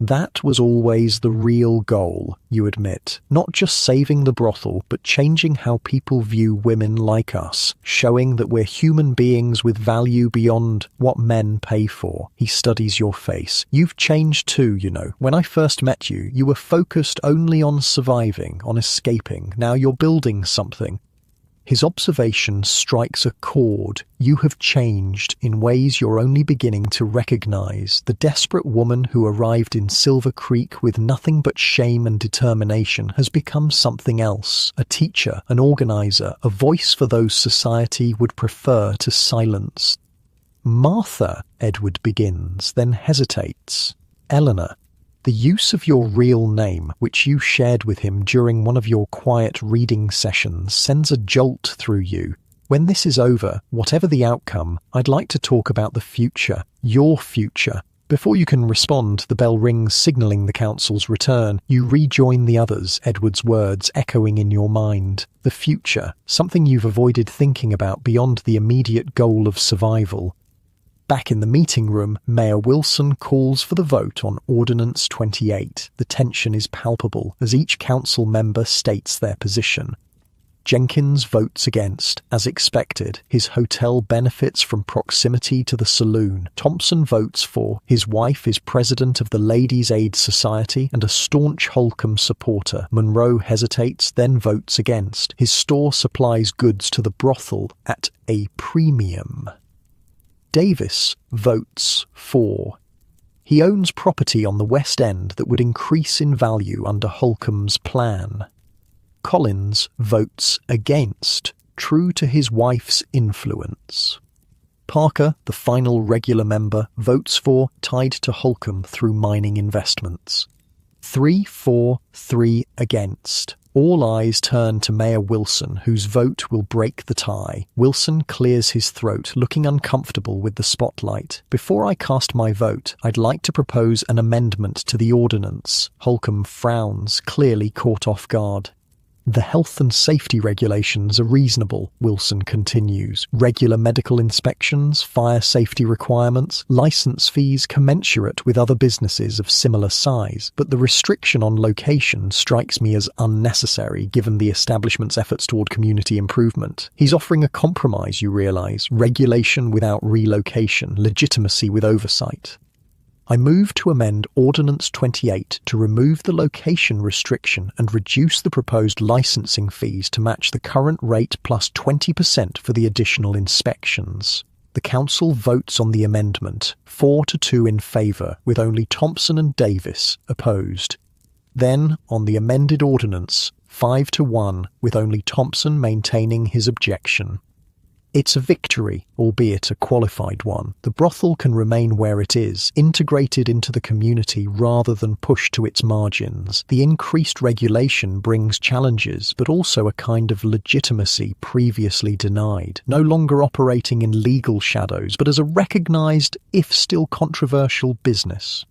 That was always the real goal, you admit. Not just saving the brothel, but changing how people view women like us, showing that we're human beings with value beyond what men pay for. He studies your face. "You've changed too, you know. When I first met you, you were focused only on surviving, on escaping. Now you're building something." His observation strikes a chord. You have changed in ways you're only beginning to recognize. The desperate woman who arrived in Silver Creek with nothing but shame and determination has become something else. A teacher, an organizer, a voice for those society would prefer to silence. "Martha," Edward begins, then hesitates. "Eleanor." The use of your real name, which you shared with him during one of your quiet reading sessions, sends a jolt through you. "When this is over, whatever the outcome, I'd like to talk about the future, your future." Before you can respond, the bell rings, signaling the council's return. You rejoin the others, Edward's words echoing in your mind. The future, something you've avoided thinking about beyond the immediate goal of survival. Back in the meeting room, Mayor Wilson calls for the vote on Ordinance 28. The tension is palpable as each council member states their position. Jenkins votes against. As expected, his hotel benefits from proximity to the saloon. Thompson votes for. His wife is president of the Ladies' Aid Society and a staunch Holcomb supporter. Monroe hesitates, then votes against. His store supplies goods to the brothel at a premium. Davis votes for. He owns property on the West End that would increase in value under Holcomb's plan. Collins votes against, true to his wife's influence. Parker, the final regular member, votes for, tied to Holcomb through mining investments. 3 for, 3 against. All eyes turn to Mayor Wilson, whose vote will break the tie. Wilson clears his throat, looking uncomfortable with the spotlight. "Before I cast my vote, I'd like to propose an amendment to the ordinance." Holcomb frowns, clearly caught off guard. "The health and safety regulations are reasonable," Wilson continues. "Regular medical inspections, fire safety requirements, license fees commensurate with other businesses of similar size. But the restriction on location strikes me as unnecessary given the establishment's efforts toward community improvement." He's offering a compromise, you realize. Regulation without relocation, legitimacy with oversight. "I move to amend Ordinance 28 to remove the location restriction and reduce the proposed licensing fees to match the current rate plus 20% for the additional inspections." The council votes on the amendment, 4-2 in favour, with only Thompson and Davis opposed. Then, on the amended ordinance, 5-1, with only Thompson maintaining his objection. It's a victory, albeit a qualified one. The brothel can remain where it is, integrated into the community rather than pushed to its margins. The increased regulation brings challenges, but also a kind of legitimacy previously denied, no longer operating in legal shadows, but as a recognized, if still controversial, business.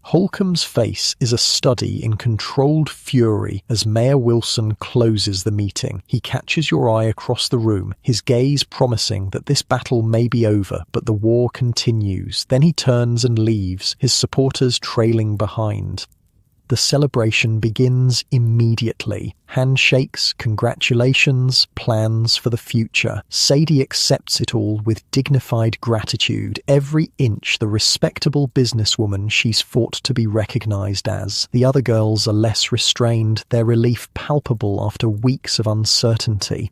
Holcomb's face is a study in controlled fury as Mayor Wilson closes the meeting. He catches your eye across the room, his gaze promising that this battle may be over, but the war continues. Then he turns and leaves, his supporters trailing behind. The celebration begins immediately. Handshakes, congratulations, plans for the future. Sadie accepts it all with dignified gratitude, every inch the respectable businesswoman she's fought to be recognized as. The other girls are less restrained, their relief palpable after weeks of uncertainty.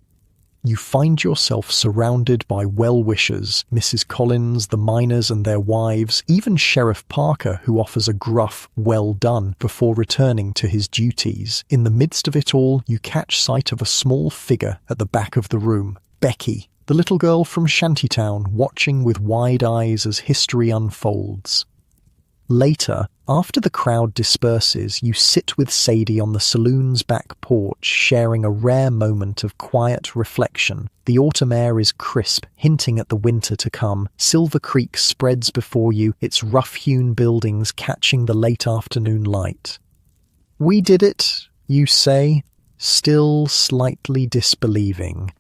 You find yourself surrounded by well-wishers, Mrs. Collins, the miners and their wives, even Sheriff Parker, who offers a gruff, "well done," before returning to his duties. In the midst of it all, you catch sight of a small figure at the back of the room. Becky, the little girl from Shantytown watching with wide eyes as history unfolds. Later, after the crowd disperses, you sit with Sadie on the saloon's back porch, sharing a rare moment of quiet reflection. The autumn air is crisp, hinting at the winter to come. Silver Creek spreads before you, its rough-hewn buildings catching the late afternoon light. "We did it," you say, still slightly disbelieving.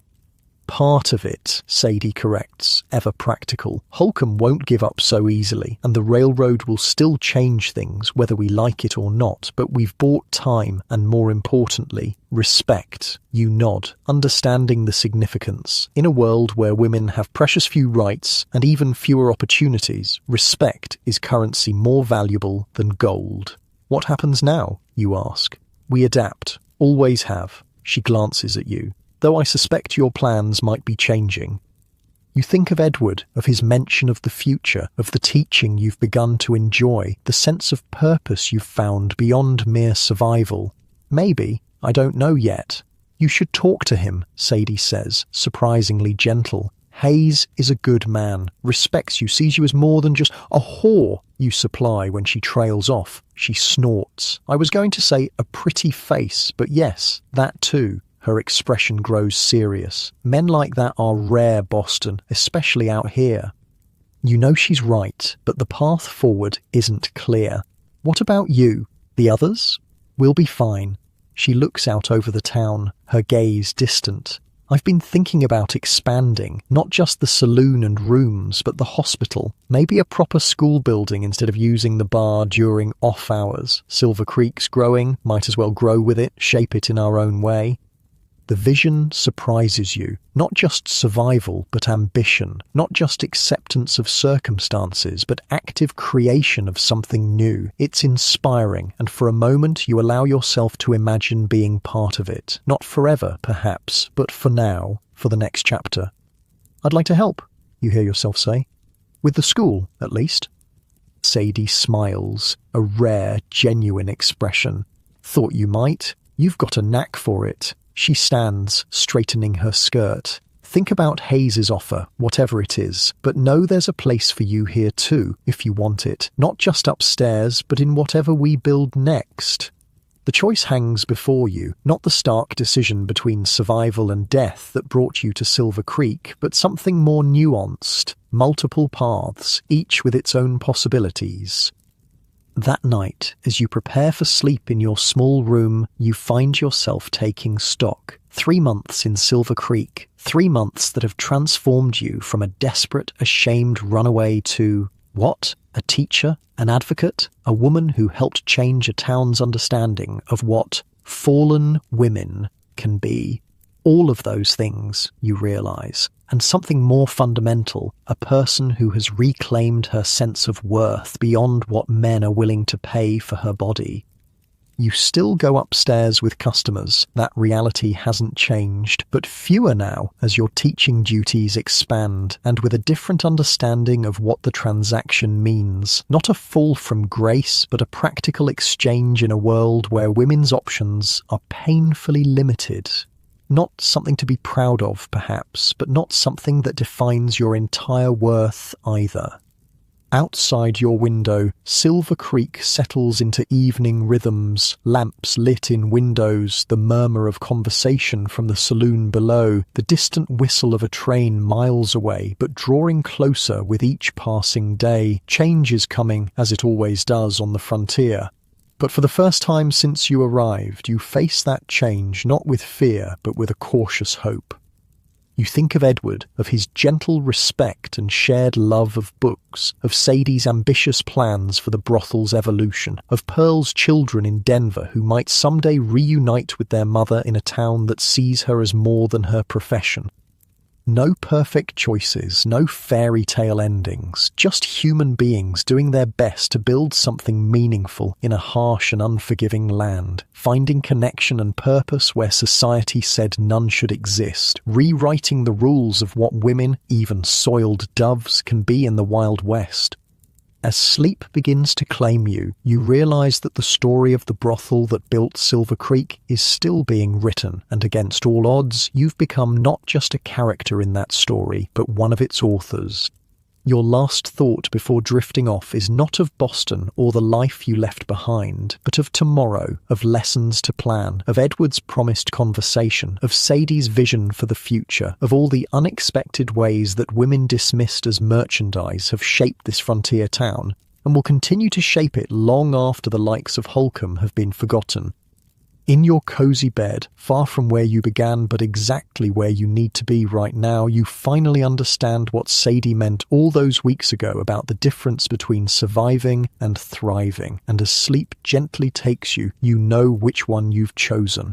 "Part of it," Sadie corrects, ever practical. "Holcomb won't give up so easily, and the railroad will still change things, whether we like it or not, but we've bought time, and more importantly, respect." You nod, understanding the significance. In a world where women have precious few rights, and even fewer opportunities, respect is currency more valuable than gold. "What happens now?" you ask. "We adapt. Always have." She glances at you. "Though I suspect your plans might be changing." You think of Edward, of his mention of the future, of the teaching you've begun to enjoy, the sense of purpose you've found beyond mere survival. "Maybe, I don't know yet." "You should talk to him," Sadie says, surprisingly gentle. "Hayes is a good man, respects you, sees you as more than just a whore," you supply when she trails off. She snorts. "I was going to say a pretty face, but yes, that too." Her expression grows serious. "Men like that are rare, Boston, especially out here." You know she's right, but the path forward isn't clear. "What about you? The others?" "We'll be fine." She looks out over the town, her gaze distant. "I've been thinking about expanding, not just the saloon and rooms, but the hospital. Maybe a proper school building instead of using the bar during off hours. Silver Creek's growing, might as well grow with it, shape it in our own way." The vision surprises you, not just survival, but ambition, not just acceptance of circumstances, but active creation of something new. It's inspiring, and for a moment you allow yourself to imagine being part of it. Not forever, perhaps, but for now, for the next chapter. "I'd like to help," you hear yourself say. "With the school, at least." Sadie smiles, a rare, genuine expression. "Thought you might. You've got a knack for it." She stands, straightening her skirt. "Think about Hayes's offer, whatever it is, but know there's a place for you here too, if you want it. Not just upstairs, but in whatever we build next." The choice hangs before you, not the stark decision between survival and death that brought you to Silver Creek, but something more nuanced. Multiple paths, each with its own possibilities. That night, as you prepare for sleep in your small room, you find yourself taking stock. 3 months in Silver Creek, 3 months that have transformed you from a desperate, ashamed runaway to, what? A teacher? An advocate? A woman who helped change a town's understanding of what fallen women can be. All of those things, you realize, and something more fundamental, a person who has reclaimed her sense of worth beyond what men are willing to pay for her body. You still go upstairs with customers, that reality hasn't changed, but fewer now as your teaching duties expand, and with a different understanding of what the transaction means. Not a fall from grace, but a practical exchange in a world where women's options are painfully limited. Not something to be proud of, perhaps, but not something that defines your entire worth either. Outside your window, Silver Creek settles into evening rhythms, lamps lit in windows, the murmur of conversation from the saloon below, the distant whistle of a train miles away, but drawing closer with each passing day. Change is coming, as it always does on the frontier. But for the first time since you arrived, you face that change not with fear, but with a cautious hope. You think of Edward, of his gentle respect and shared love of books, of Sadie's ambitious plans for the brothel's evolution, of Pearl's children in Denver who might someday reunite with their mother in a town that sees her as more than her profession. No perfect choices, no fairy tale endings, just human beings doing their best to build something meaningful in a harsh and unforgiving land, finding connection and purpose where society said none should exist, rewriting the rules of what women, even soiled doves, can be in the Wild West. As sleep begins to claim you, you realize that the story of the brothel that built Silver Creek is still being written, and against all odds, you've become not just a character in that story, but one of its authors. Your last thought before drifting off is not of Boston or the life you left behind, but of tomorrow, of lessons to plan, of Edward's promised conversation, of Sadie's vision for the future, of all the unexpected ways that women dismissed as merchandise have shaped this frontier town, and will continue to shape it long after the likes of Holcomb have been forgotten. In your cozy bed, far from where you began but exactly where you need to be right now, you finally understand what Sadie meant all those weeks ago about the difference between surviving and thriving, and as sleep gently takes you, you know which one you've chosen.